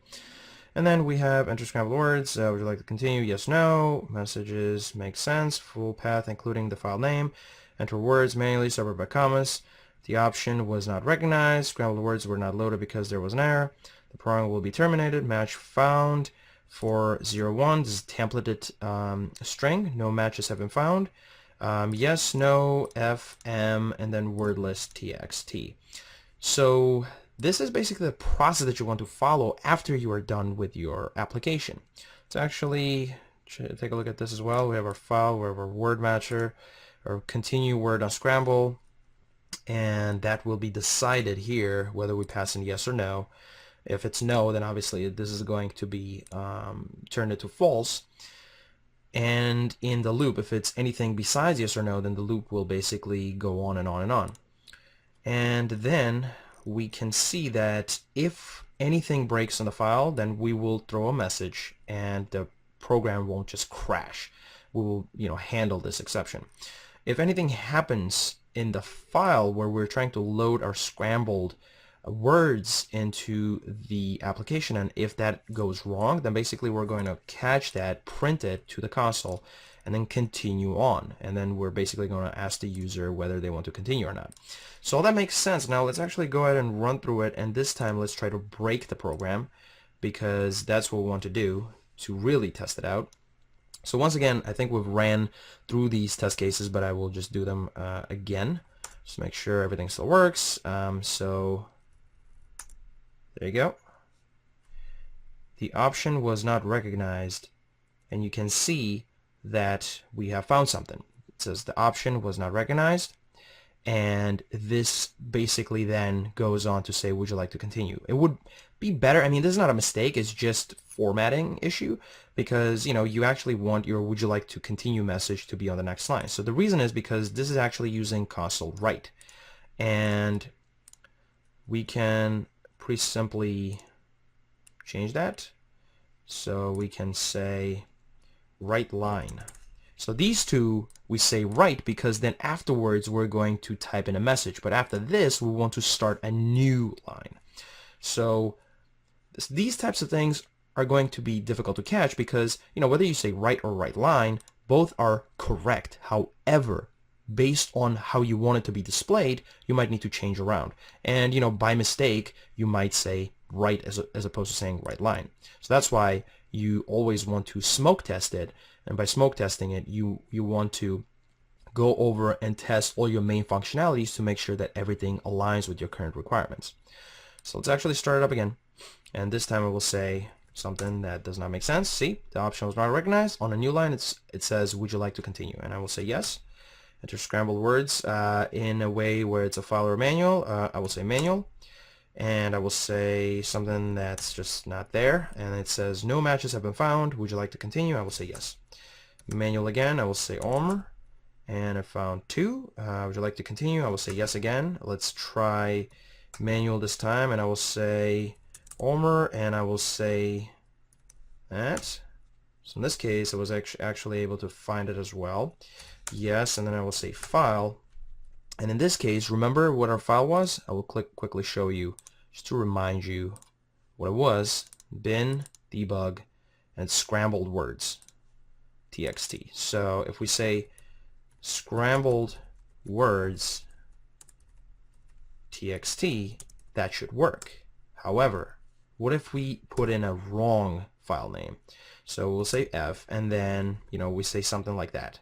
And then we have enter scrambled words. Would you like to continue? Yes, no. Messages make sense. Full path, including the file name. Enter words manually, separated by commas. The option was not recognized. Scrambled words were not loaded because there was an error. The program will be terminated. Match found for 01. This is templated string. No matches have been found. Yes, no, FM, and then word list txt. So this is basically the process that you want to follow after you are done with your application. Let's actually take a look at this as well. We have our file, we have our word matcher, our continue word unscramble, and that will be decided here whether we pass in yes or no. If it's no, then obviously this is going to be turned into false. And in the loop, if it's anything besides yes or no, then the loop will basically go on and on and on. And then we can see that if anything breaks in the file, then we will throw a message and the program won't just crash. We will, handle this exception. If anything happens in the file where we're trying to load our scrambled words into the application, and if that goes wrong, then basically we're going to catch that, print it to the console, and then continue on. And then we're basically going to ask the user whether they want to continue or not. So all that makes sense. Now let's actually go ahead and run through it, and this time let's try to break the program, because that's what we want to do to really test it out. So once again, I think we've ran through these test cases, but I will just do them again, just make sure everything still works. So there you go. The option was not recognized, and you can see that we have found something. It says the option was not recognized, and this basically then goes on to say, would you like to continue? It would be better, I mean, this is not a mistake, it's just formatting issue, because you actually want your would you like to continue message to be on the next line. So the reason is because this is actually using console write, and we can pretty simply change that. So we can say write line. So these two we say write because then afterwards we're going to type in a message, but after this we want to start a new line. So these types of things are going to be difficult to catch because whether you say write or write line, both are correct. However, based on how you want it to be displayed, you might need to change around, and by mistake you might say write as opposed to saying write line. So that's why you always want to smoke test it, and by smoke testing it you want to go over and test all your main functionalities to make sure that everything aligns with your current requirements. So let's actually start it up again, and this time I will say something that does not make sense. See, the option was not recognized. On a new line it says would you like to continue, and I will say yes. Enter scrambled words in a way where it's a file or a manual. I will say manual, and I will say something that's just not there, and it says no matches have been found, would you like to continue? I will say yes. Manual again, I will say OMR, and I found 2. Would you like to continue? I will say yes again. Let's try manual this time, and I will say OMR, and I will say that. So in this case I was actually able to find it as well. Yes, and then I will say file, and in this case, remember what our file was? I will quickly show you just to remind you what it was. Bin debug and scrambled words txt. So if we say scrambled words txt, that should work. However, what if we put in a wrong file name? So we'll say f, and then we say something like that.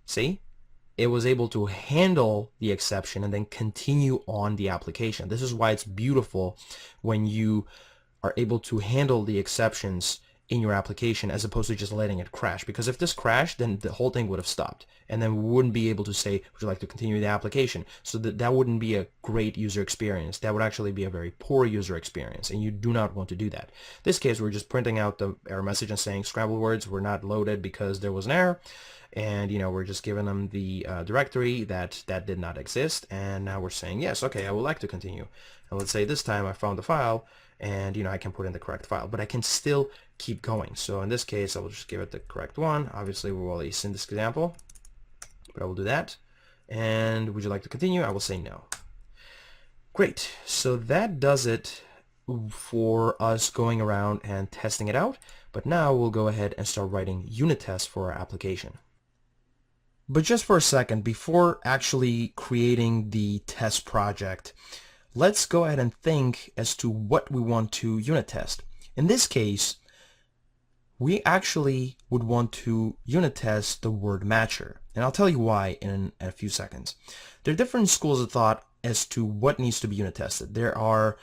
See? It was able to handle the exception and then continue on the application. This is why it's beautiful when you are able to handle the exceptions in your application as opposed to just letting it crash. Because if this crashed, then the whole thing would have stopped, and then we wouldn't be able to say, would you like to continue the application? So that wouldn't be a great user experience. That would actually be a very poor user experience, and you do not want to do that. In this case, we're just printing out the error message and saying scrambled words were not loaded because there was an error, and we're just giving them the directory that did not exist, and now we're saying yes, okay, I would like to continue. And let's say this time I found the file, and I can put in the correct file, but I can still keep going. So in this case I will just give it the correct one. Obviously we will already seen this example, but I will do that. And would you like to continue? I will say no. Great, so that does it for us going around and testing it out, but now we'll go ahead and start writing unit tests for our application. But just for a second, before actually creating the test project, let's go ahead and think as to what we want to unit test. In this case, we actually would want to unit test the word matcher, and I'll tell you why in a few seconds. There are different schools of thought as to what needs to be unit tested. There are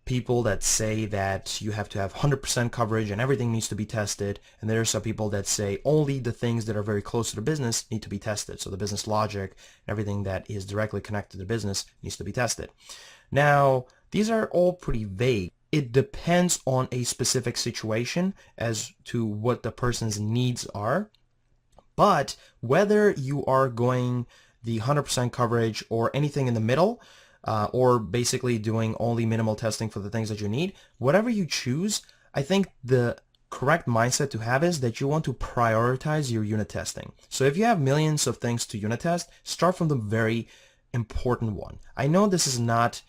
people that say that you have to have 100% coverage and everything needs to be tested, and there are some people that say only the things that are very close to the business need to be tested. So the business logic, everything that is directly connected to the business needs to be tested. Now, these are all pretty vague. it depends on a specific situation as to what the person's needs are. But whether you are going the 100% coverage or anything in the middle, or basically doing only minimal testing for the things that you need, whatever you choose, I think the correct mindset to have is that you want to prioritize your unit testing. So if you have millions of things to unit test, start from the very important one. I know this is not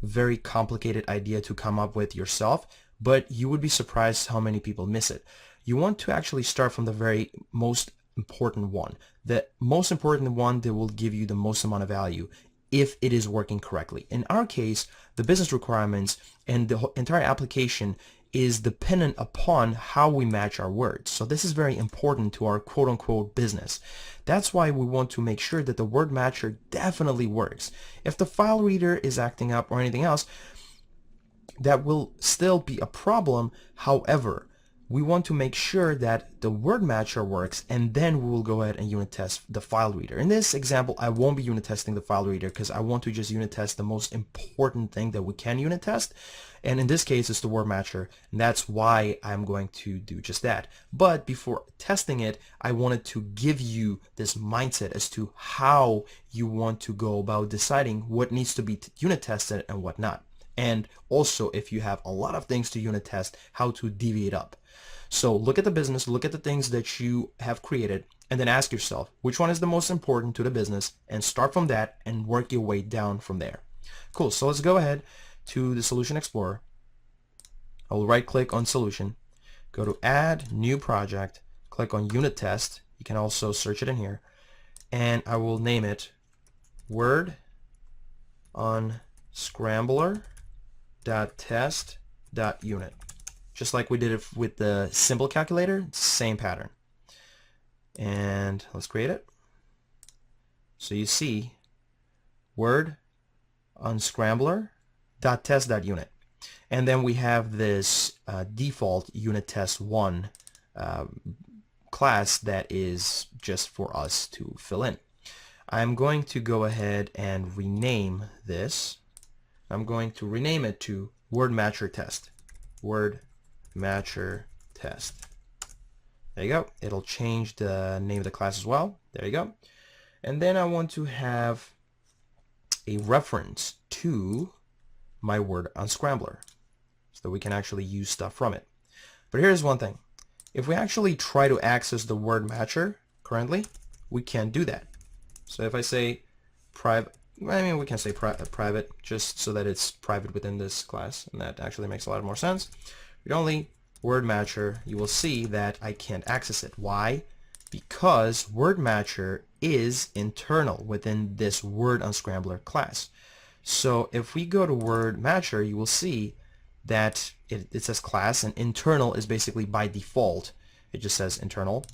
a very complicated idea to come up with yourself, but you would be surprised how many people miss it. You want to actually start from the very most important one, the most important one that will give you the most amount of value if it is working correctly. In our case, the business requirements and the entire application is dependent upon how we match our words. So this is very important to our quote-unquote business. That's why we want to make sure that the word matcher definitely works. If the file reader is acting up or anything else, that will still be a problem. However, we want to make sure that the word matcher works, and then we will go ahead and unit test the file reader. In this example, I won't be unit testing the file reader because I want to just unit test the most important thing that we can unit test. And in this case, it's the word matcher, and that's why I'm going to do just that. But before testing it, I wanted to give you this mindset as to how you want to go about deciding what needs to be unit tested and what not. And also, if you have a lot of things to unit test, how to deviate up. So look at the business, look at the things that you have created, and then ask yourself, which one is the most important to the business, and start from that and work your way down from there. Cool, so let's go ahead to the Solution Explorer. I will right click on Solution, go to Add New Project, click on Unit Test. You can also search it in here, and I will name it Word Unscrambler.test.unit. Just like we did it with the simple calculator, same pattern. And let's create it. So you see Word Unscrambler.test.unit. And then we have this default unit test 1 class that is just for us to fill in. I'm going to go ahead and rename this. I'm going to rename it to Word Matcher Test. Word Matcher Test. There you go. It'll change the name of the class as well. There you go. And then I want to have a reference to my Word Unscrambler so that we can actually use stuff from it. But here's one thing. If we actually try to access the word matcher currently, we can't do that. So if I say private, I mean, we can say private just so that it's private within this class, and that actually makes a lot more sense. Read only word matcher, you will see that I can't access it. Why? Because word matcher is internal within this word unscrambler class. So if we go to word matcher, you will see that it says class, and internal is basically by default. It just says internal.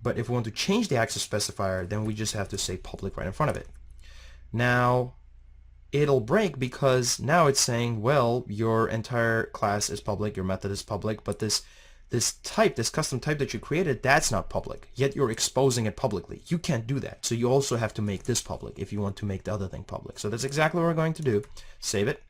But if we want to change the access specifier, then we just have to say public right in front of it. Now, it'll break because now it's saying, well, your entire class is public, your method is public, but this custom type that you created, that's not public, yet you're exposing it publicly. You can't do that. So you also have to make this public if you want to make the other thing public. So that's exactly what we're going to do. Save it.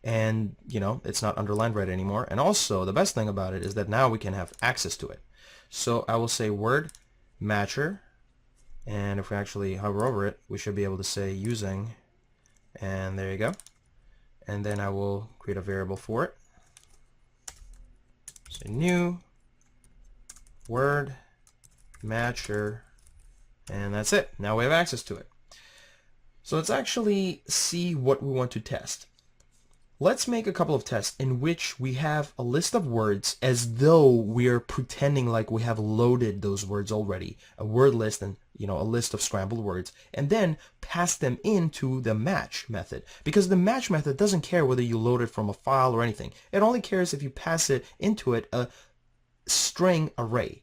And, you know, it's not underlined red anymore. And also, the best thing about it is that now we can have access to it. So I will say word matcher. And if we actually hover over it, we should be able to say using. And there you go. And then I will create a variable for it. Say new word matcher. And that's it. Now we have access to it. So let's actually see what we want to test. Let's make a couple of tests in which we have a list of words as though we're pretending like we have loaded those words already, a word list and, you know, a list of scrambled words, and then pass them into the match method. Because the match method doesn't care whether you load it from a file or anything. It only cares if you pass it into it a string array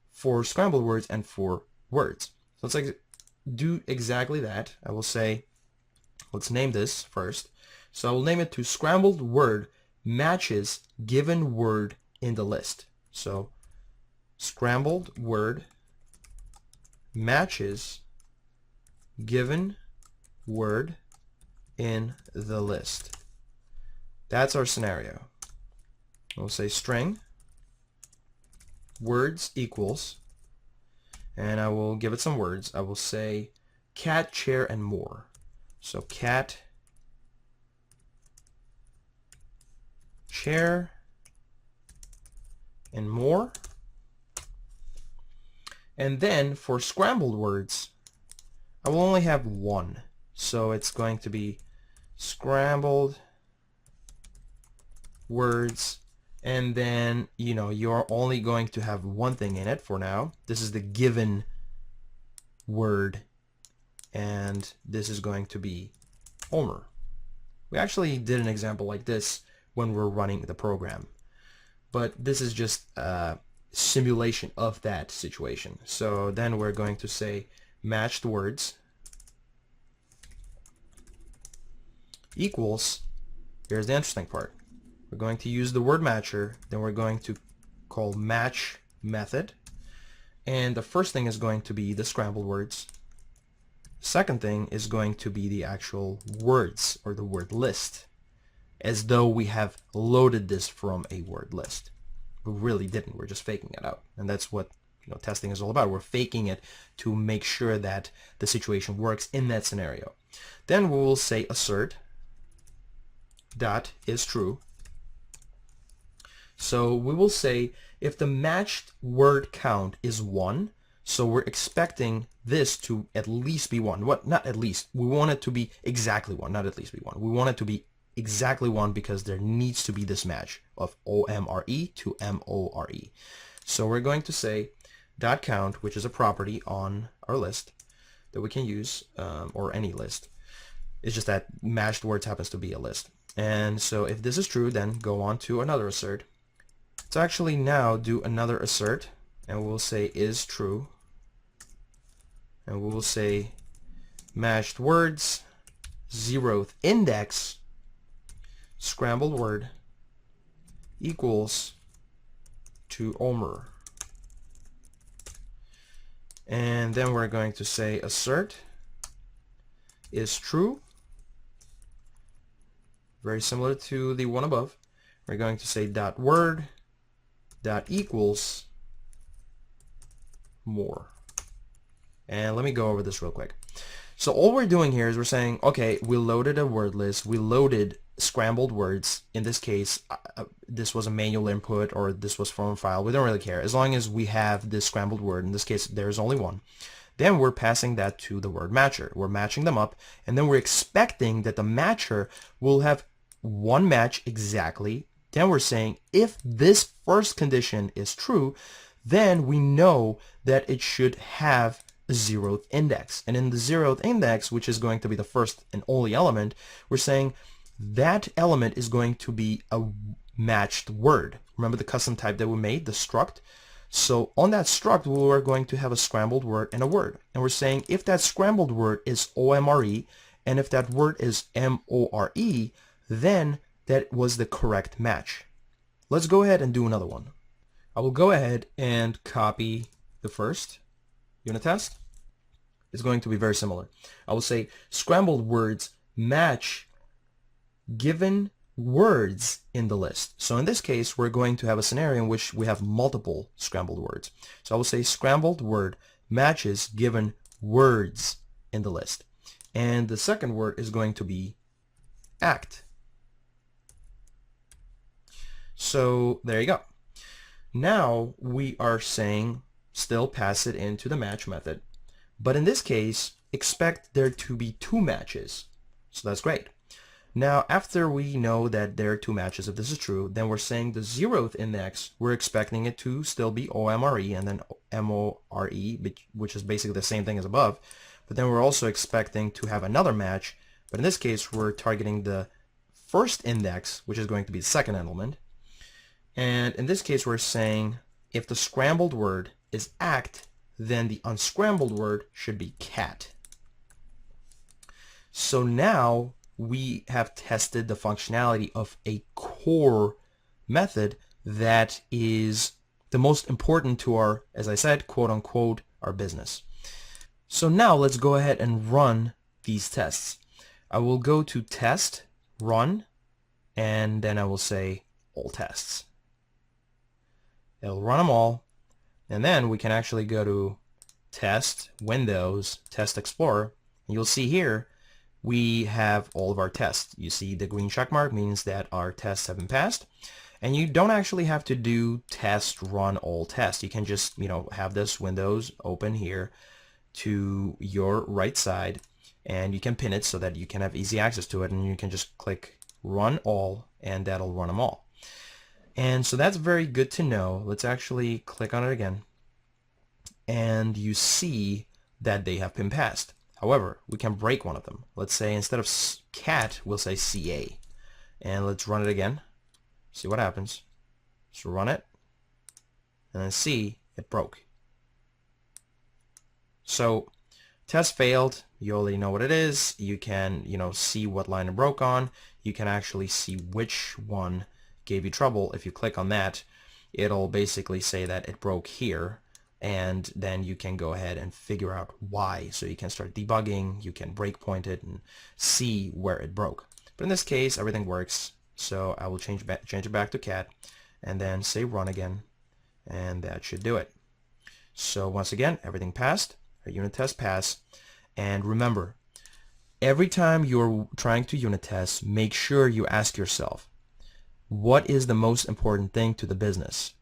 for scrambled words and for words. So let's do exactly that. I will say, let's name this first. So I will name it to scrambled word matches given word in the list. So scrambled word matches given word in the list. That's our scenario. We'll say string words equals, and I will give it some words. I will say cat, chair, and more. So cat, chair, and more. And then for scrambled words, I will only have one. So it's going to be scrambled words, and then you're only going to have one thing in it for now. This is the given word, and this is going to be Homer. We actually did an example like this when we're running the program, but this is just a simulation of that situation. So then we're going to say matched words equals, here's the interesting part. We're going to use the word matcher, then we're going to call match method, and the first thing is going to be the scrambled words. Second thing is going to be the actual words, or the word list, as though we have loaded this from a word list. We really didn't. We're just faking it out, and that's what testing is all about. We're faking it to make sure that the situation works in that scenario. Then we will say assert dot is true. So we will say if the matched word count is 1, so we're expecting this to at least be 1. What? Not at least. We want it to be exactly 1, not at least be 1. We want it to be exactly 1 because there needs to be this match of OMRE to MORE. So we're going to say dot count, which is a property on our list that we can use, or any list. It's just that matched words happens to be a list. And so if this is true, then go on to another assert. Let's actually now do another assert, and we'll say is true, and we will say matched words 0th index scrambled word equals to Homer. And then we're going to say assert is true, very similar to the one above. We're going to say dot word dot equals more. And let me go over this real quick. So all we're doing here is we're saying, okay, we loaded a word list, we loaded scrambled words. In this case, this was a manual input or this was from a file. We don't really care. As long as we have this scrambled word, in this case, there's only one. Then we're passing that to the word matcher. We're matching them up, and then we're expecting that the matcher will have one match exactly. Then we're saying if this first condition is true, then we know that it should have a 0th index. And in the 0th index, which is going to be the first and only element, we're saying that element is going to be a matched word. Remember the custom type that we made, the struct? So on that struct, we're going to have a scrambled word and a word. And we're saying if that scrambled word is OMRE, and if that word is MORE, then that was the correct match. Let's go ahead and do another one. I will go ahead and copy the first unit test. It's going to be very similar. I will say scrambled words match given words in the list. So in this case, we're going to have a scenario in which we have multiple scrambled words. So I will say scrambled word matches given words in the list. And the second word is going to be act. So there you go. Now we are saying still pass it into the match method. But in this case, expect there to be 2 matches. So that's great. Now, after we know that there are 2 matches, if this is true, then we're saying the 0th index, we're expecting it to still be OMRE and then MORE, which is basically the same thing as above. But then we're also expecting to have another match. But in this case, we're targeting the first index, which is going to be the second element. And in this case, we're saying if the scrambled word is act, then the unscrambled word should be cat. So now we have tested the functionality of a core method that is the most important to our, as I said, quote unquote, our business. So now let's go ahead and run these tests. I will go to test, run, and then I will say all tests. It'll run them all, and then we can actually go to Test, Windows, Test Explorer, and you'll see here we have all of our tests. You see the green check mark means that our tests have been passed, and you don't actually have to do test run all tests. You can just, have this Windows open here to your right side, and you can pin it so that you can have easy access to it, and you can just click run all, and that'll run them all. And so that's very good to know. Let's actually click on it again, and you see that they have been passed. However, we can break one of them. Let's say instead of cat, we'll say CA. And let's run it again. See what happens. So run it. And then see, it broke. So test failed. You already know what it is. You can, see what line it broke on. You can actually see which one gave you trouble. If you click on that, it'll basically say that it broke here. And then you can go ahead and figure out why. So you can start debugging, you can breakpoint it and see where it broke. But in this case, everything works. So I will change it back to cat and then say run again. And that should do it. So once again, everything passed. Our unit test passed. And remember, every time you're trying to unit test, make sure you ask yourself, what is the most important thing to the business?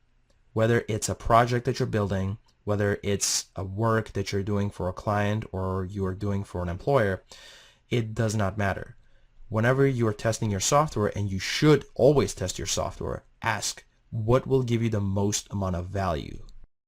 Whether it's a project that you're building, whether it's a work that you're doing for a client or you're doing for an employer, it does not matter. Whenever you're testing your software, and you should always test your software, ask what will give you the most amount of value.